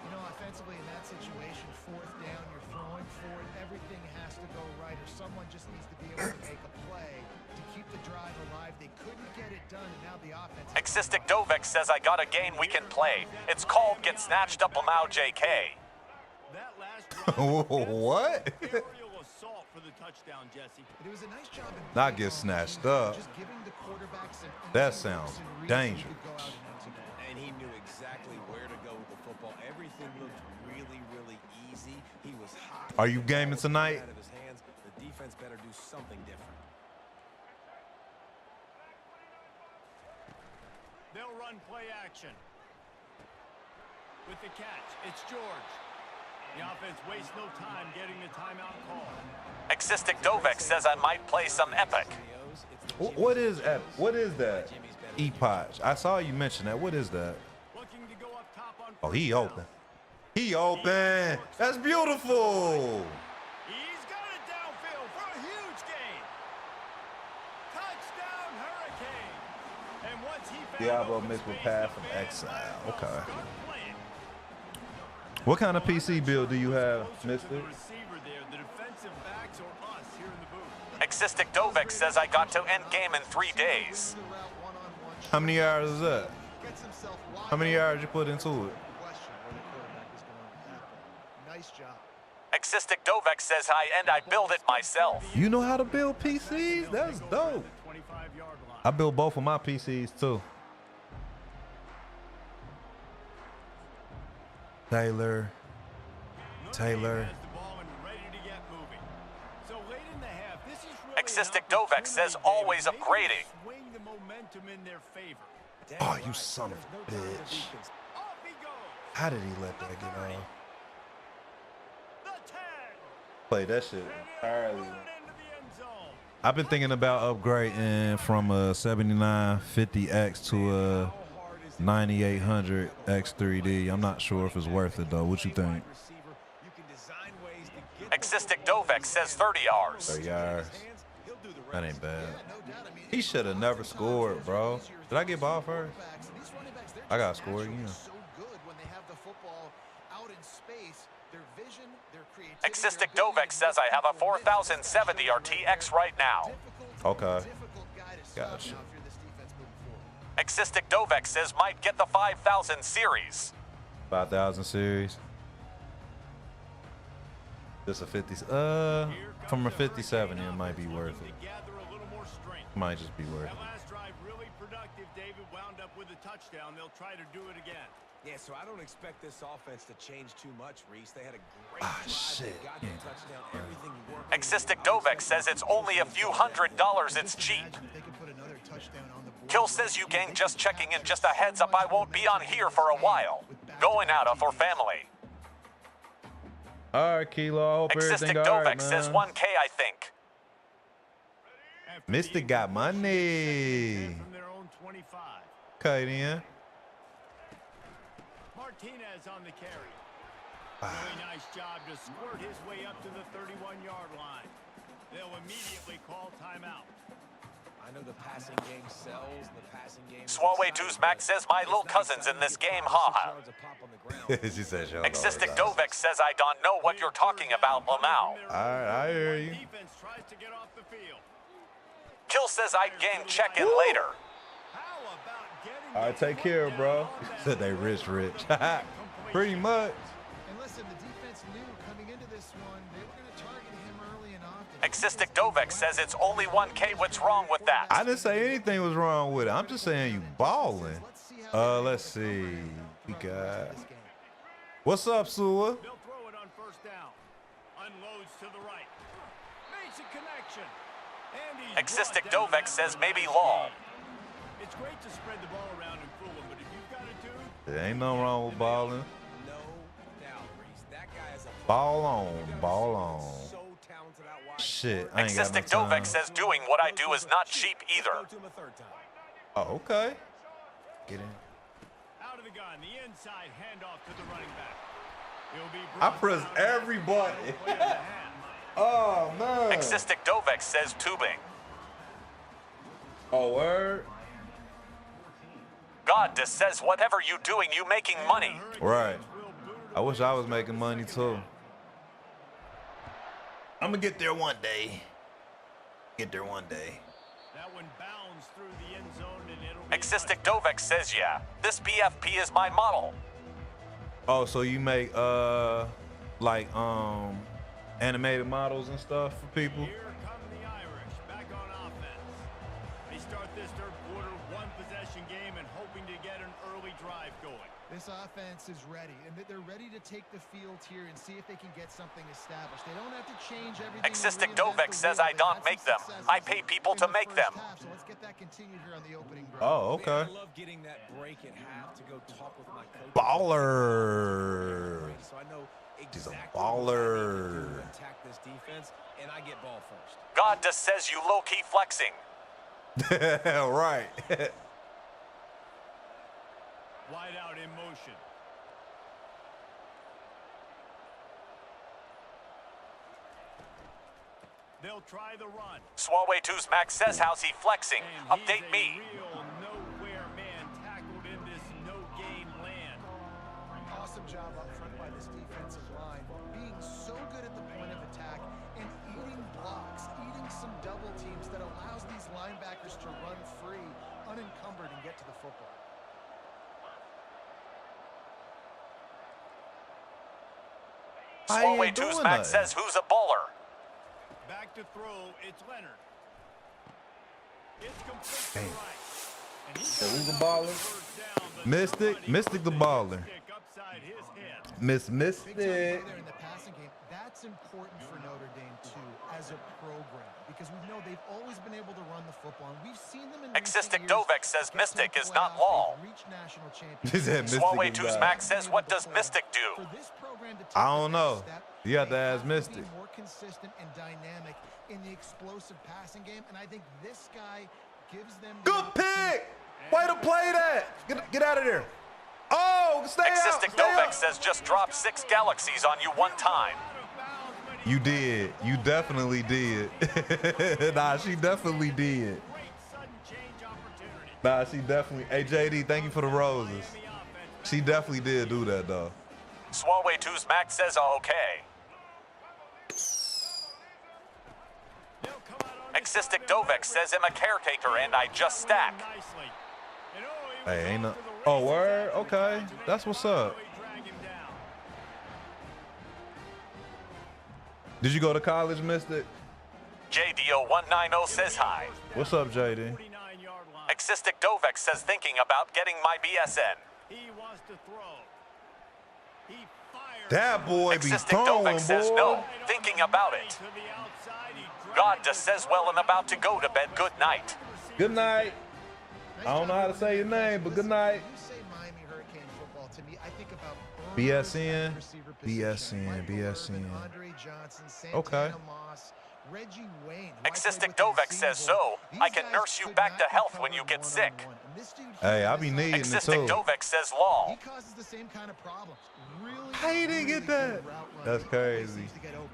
You know, offensively in that situation, fourth down, you're throwing forward, everything has to go right, or someone just needs to be able to make a play to keep the drive alive. They couldn't get it done, and now the offense. Existic Dovek says I got a game we can play. It's called Get Snatched Up Now JK. That last drive, What? aerial assault for the touchdown, Jesse. But it was a nice job in Not playing get on snatched defense, up. just giving the quarterbacks an That easy sounds looks and reads dangerous. who could go out and execute. And he knew exactly where to go with the football. Everything looked really, really easy. He was hot. Are you gaming tonight? Out of his hands. The defense better do something different. They'll run play action. With the catch, it's George. The offense wastes no time getting the timeout call. Existic Dovek says I might play some Epic. What is that? Epoch. I saw you mention that. What is that? Looking to go up top on Oh, he first open. down. He open. That's beautiful. He's got it downfield for a huge gain. Touchdown, Hurricane. And once he found Diablo open mixed with space, Path the of fans Exile. might Okay. start playing. What kind of PC build do you have, Closer to mister? the receiver there, the defensive backs or us here in the booth. Existic Dovek says I got to end game in 3 days. How many yards is that? How many yards you put into it? Nice job. Existic Dovek says hi and I build it myself. You know how to build PCs? That's dope. 25-yard line. I built both of my PCs too. Taylor. Mooney Taylor. has the ball and ready to get moving. So late in the half, this is really Existic an Dovek says opportunity, always David, maybe to upgrading. swing the momentum in their favor. Oh, you son of a bitch. Off he goes. How did he let that get off? The 10. Play that shit entirely. Put it into the end zone. I've been thinking about upgrading from a 7950X to a 9800 X3D. I'm not sure if it's worth it though. What you think? Existic Dovek says 30 yards. 30 yards. That ain't bad. He should have never scored, bro. Did I get ball first? I got scored again. So good when they have the football out in space. Their vision, their creativity. Existic Dovek says I have a 4070 RTX right now. Okay. Gotcha. Existic Dovek says might get the 5000 series. 5,000 series. Just a 50. From a 57, it might be worth it. Might just be worth it. That last drive really productive. David wound up with a touchdown. They'll try to do it again. Yeah, so I don't expect this offense to change too much, Reese. They had a great Ah, drive. shit. They got the touchdown. Everything worked. Existic Dovek says it's only a few $100s. It's cheap. They could put another touchdown on the board. Kill says you gang just checking in. Just a heads up, I won't be on here for a while. Going out for family. All right, Kilo. I hope Existic everything all right, Dovek says man. 1K, I think. Mystic got money. From their own 25. Okay, then. Martinez on the carry. Really nice job to squirt his way up to the 31-yard line. They'll immediately call timeout. I know the passing game sells. The passing game. Swalway 2's Max says my little cousin's in this game, haha. She said, "Yo, Existic Dovek says I don't know what you're talking about, Lamau. I hear you. Defense tries to get off the field. Kill says I gang check in later. How about getting All right, take care, bro. Said they rich. Pretty much. And listen, the defense knew coming into this one, they were going to target him early and often. Existic Dovek says it's only 1K. What's wrong with that? I didn't say anything was wrong with it. I'm just saying you balling. Let's see. We got. What's up, Sua? They'll throw it on first down. Unloads to the right. Makes a connection. And he's Existic brought down Dovek says after maybe a nice long. gain. It's great to spread the ball around and fool him, but if you've got a dude, There ain't nothing wrong with balling. No doubt, Reese. That guy is a Ball on, ball on. so talented out wide. Shit, I ain't got no Existic time. Dovek says doing what I do is not cheap either. Go to him a third time. Oh, okay. Get in. out of the gun, the inside handoff to the running back. He'll be I brought press down every after button. the play of the half. Oh, man. Existic Dovek says tubing. Oh, word? God just says whatever you doing, you making money. Right. I wish I was making money, too. I'm going to get there one day. Get there one day. That one bounds through the end zone and it'll be a Existic Dovek says yeah. This BFP is my model. Oh, so you make, like, animated models and stuff for people? Here come the Irish back on offense. They start this third quarter one-possession game and hoping to get an early drive going. This offense is ready, and they're ready to take the field here and see if they can get something established. They don't have to change everything. Existic and reinvent Dovek the says wheel. I They've don't had make some them. successes I pay people in to the make first them. half, so let's get that continued here on the opening drive. Oh, okay. Man, I love getting that break at half to go talk with my coach. Baller. So I know He's a exactly what I need to do baller. to attack this defense, and I get ball first. God just says you low-key flexing. Right. Wide out in motion. They'll try the run. Swalway 2's Max says how's he flexing. And he's Update a me. real nowhere Why he Swalway ain't 2's doing Max nothing? says who's a bowler. Back to throw, it's Leonard. It's complete to right. And Who's the baller? Mystic the baller. Mystic. There in the passing game, that's important for Notre Dame too, as a program, because we know they've always been able to run the football, and we've seen them in Existic recent years Dovek says get to the Mystic is not playoffs, Law. they've reached national He said championships. Mystic Swalway is 2's not. Max says, what does Mystic do? For this program to take I the don't next know. step, You have to they ask be Mystic. more consistent and dynamic in the explosive passing game, and I think this guy gives them the Good opportunity- pick. Way to play that. Get out of there. Oh, stay out. Existic Stay Dovek out. says just drop 6 galaxies on you one time. You did. You definitely did. Nah, she definitely did. Nah, she definitely. Hey, JD, thank you for the roses. She definitely did do that, though. Swalway 2's Max says okay. Existic Dovek says I'm a caretaker and I just stack. Hey, ain't no. Oh, word? Okay. That's what's up. Did you go to college, Mystic? JDO190 says hi. What's up, JD? Existic Dovek says thinking about getting my BSN. He wants to throw. He fires. That boy be Existic throwing, Dovek says boy. no, thinking about it. God just says, well, I'm about to go to bed. Good night. Good night. I don't know how to say your name, but good night. You say Miami Hurricane football to me, I think about BSN, receiver position. BSN, Michael BSN. Irvin, Andre Johnson, Okay. Santana Moss, Reggie Wayne. Existic Dovek says so. I can nurse you back to health when you get sick. Hey, I be needing it Existic too. Dovek says law. He causes the same kind of problems. Really, How you didn't get that? good route running. That's He always crazy. seems to get open.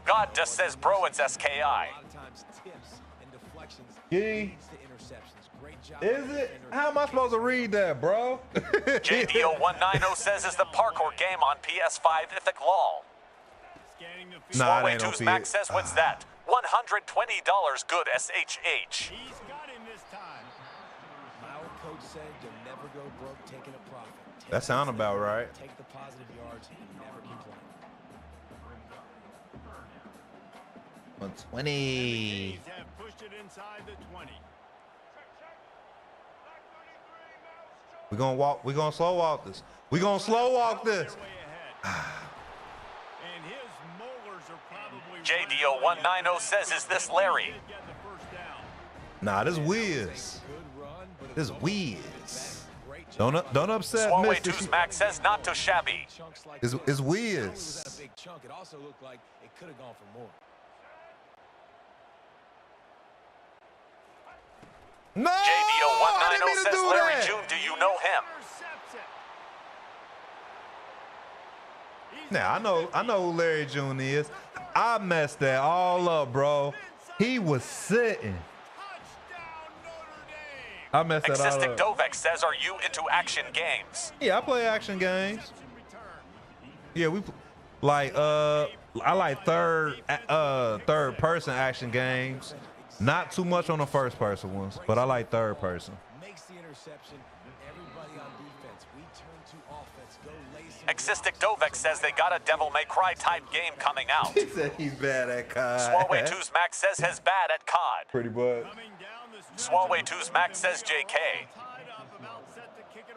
God just says, bro, it's A SKI. lot of times tips and deflections Yee. leads to interceptions. Great job. Is it? How am I supposed to read that, bro? JDO190 says is the parkour game on PS5 Ithic Law. Nah, it Swalway ain't no 2's Max P- says, what's that? $120 good SHH. He's got him this time. My old coach said you'll never go broke taking a profit. Take That sound the about right. Take the positive yards and never complain. 120. These have pushed it inside the 20. We're gonna slow walk this. We're gonna slow walk this. And his molars are probably JDO190 says, is this Larry? Nah, this Wiz. Good run, but This it's Wiz. great job. Don't upset Swalway Mister. 2's Max says, not too shabby. Chunks like It's those. Not only was Wiz. that a big chunk, it also looked like it could have gone for more. No! I JDO190 didn't mean to says, do Larry that. June, do you know him? Now I know who Larry June is. I messed that all up, bro. He was sitting. I messed that all Existic up. Dovek says, are you into action games? Yeah, I play action games. Yeah, I like third person action games. Not too much on the first person ones, but I like third person. Makes the interception. Everybody on defense. We turn to offense. Go lay some Existic blocks. Dovek says they got a Devil May Cry type game coming out. He said he's bad at COD. Swalway 2's Max says has bad at COD. Pretty much. Swalway 2's Max says JK.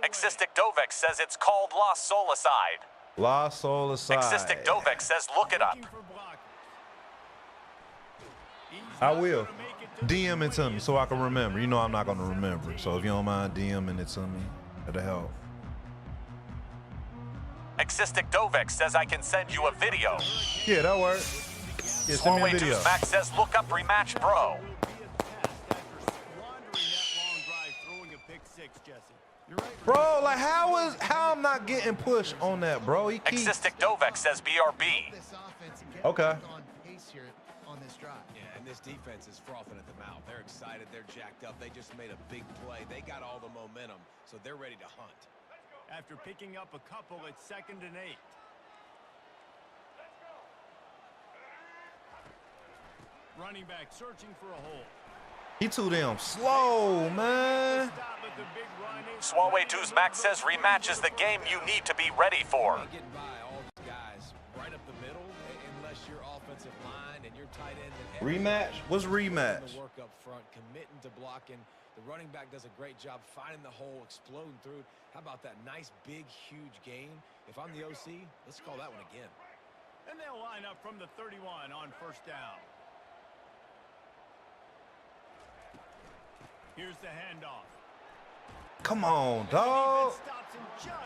Existic Dovek says it's called Lost Solicide. Lost Soul aside. Existic Dovek says look it up. I will. DM it to me so I can remember. You know I'm not going to remember. So if you don't mind DMing it to me, it'll help. Existic Dovek says I can send you a video. Yeah, that work. Yeah, send me a Swalway video. 2's Max says look up rematch bro. Bro, like how I'm not getting pushed on that, bro? He keeps. Existic Dovek says BRB. This offense and get Okay. back on pace here on this drive. Yeah, and this defense is frothing at the mouth. They're excited. They're jacked up. They just made a big play. They got all the momentum, so they're ready to hunt. After picking up a couple, it's 2nd and 8. Running back searching for a hole. He too damn slow, man. Stop at the big run. Swalway 2's Max says rematch is the game you need to be ready for. Getting by all these guys right up offensive line and your tight end. Rematch? What's rematch? The work up front, committing to blocking. The running back does a great job finding the hole, exploding through it. How about that nice, big, huge gain? If I'm the OC, let's call that one again. And they'll line up from the 31 on first down. Here's the handoff. Come on, dog.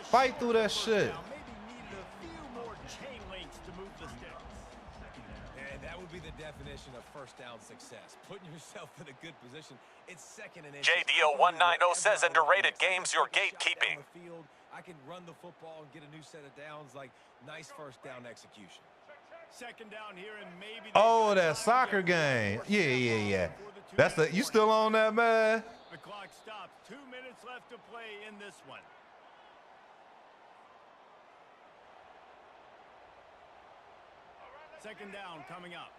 Fight through that shit. Maybe needed a few more chain links to move the sticks. And that would be the definition of first down success. Putting yourself in a good position. It's second and inches. JDO190 says underrated games, you're gatekeeping. I can run the football and get a new set of downs. Like, nice first down execution. Second down here and maybe. Oh, that soccer game. Yeah. That's the. You still on that, man? The clock stops. 2 minutes left to play in this one. Second down coming up.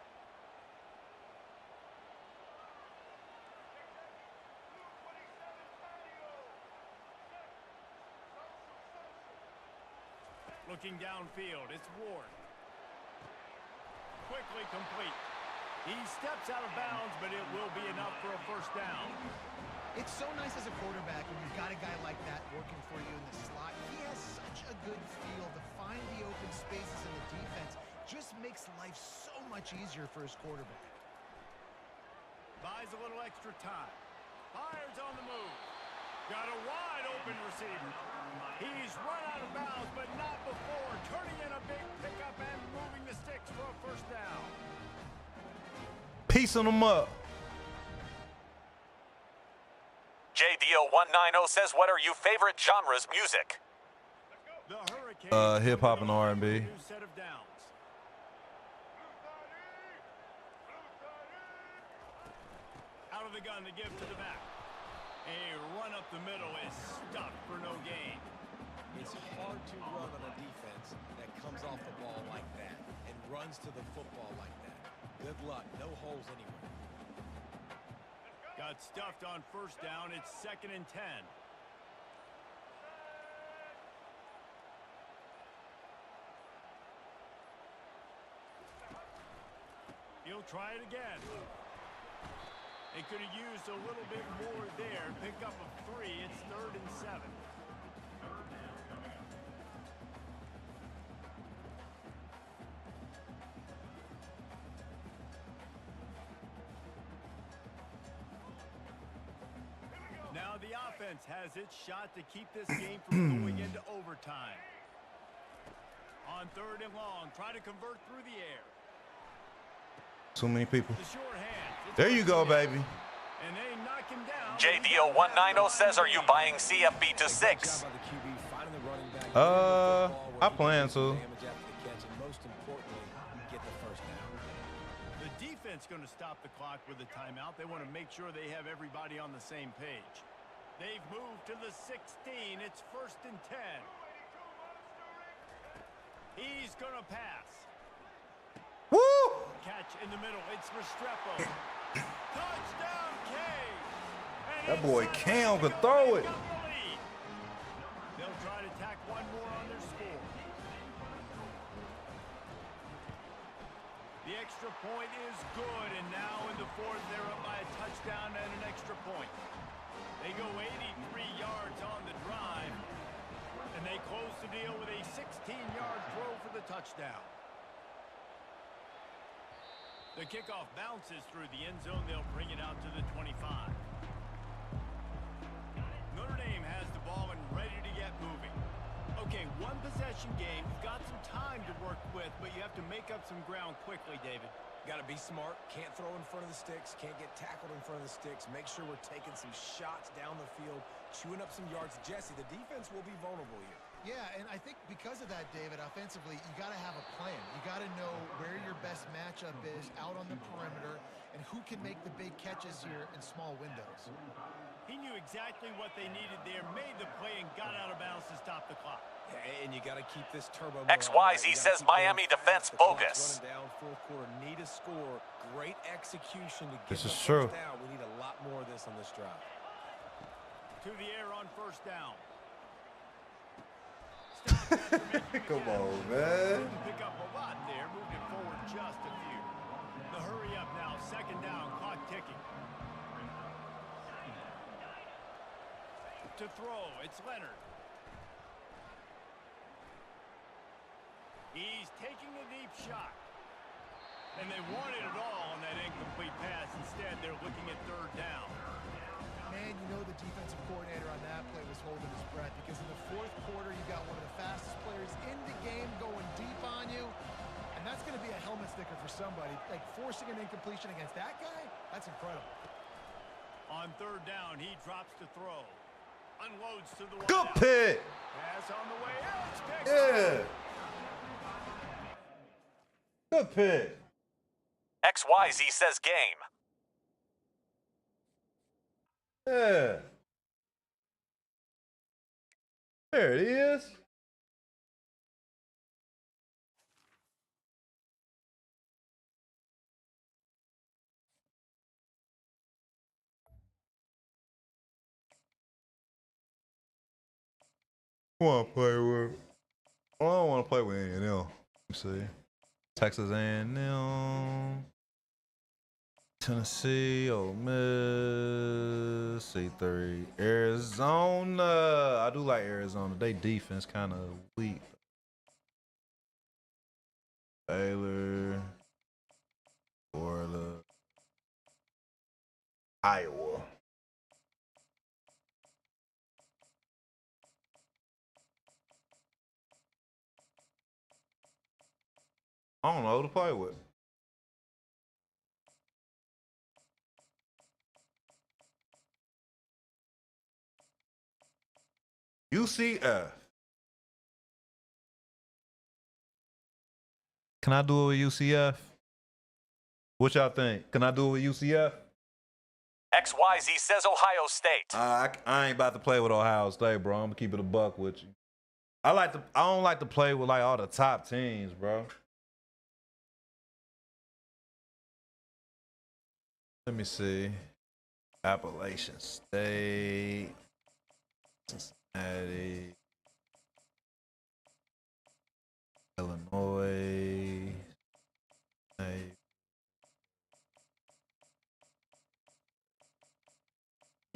Looking downfield, it's Ward. Quickly complete. He steps out of bounds, but it will be enough for a first down. It's so nice as a quarterback when you've got a guy like that working for you in the slot. He has such a good feel to find the open spaces in the defense. Just makes life so much easier for his quarterback. Buys a little extra time. Fires on the move. Got a wide open receiver. He's run out of bounds, but not before. Turning in a big pickup and moving the sticks for a first down. Piecing them up. JDO190 says, what are your favorite genres music? The Hurricanes Hip hop and R&B. new set of downs. Out of the gun to give to the back. A run up the middle is stuffed for no gain. It's hard to run on a defense that comes off the ball like that and runs to the football like that. Good luck. No holes anywhere. Got stuffed on first down. It's 2nd and 10. He'll try it again. They could have used a little bit more there. Pick up a 3. It's 3rd and 7. Now the offense has its shot to keep this game from going into overtime. On 3rd and long, try to convert through the air. Too many people. The short hand. There you go, baby. And they knock him down. JDO190 says, are you buying CFB to 6? I plan to. The defense going to stop the clock with a timeout. They want to make sure they have everybody on the same page. They've moved to the 16. It's 1st and 10. He's going to pass. Woo! Catch in the middle. It's Restrepo. Touchdown, Cave. That boy Cam can throw it. They'll try to tack one more on their score. The extra point is good, and now in the 4th, they're up by a touchdown and an extra point. They go 83 yards on the drive, and they close the deal with a 16-yard throw for the touchdown. The kickoff bounces through the end zone. They'll bring it out to the 25. Notre Dame has the ball and ready to get moving. Okay, one possession game. You've got some time to work with, but you have to make up some ground quickly, David. Got to be smart. Can't throw in front of the sticks. Can't get tackled in front of the sticks. Make sure we're taking some shots down the field, chewing up some yards. Jesse, the defense will be vulnerable here. Yeah, and I think because of that, David, offensively, you got to have a plan. You got to know where your best matchup is out on the perimeter and who can make the big catches here in small windows. He knew exactly what they needed there, made the play, and got out of bounds to stop the clock. And you got to keep this turbo. XYZ says Miami defense bogus. Running down 4th quarter, need a score. Great execution to get This is the true. first down. We need a lot more of this on this drive. To the air on first down. Come on, man. Pick up a lot there, moved it forward just a few. second down, clock ticking. To throw, it's Leonard. He's taking a deep shot. And they wanted it all on that incomplete pass. Instead, they're looking at third down. Man, you know the defensive coordinator on that play was holding his breath because in the fourth quarter, you got one of the fastest players in the game going deep on you. And that's going to be a helmet sticker for somebody. Like, forcing an incompletion against that guy, that's incredible. On third down, he drops to throw. Unloads to the Good pick. pass on the way. It's picked. Yeah. Good pick. XYZ says game. Yeah. There it is. I want to play with. I don't want to play with any of them. Let me see. Texas A&M, Tennessee, Ole Miss, C3, Arizona. I do like Arizona. They defense kind of weak. Baylor, Florida, Iowa. I don't know who to play with. UCF. Can I do it with UCF? What y'all think? Can I do it with UCF? XYZ says Ohio State. I ain't about to play with Ohio State, bro. I'm gonna keep it a buck with you. I don't like to play with like all the top teams, bro. Let me see. Appalachian State, Cincinnati, Illinois,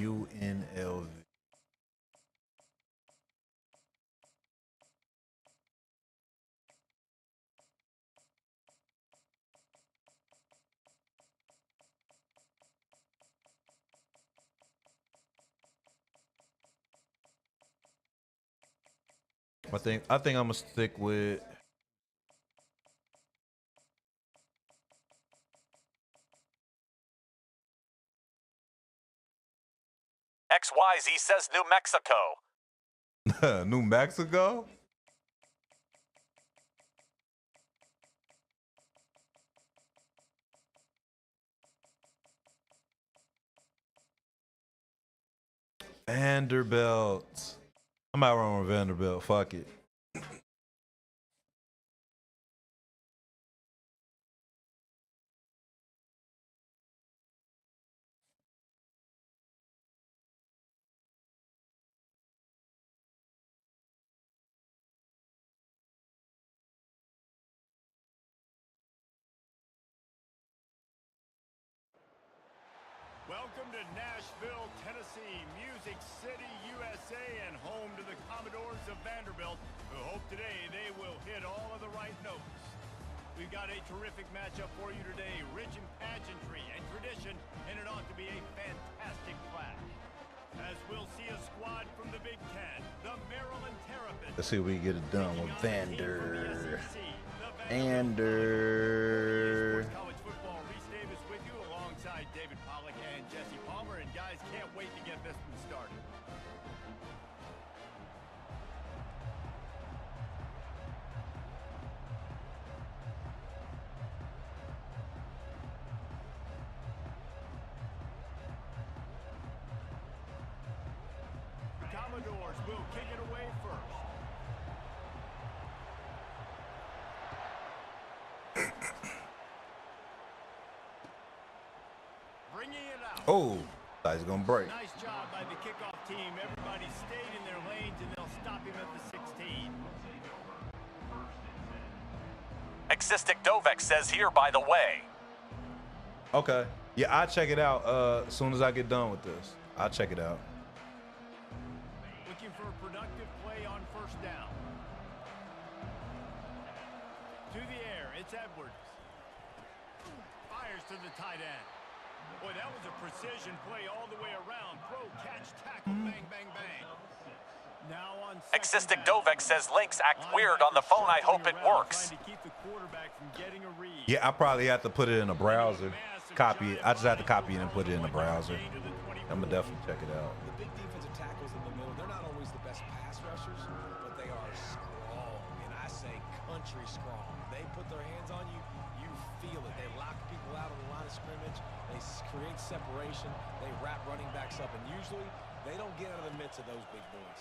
UNLV. I think I'm gonna stick with XYZ says New Mexico. New Mexico. Vanderbilt. I'm out wrong with Vanderbilt. Fuck it. Welcome to Nashville, Tennessee, Music City, USA, and home to the Commodores of Vanderbilt, who hope today they will hit all of the right notes. We've got a terrific matchup for you today, rich in pageantry and tradition, and it ought to be a fantastic clash. As we'll see a squad from the Big Ten, the Maryland Terrapins. Let's see if we can get it done with Vander. College football, Reese Davis with you alongside David Pollack and Jesse Palmer, and guys, can't wait to get this one started. Commodores will kick it away first. Bringing it out. Oh, thought he's gonna break. Nice job by the kickoff team. Everybody stayed in their lanes, and they'll stop him at the 16. Existic Dovek says here, by the way. Okay. Yeah, I'll check it out as soon as I get done with this. I'll check it out. Looking for a productive play on first down. To the air, it's Edwards. Fires to the tight end. Boy, that was a precision play all the way around. Throw, catch, tackle, bang, bang, bang. Now on Existic Dovek says links act weird on the phone. I hope it works. Yeah, I probably have to put it in a browser. Copy it. I just have to copy it and put it in a browser. I'm gonna definitely check it out. The big defensive tackles in the middle, they're not always the best pass rushers, but they are strong, and I say country strong. They put their hands on you, you feel it. They lock people out on the line of scrimmage. They create separation. They wrap running backs up, and usually they don't get out of the midst of those big boys.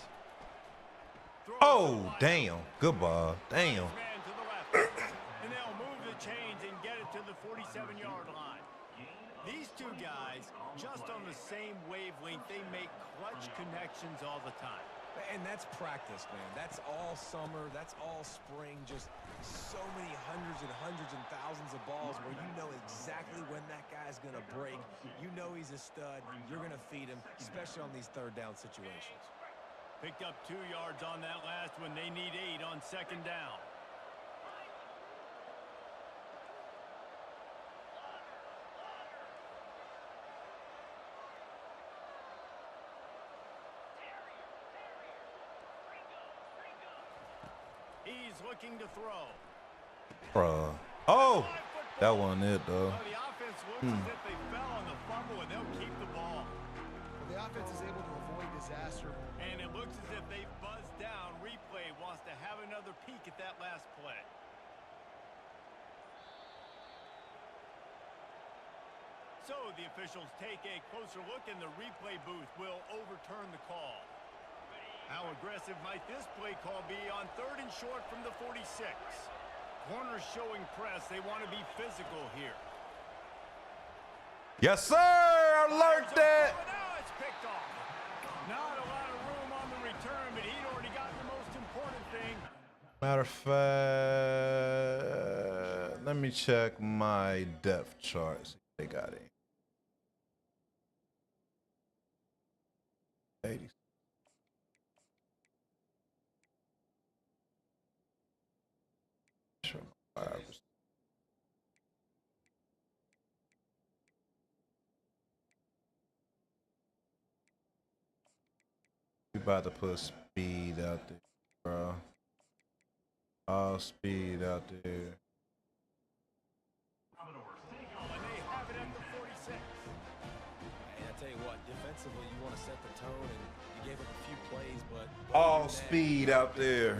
Oh, damn. Good ball. Damn. And they'll move the chains and get it to the 47-yard line. These two guys, just on the same wavelength, they make clutch connections all the time. And that's practice, man. That's all summer. That's all spring. Just so many hundreds and thousands of balls where you know exactly when that guy's going to break. You know he's a stud. You're going to feed him, especially on these third down situations. Picked up 2 yards on that last one. They need 8 on second down. He's looking to throw. Bruh. Oh, that wasn't it, though. Well, the offense looks as if they fell on the fumble, and they'll keep the ball. Well, the offense is able to avoid disaster. And it looks as if they've buzzed down. Replay wants to have another peek at that last play. So the officials take a closer look, and the replay booth will overturn the call. How aggressive might this play call be on 3rd and short from the 46? Corners showing press. They want to be physical here. Yes, sir. Alert that. Now it's picked off. Not a lot of room on the return, but he'd already got the most important thing. Matter of fact, let me check my depth charts. They got it. 80. Sure. We about to put speed out there, bro. All speed out there. And they have it at the 46. And I tell you what, defensively, you want to set the tone, and you gave up a few plays, but All speed out there.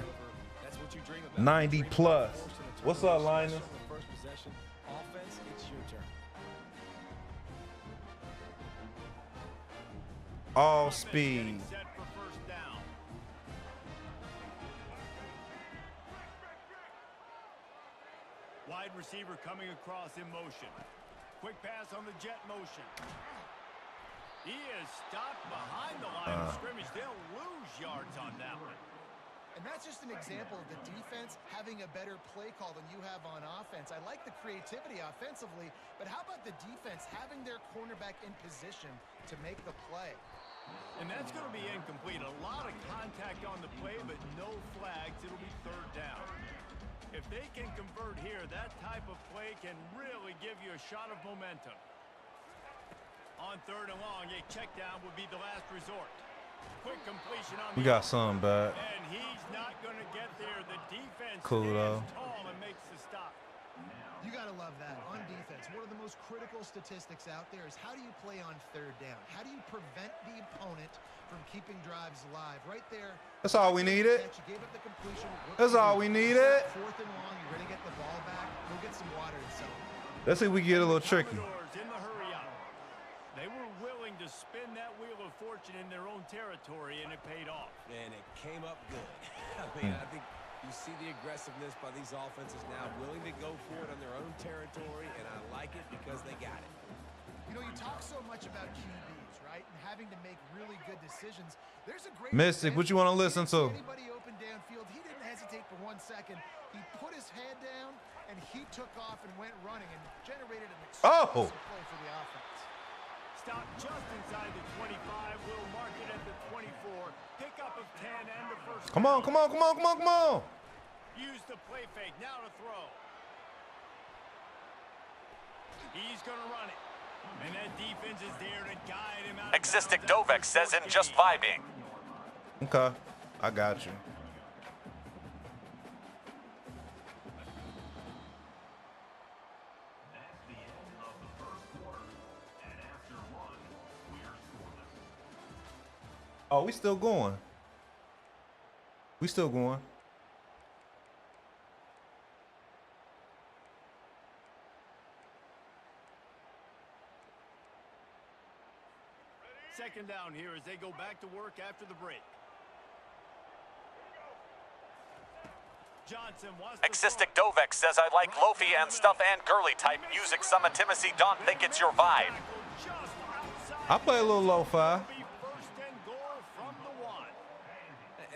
that's what you dream about. 90 plus. What's up, Linus? First possession, offense, it's your turn. All speed. Set for first down. Wide receiver coming across in motion. Quick pass on the jet motion. He is stopped behind the line of scrimmage. They'll lose yards on that one. And that's just an example of the defense having a better play call than you have on offense. I like the creativity offensively, but how about the defense having their cornerback in position to make the play? And that's going to be incomplete. A lot of contact on the play, but no flags. It'll be 3rd down. If they can convert here, that type of play can really give you a shot of momentum. On 3rd and long, a check down would be the last resort. Quick completion on We got some back. and he's not going to get there. The defense Cool, though. stands tall and makes the stop. You got to love that. On defense, one of the most critical statistics out there is how do you play on 3rd down? How do you prevent the opponent from keeping drives alive? Right there. That's all we needed. You gave up the completion. That's all we needed. 4th and long, you're ready to get the ball back. Go get some water and sell. Let's see if we get a little tricky. Commodores in the hurry up. They were willing to spin that wheel of fortune in their own territory, and it paid off. And it came up good. I mean, I think you see the aggressiveness by these offenses now, willing to go for it on their own territory, and I like it because they got it. You know, you talk so much about QBs, right? And having to make really good decisions. There's a great Mystic, what you want to listen to? Anybody open downfield, he didn't hesitate for 1 second. He put his head down and he took off and went running and generated an explosive play for the offense. Stop just inside the 25. We'll mark it at the 24. Pickup of 10 and the first. Come on, come on, come on, come on, come on. Use the play fake. Now to throw. He's going to run it. And that defense is there to guide him out. Existic Dovek says in just vibing. Okay, I got you. That's the end of the first quarter, and after one, we are scoreless. Oh, we still going. We still going. Second down here as they go back to work after the break. Johnson wants to Existic Dovek says I like Lofi and Stuff and Girly type music. Some intimacy. Don't think it's your vibe. I play a little lo-fi.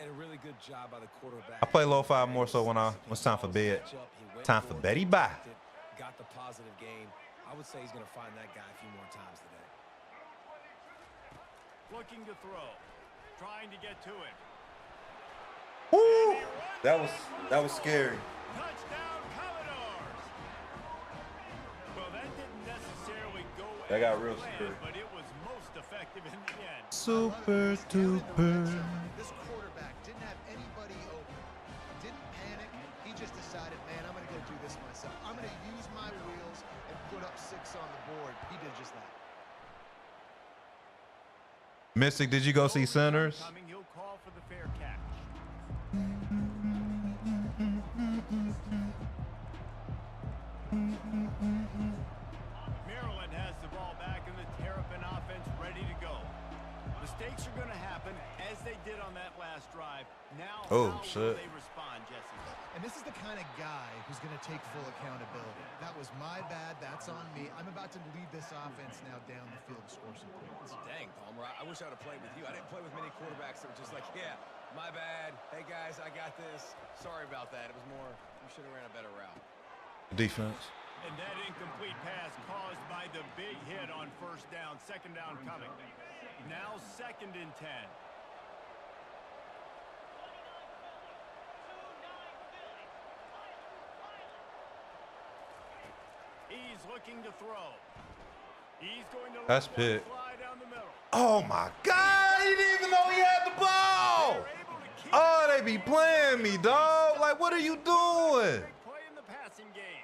And a really good job by the quarterback. I play lo-fi more so when it's time for bed. Time for Betty Bye. Got the positive game. I would say he's going to find that guy a few more times today. Looking to throw. Trying to get to it. Woo! That was scary. Touchdown Commodores. Well, that didn't necessarily go That got as real planned, scary. but it was most effective in the end. Super duper. This quarterback didn't have anybody open. Didn't panic. He just decided, man, I'm going to go do this myself. I'm going to use my wheels and put up 6 on the board. He did just that. Mystic, did you go see Sinners? Coming, he'll call for the fair catch. Maryland has the ball back and the Terrapin offense ready to go. Mistakes are going to happen as they did on that last drive. Now, Oh, how shit. will they respond, Jesse? And this is the kind of guy who's going to take full accountability. That was my bad. That's on me. I'm about to lead this offense now down the field to score some points. Dang, Palmer, I wish I would have played with you. I didn't play with many quarterbacks that were just like, yeah, my bad. Hey, guys, I got this. Sorry about that. It was more, we should have ran a better route. Defense. And that incomplete pass caused by the big hit on first down. Second down coming. Now 2nd and 10. He's looking to throw. He's going to That's let one pick. fly down the middle. Oh my God! He didn't even know he had the ball. They're able to keep Oh, they be playing me, dog. Like, what are you doing? big play in the passing game.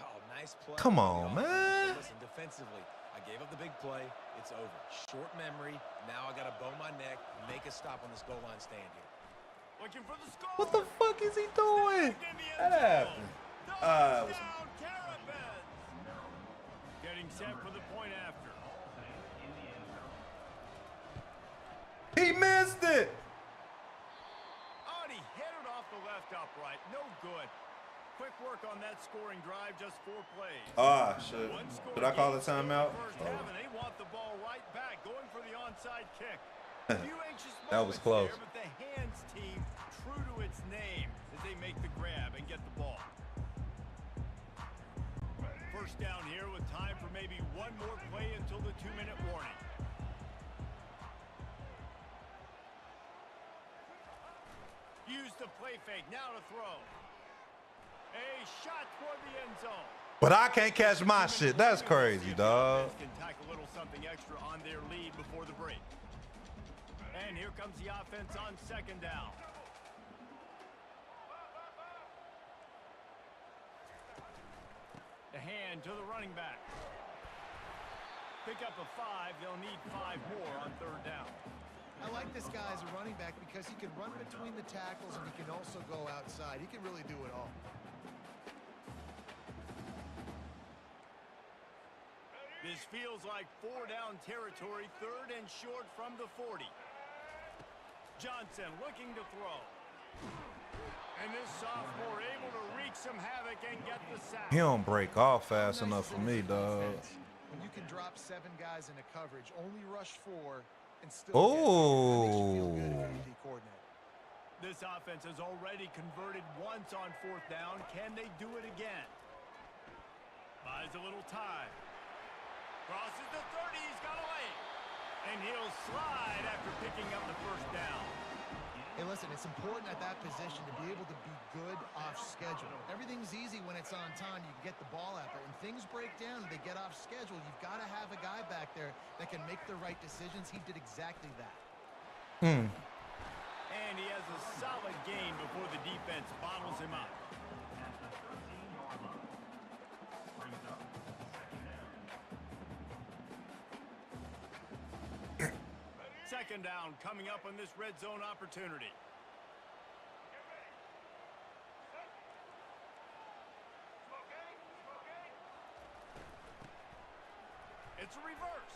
Oh, nice play. Come on, man. Listen, defensively, I gave up the big play. It's over. Short memory. Now I got to bow my neck, make a stop on this goal line stand here. Looking for the score. What the fuck is he doing? That happened. Touchdown, Terrapins. Getting set for the point after. He missed it. Oh, he hit it off the left upright. No good. Quick work on that scoring drive, just 4 plays. Ah, shit. One score Should I call the game still in timeout? First half, and they want the ball right back, going for the onside kick. Few anxious That was moments close. there, but the hands team true to its name as they make the grab and get the ball. First down here with time for maybe one more play until the 2-minute warning. Use the play fake, now to throw. A shot toward the end zone. But I can't catch my shit. That's crazy, dog. Can tack a little something extra on their lead before the break. And here comes the offense on 2nd down. The hand to the running back. Pick up a 5. They'll need 5 more on 3rd down. I like this guy as a running back because he can run between the tackles and he can also go outside. He can really do it all. This feels like 4-down territory, 3rd and short from the 40. Johnson looking to throw. And this sophomore able to wreak some havoc and get the sack. He don't break off fast enough for me, dog. When you can drop 7 guys into coverage, only rush 4, and still Oh. get it. That makes you feel good as a D coordinator. This offense has already converted once on 4th down. Can they do it again? Buys a little time. Crosses the 30. He's got a lane. And he'll slide after picking up the first down. Hey, listen, it's important at that position to be able to be good off schedule. Everything's easy when it's on time. You can get the ball out, but when things break down and they get off schedule, you've got to have a guy back there that can make the right decisions. He did exactly that. And he has a solid gain before the defense bottles him up. At the 13-yard line. Brings up second down. Second down coming up on this red zone opportunity. It's a reverse.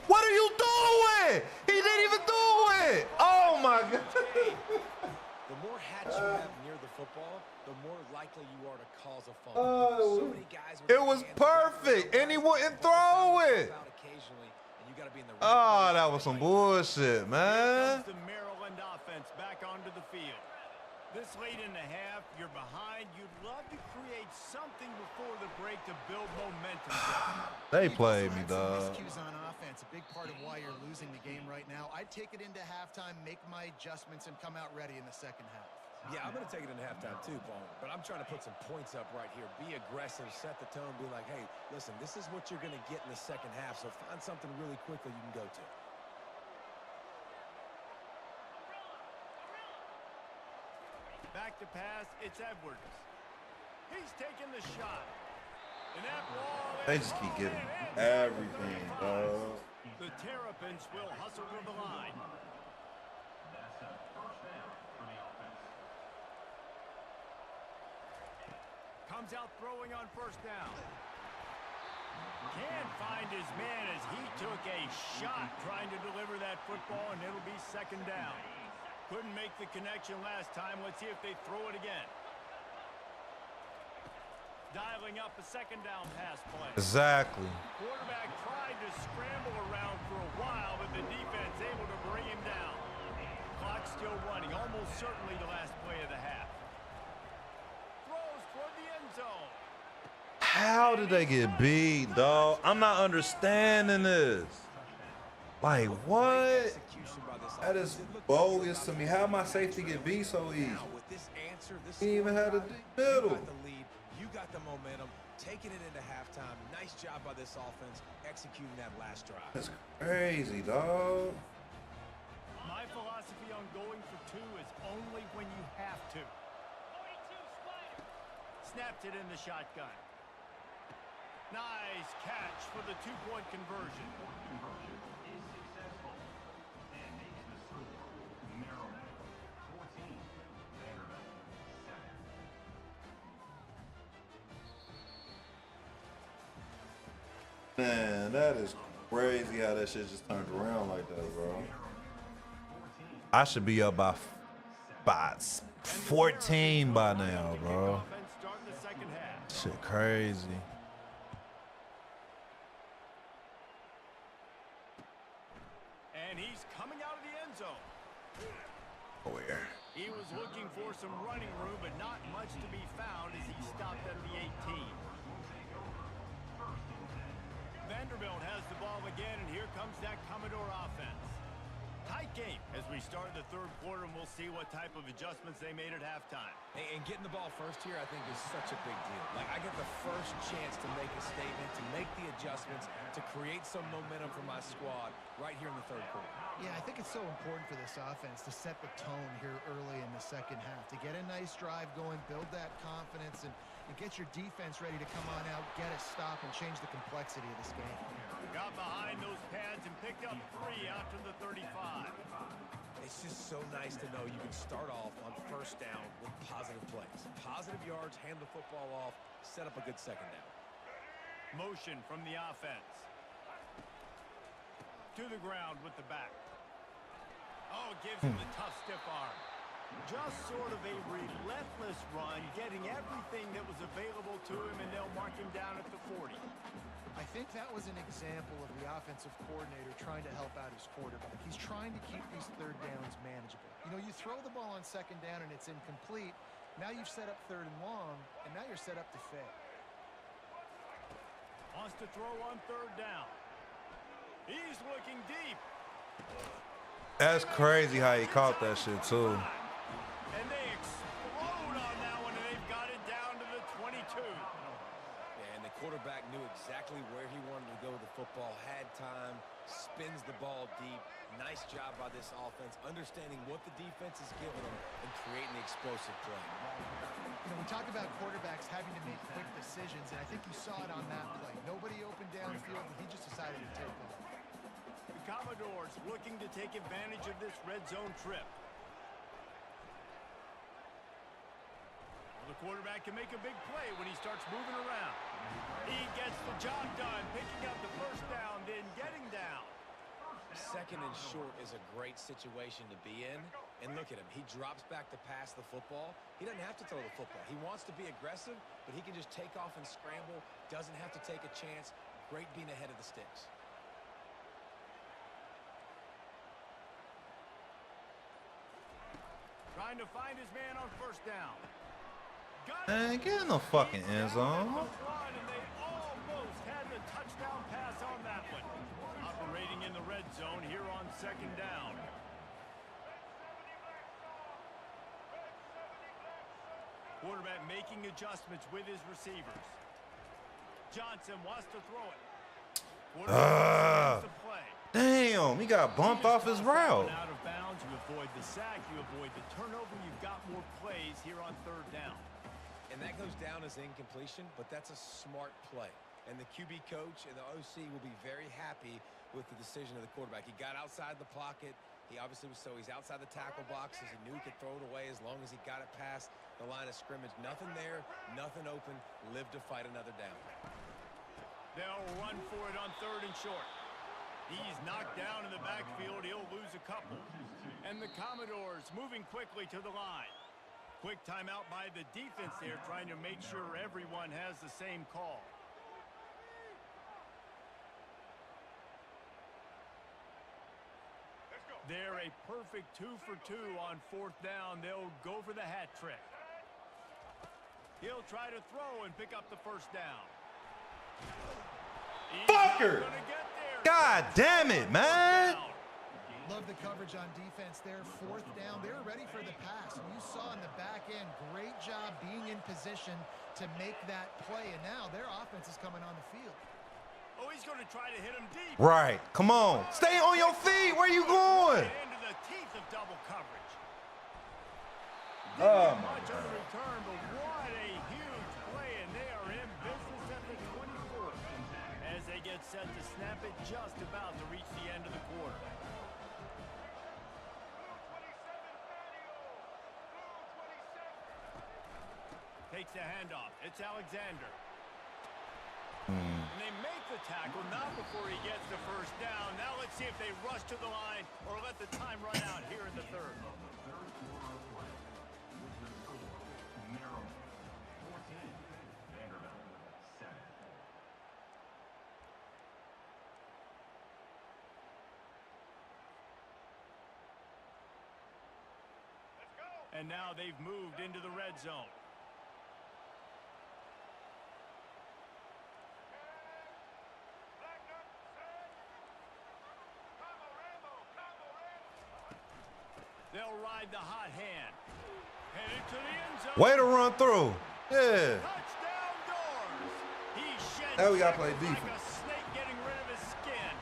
What are you doing? He didn't even do it. Oh my God. The more hats you have near the football, the more likely you are to cause a fumble. So many guys with It was perfect, and he wouldn't throw it. Occasionally, and you got to be in the right Oh, place that at was the some right bullshit, man. Comes the Maryland offense back onto the field. This late in the half, you're behind. You'd love to create something before the break to build momentum. They played me, You've also had some dog. miscues on offense, a big part of why you're losing the game right now. I'd take it into halftime, make my adjustments, and come out ready in the second half. Yeah, I'm going to take it into halftime too, Paul. But I'm trying to put some points up right here. Be aggressive, set the tone, be like, hey, listen, this is what you're going to get in the second half, so find something really quickly you can go to. Back to pass, it's Edwards. He's taking the shot. And that ball They is just keep hauled giving in me inside everything, 35. dog. The Terrapins will hustle to the line. That's a first down for the offense. Comes out throwing on first down. Can't find his man as he took a shot trying to deliver that football, and it'll be second down. Couldn't make the connection last time. Let's see if they throw it again. Dialing up a second down pass play. Exactly. Quarterback tried to scramble around for a while, but the defense able to bring him down. Clock still running, almost certainly the last play of the half. Throws toward the end zone. How did they get beat, dog? I'm not understanding this. Like, what? Execution by this That is bogus to me. How my safety get beat so easy? Now, with this answer, this He even had a scoring deep drive, middle. You got the lead, you got the momentum, taking it into halftime. Nice job by this offense executing that last drive. That's crazy, dog. My philosophy on going for two is only when you have to. Snapped it in the shotgun. Nice catch for the two-point conversion. Conversion is successful and makes the score Maryland 14, Vanderbilt 7. Man, that is crazy how that shit just turned around like that, bro. I should be up by 14 by now, bro. Offense starting the second half. Shit crazy. And he's coming out of the end zone. Where? He was looking for some running room, but not much to be found as he stopped at the 18. Vanderbilt has the ball again, and here comes that Commodore offense. Tight game as we start the third quarter, and we'll see what type of adjustments they made at halftime. And getting the ball first here, I think, is such a big deal. Like, I get the first chance to make a statement, to make the adjustments, to create some momentum for my squad right here in the third quarter. Yeah, I think it's so important for this offense to set the tone here early in the second half, to get a nice drive going, build that confidence, and get your defense ready to come on out, get a stop, and change the complexity of this game. Got behind those pads and picked up 3 out to the 35. It's just so nice to know you can start off on first down with positive plays. Positive yards, hand the football off, set up a good second down. Motion from the offense. To the ground with the back. Oh, gives him the tough stiff arm. Just sort of a relentless run, getting everything that was available to him, and they'll mark him down at the 40. I think that was an example of the offensive coordinator trying to help out his quarterback. He's trying to keep these third downs manageable. You know, you throw the ball on second down and it's incomplete. Now you've set up third and long, and now you're set up to fail. On wants to throw on third down. He's looking deep. That's crazy how he caught that shit too. And they explode on that one, and they've got it down to the 22. Yeah, and the quarterback knew exactly where he wanted to go with the football, had time, spins the ball deep. Nice job by this offense, understanding what the defense is giving them and creating the explosive play. You know, we talk about quarterbacks having to make quick decisions, and I think you saw it on that play. Nobody opened downfield, and he just decided to take off. The Commodores looking to take advantage of this red zone trip. Well, the quarterback can make a big play when he starts moving around. He gets the job done, picking up the first down, then getting down. Second and short is a great situation to be in. And look at him. He drops back to pass the football. He doesn't have to throw the football. He wants to be aggressive, but he can just take off and scramble. Doesn't have to take a chance. Great being ahead of the sticks. Trying to find his man on first down. Man, get in the fucking end zone. And they almost had the touchdown pass on that one. Operating in the red zone here on second down. Quarterback making adjustments with his receivers. Johnson wants to throw it. Quarterback to play. Damn, he got bumped off his route. Out of bounds, you avoid the sack, you avoid the turnover. You've got more plays here on third down. And that goes down as incompletion, but that's a smart play. And the QB coach and the OC will be very happy with the decision of the quarterback. He got outside the pocket. He obviously was he's outside the tackle boxes. He knew he could throw it away as long as he got it past the line of scrimmage. Nothing there, nothing open. Live to fight another down. They'll run for it on third and short. He's knocked down in the backfield. He'll lose a couple. And the Commodores moving quickly to the line. Quick timeout by the defense there, trying to make sure everyone has the same call. They're a perfect 2 for 2 on fourth down. They'll go for the hat trick. He'll try to throw and pick up the first down. Fucker! God damn it, man! Love the coverage on defense there. Fourth down. They were ready for the pass. And you saw in the back end, great job being in position to make that play. And now their offense is coming on the field. Oh, he's going to try to hit him deep. Right. Come on. Stay on your feet. Where you going? Into the teeth of double coverage. Oh, my Much on God. the return, but what a huge play, and they are in business at the 24 as they get set to snap it just about to reach the end of the quarter. Takes the handoff. It's Alexander. And they make the tackle, not before he gets the first down. Now let's see if they rush to the line or let the time run out here in the third. And now they've moved into the red zone. They'll ride the hot hand. Headed to the end zone. Way to run through. Yeah. Touchdown doors. He sheds Now we gotta play like defense. a snake getting rid of his skin.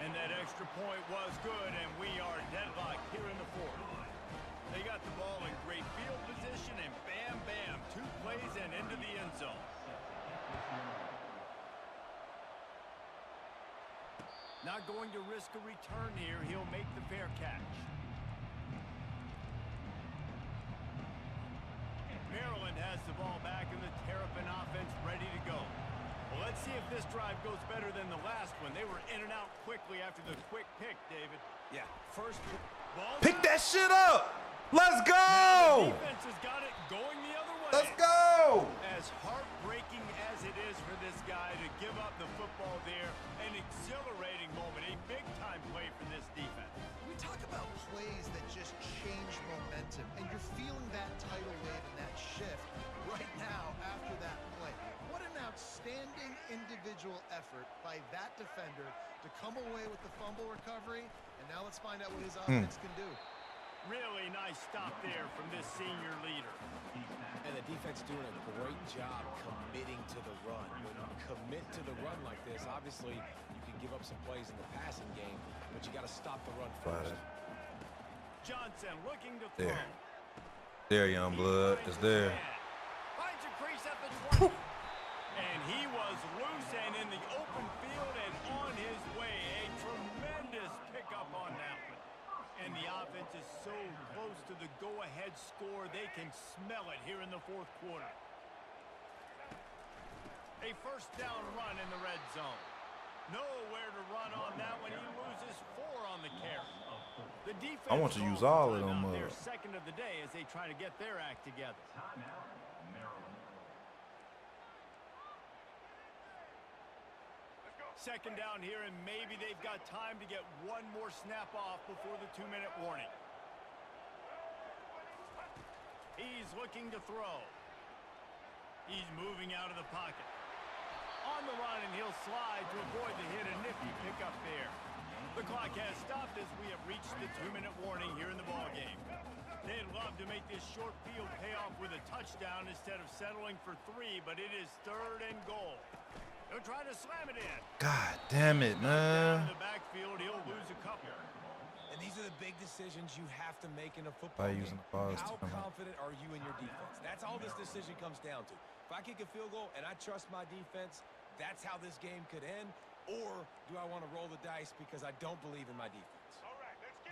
And that extra point was good, and we are deadlocked here in the fourth. They got the ball in great field position, and bam, bam, 2 plays and into the end zone. Not going to risk a return here. He'll make the fair catch. Maryland has the ball back in the Terrapin offense ready to go. Well, let's see if this drive goes better than the last one. They were in and out quickly after the quick pick, David. Yeah, first Ball Pick down. that shit up. Let's The go. defense has got it going the other way. Let's go. As heartbreaking as it is for this guy to give up the football there, an exhilarating moment, a big-time play for this defense. We talk about plays that just change momentum, and you're feeling that tidal wave and that shift right now after individual effort by that defender to come away with the fumble recovery. And now let's find out what his offense can do. Really nice stop there from this senior leader. And the defense doing a great job committing to the run. When you commit to the run like this, obviously you can give up some plays in the passing game, but you got to stop the run first. Johnson looking to throw. There, young blood. It's there. Finds a crease at the 20. And he was loose and in the open field and on his way. A tremendous pickup on that one. And the offense is so close to the go-ahead score, they can smell it here in the fourth quarter. A first down run in the red zone. Nowhere to run on that one. He loses 4 on the carry. The defense I want to use all of them. their second of the day as they try to get their act together. Second down here, and maybe they've got time to get one more snap off before the 2-minute warning. He's looking to throw. He's moving out of the pocket. On the run, and he'll slide to avoid the hit. A nifty pickup there. The clock has stopped as we have reached the 2-minute warning here in the ballgame. They'd love to make this short field pay off with a touchdown instead of settling for 3, but it is 3rd and goal. They'll try to slam it in. God damn it, man. In the backfield, he'll lose a couple. And these are the big decisions you have to make in a football By game. using the pause How to come out. confident are you in your defense? That's all this decision comes down to. If I kick a field goal and I trust my defense, that's how this game could end. Or do I want to roll the dice because I don't believe in my defense?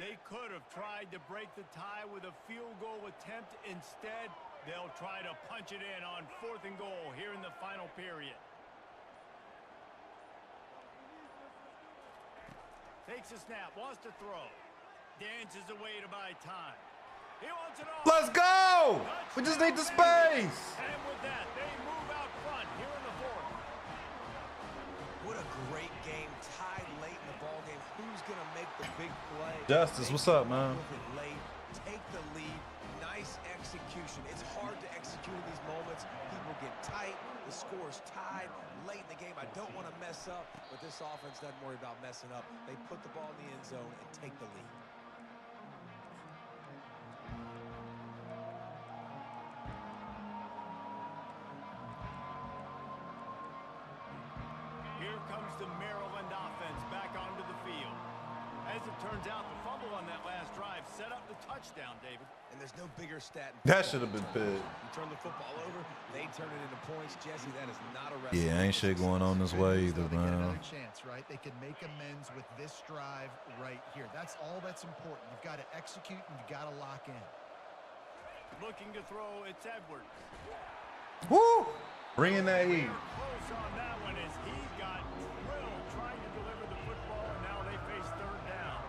They could have tried to break the tie with a field goal attempt. Instead, they'll try to punch it in on 4th and goal here in the final period. Takes a snap, wants to throw. Dances away to buy time. He wants it all. Let's go! We just need the space. And with that, they move out front here in the 4th. What a great game, tied late in the ball game. Who's going to make the big play? Justice, what's up, man? Late, take the lead. Nice execution. It's hard to execute in these moments. People get tight. The score's tied late in the game. I don't want to mess up, but this offense doesn't worry about messing up. They put the ball in the end zone and take the lead. Here comes the Maryland offense back onto the field. As it turns out, the fumble on that last drive set up the touchdown, David. And there's no bigger stat. That should have been picked. You turn the football over, they turn it into points. Jesse, that is not a recipe. Yeah, ain't shit going on this way either, They get man. another chance, right? They can make amends with this drive right here. That's all that's important. You've got to execute and you've got to lock in. Looking to throw, it's Edwards. Woo! Bringing that heat. Close on that one as he got drilled trying to deliver the football, and now they face 3rd down.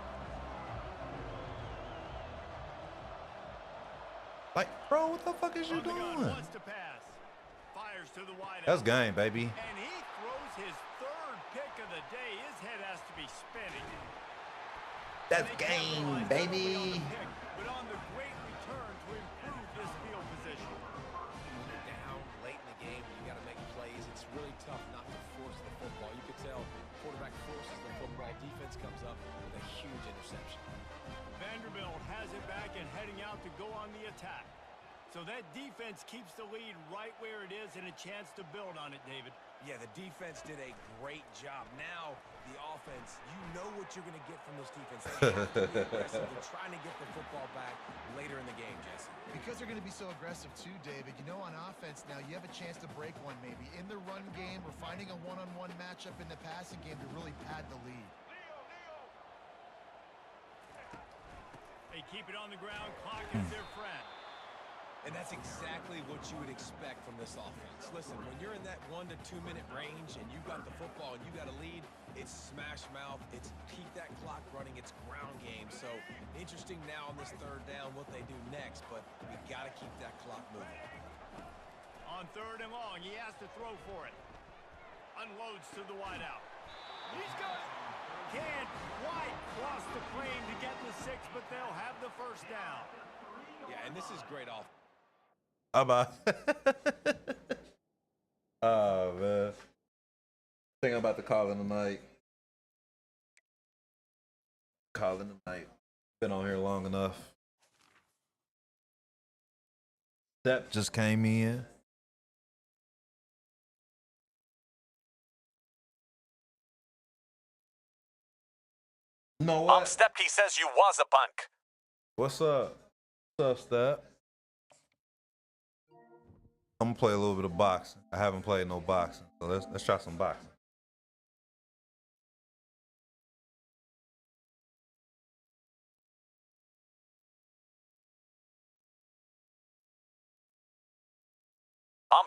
Like, bro, what the fuck is you On the gun, doing? wants to pass. Fires to the wide That's out. game, baby. And he throws his 3rd pick of the day. His head has to be spinning. That's They capitalize game, not only on baby. the pick, but on the great return to improve this field position. When you're down late in the game, you got to make plays. It's really tough not to force the football. You could tell quarterback forces the football. Defense comes up with a huge interception. Vanderbilt has it back and heading out to go on the attack. So that defense keeps the lead right where it is and a chance to build on it, David. Yeah, the defense did a great job. Now, the offense, you know what you're going to get from this defense. They have to be aggressive in trying to get the football back later in the game, Jesse. Because they're going to be so aggressive too, David. You know, on offense now, you have a chance to break one maybe. In the run game, we're finding a one-on-one matchup in the passing game to really pad the lead. They keep it on the ground. Clock is their friend. And that's exactly what you would expect from this offense. Listen, when you're in that 1 to 2 minute range and you got the football and you got a lead, it's smash mouth, it's keep that clock running, it's ground game. So interesting now on this 3rd down what they do next, but we got to keep that clock moving. On 3rd and long, he has to throw for it. Unloads to the wideout. He's got it. Can't quite cross the plane to get the 6, but they'll have the first down. Yeah, and this is great offense. Bye-bye. Oh, man. I think I'm about to call in the night. Call in the night. Been on here long enough. Step just came in. No what? Stepke says you was a punk. What's up? What's up, Step? I'm gonna play a little bit of boxing. I haven't played no boxing, so let's try some boxing.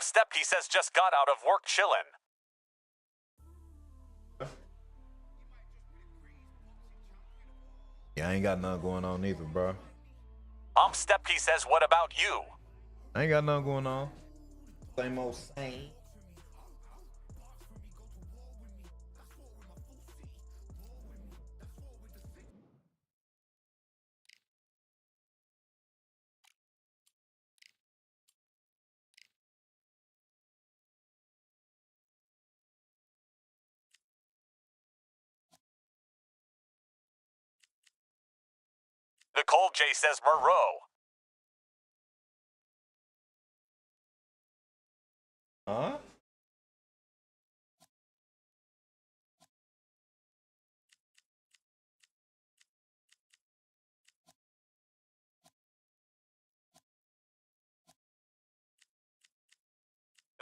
Stepke says just got out of work chillin'. Yeah, I ain't got nothing going on either, bro. Stepke says what about you? I ain't got nothing going on. Same old same. Nicole J says Moreau. Huh?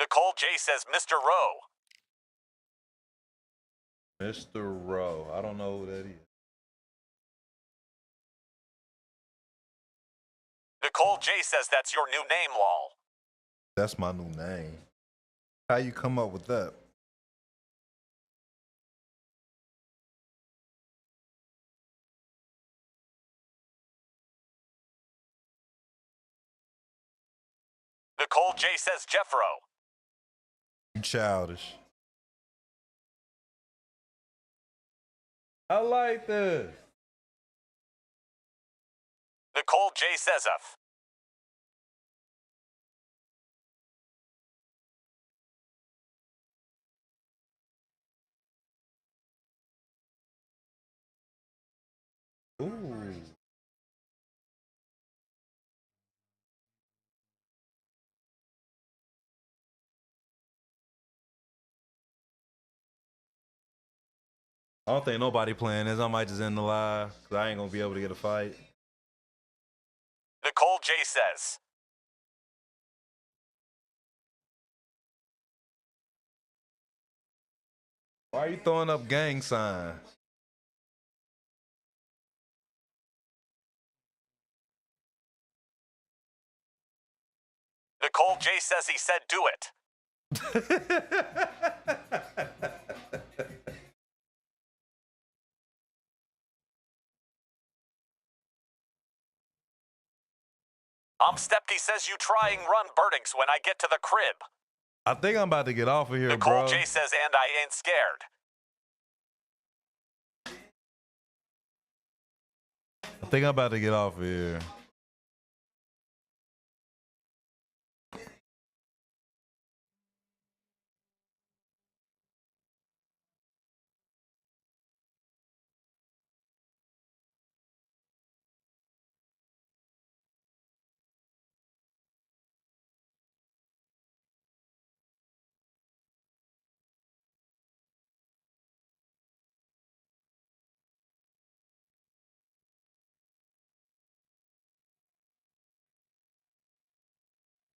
Nicole J says Mr. Rowe. Mr. Rowe. I don't know who that is. Nicole J says that's your new name, lol. That's my new name. How you come up with that? Nicole J says Jeffro. You childish. I like this. Nicole J says F. Ooh. I don't think nobody playing this. I might just end the live because I ain't gonna be able to get a fight. Nicole J says. Why are you throwing up gang signs? Nicole J says he said do it. Stepke says you trying run Birdings when I get to the crib. I think I'm about to get off of here, Nicole bro. J says and I ain't scared. I think I'm about to get off of here.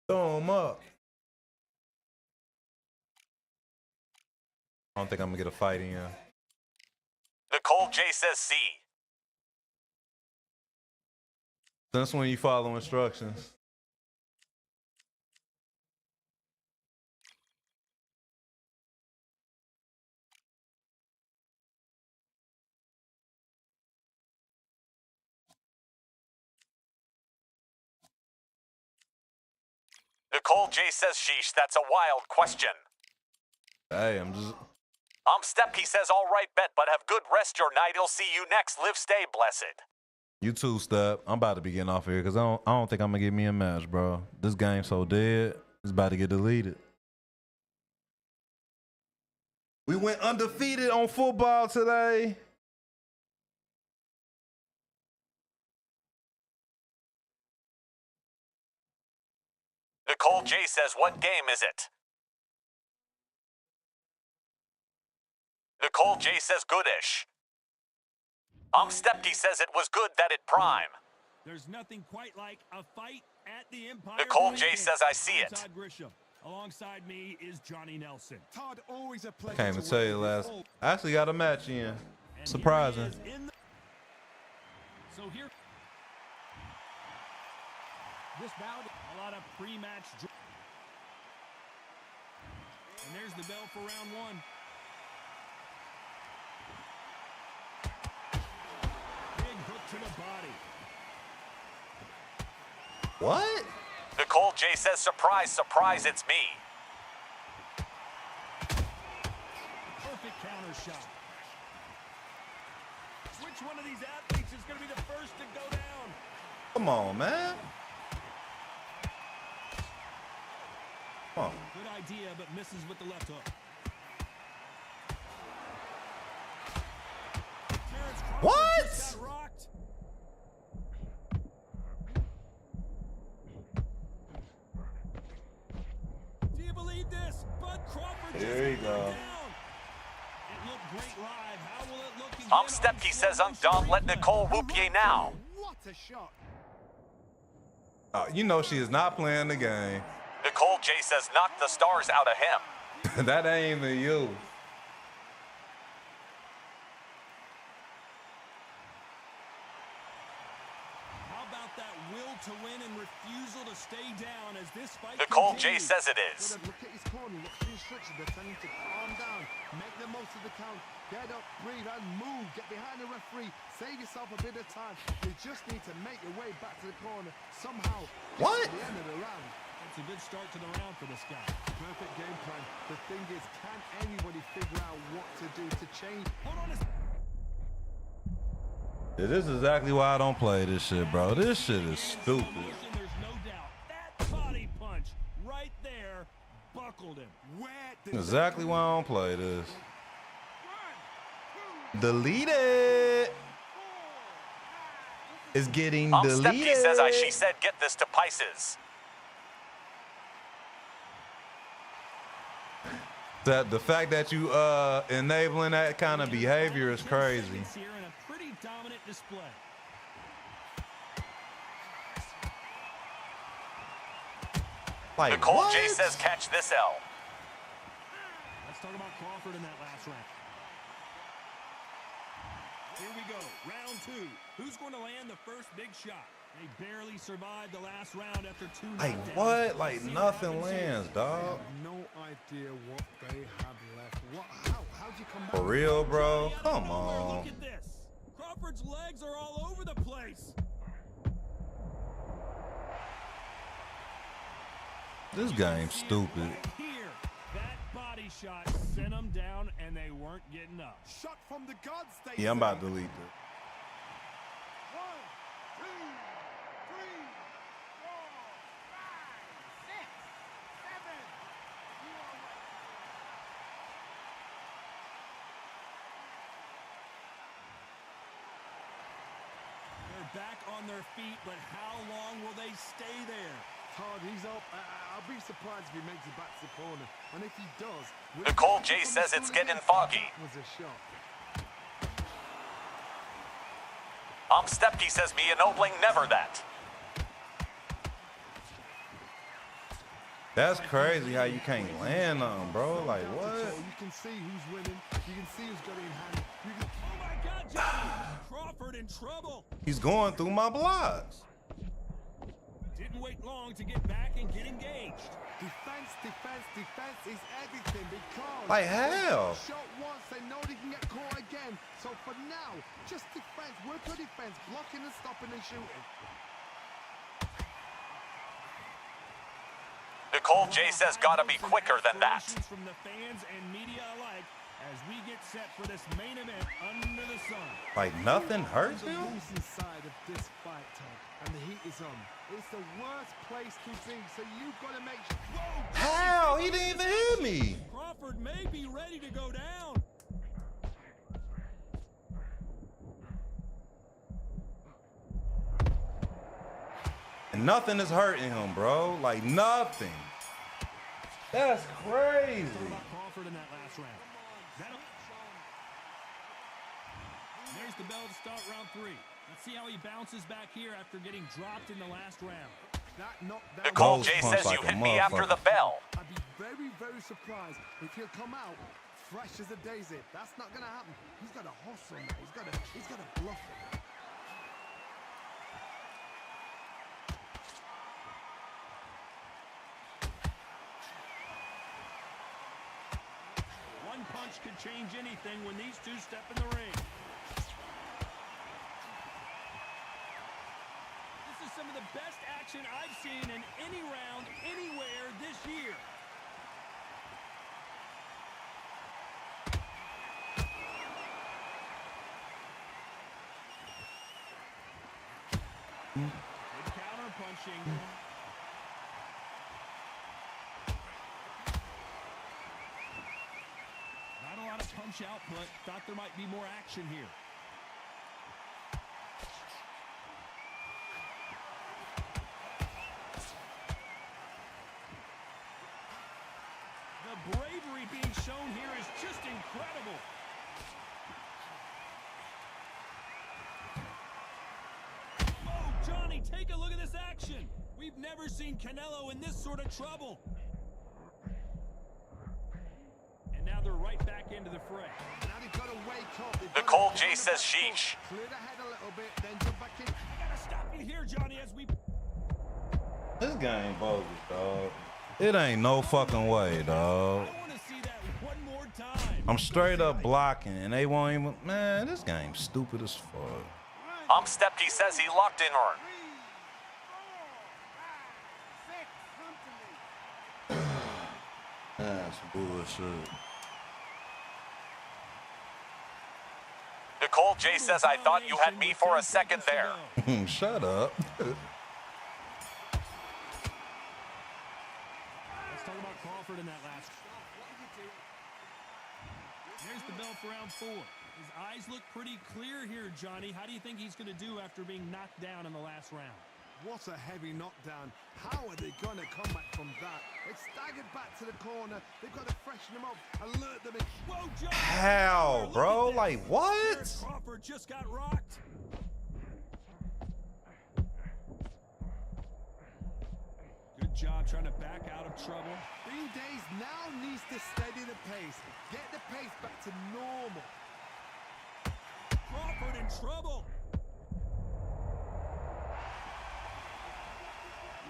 Throw him up. I don't think I'm gonna get a fight in. Nicole J says C. Since when you follow instructions? Nicole J says sheesh, that's a wild question. Hey, I'm just. Stepke says all right bet, but have good rest your night. He'll see you next. Live, stay blessed. You too, Step. I'm about to be getting off here because I don't think I'm gonna get me a match, bro. This game's so dead. It's about to get deleted. We went undefeated on football today. Nicole J says, what game is it? Nicole J says, goodish. Stepke says it was good that it prime. There's nothing quite like a fight at the Empire. Nicole J says, I see it. Todd Grisham. Alongside me is Johnny Nelson. Todd, always a pleasure. Can't even tell you last. I actually got a match in. Surprising. So here, this bout, a lot of pre-match. And there's the bell for round one. Big hook to the body. What? Nicole J says, surprise, surprise, it's me. Perfect counter shot. Which one of these athletes is going to be the first to go down? Come on, man. Come on. Good idea, but misses with the left hook. Terrence Crawford What? just got rocked. Do you believe this? Bud Crawford just There you got go. down. It looked great live. How will it look again? Stepke says, don't let Nicole whoop ye now. What a shot. You know she is not playing the game. Nicole J says, knock the stars out of him. That ain't even you. How about that will to win and refusal to stay down as this fight Nicole J continues? says it is. Look at his corner. Look at the instructions. They're telling him to calm down. Make the most of the count. Get up, breathe, and move. Get behind the referee. Save yourself a bit of time. You just need to make your way back to the corner somehow. Get What? to the end of the round. It's a good start to the round for this guy. Perfect game plan. The thing is, can anybody figure out what to do to change? Hold on a Yeah, this is exactly why I don't play this shit, bro. This shit is stupid. There's no doubt. That body punch right there buckled him. Where did Exactly why I don't play this. Delete it. It's getting Stepke deleted. says, she said, get this to Pisces. The fact that you enabling that kind of behavior is crazy. Here in a pretty dominant display. Like Nicole what? J says, catch this L. Let's talk about Crawford in that last round. Here we go, round two. Who's going to land the first big shot? They barely survived the last round after two Like knockdowns. what? Like See what nothing happens here. lands, dog. no idea what they have left. How'd you come back? For real, bro? Look Come on. at this. Crawford's legs are all over the place. This game's stupid. Right here, that body shot sent them down, and they weren't getting up. Shot from the gods, they Yeah, I'm say. about to delete this. 1, 2, 3, 4, 5, 6, 7. You are right. They're back on their feet, but how long will they stay there? Todd, he's up. I'll be surprised if he makes it back to the corner. And if he does... Nicole J says it's getting foggy. That was a shot. Stepke says, me ennobling never that. That's crazy how you can't land on 'em, bro. Like So what? you can see who's winning. You can see who's got it in hand. You can... Oh my God, Johnny! Crawford in trouble. He's going through my blocks. Didn't wait long to get back and get engaged. Defense, defense, defense is everything because... Like hell. Shot once, they know they can get caught again. So for now, just defense, work your defense, blocking and stopping and shooting. Nicole J says, gotta be quicker than that. From the fans and media alike as we get set for this main event under the sun. Like nothing hurts The him? losing side of this fight, Todd, and the heat is on. It's the worst place to be, so you've got to make sure. How? He didn't even hit me. Crawford may be ready to go down. and nothing is hurting him, bro. Like nothing. That's crazy. Crawford in that last round. There's the bell to start round 3. Let's see how he bounces back here after getting dropped in the last round. Nicole Nose J punch says like you a hit me after motherfucker. the bell. I'd be very, very surprised if he'll come out fresh as a daisy. That's not gonna happen. He's got a hustle now. He's got a bluff it. One punch could change anything when these two step in the ring. This is some of the best action I've seen in any round, anywhere this year. Good counter punching. Not a lot of punch output. Thought there might be more action here. The bravery being shown here is just incredible. Oh, Johnny, take a look at this action. We've never seen Canelo in this sort of trouble. And now they're right back into the fray. Now they've got to wake up. Nicole J says sheesh. Clear the head a little bit, then jump back in. I gotta stop you here, Johnny, as we... This game bogus, dog. It ain't no fucking way, dog. I want to see that one more time. I'm straight up blocking, and they won't even. Man, this game's stupid as fuck. Stepke says he locked in her. That's bullshit. Nicole J says I thought you had me for a second there. Shut up. Let's talk about Crawford in that last. There's the bell for round 4. His eyes look pretty clear here, Johnny. How do you think he's going to do after being knocked down in the last round? What a heavy knockdown. How are they going to come back from that? It's staggered back to the corner. They've got to freshen them up, alert them in. Whoa, Johnny! How, Look bro? at this. Like, what? Derek Crawford just got rocked. Good job trying to back out of trouble. Green Days now needs to steady the pace. Get the pace back to normal. Crawford in trouble.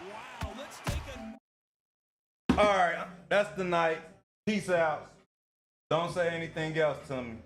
Wow, let's take a... All right, that's the night. Peace out. Don't say anything else to me.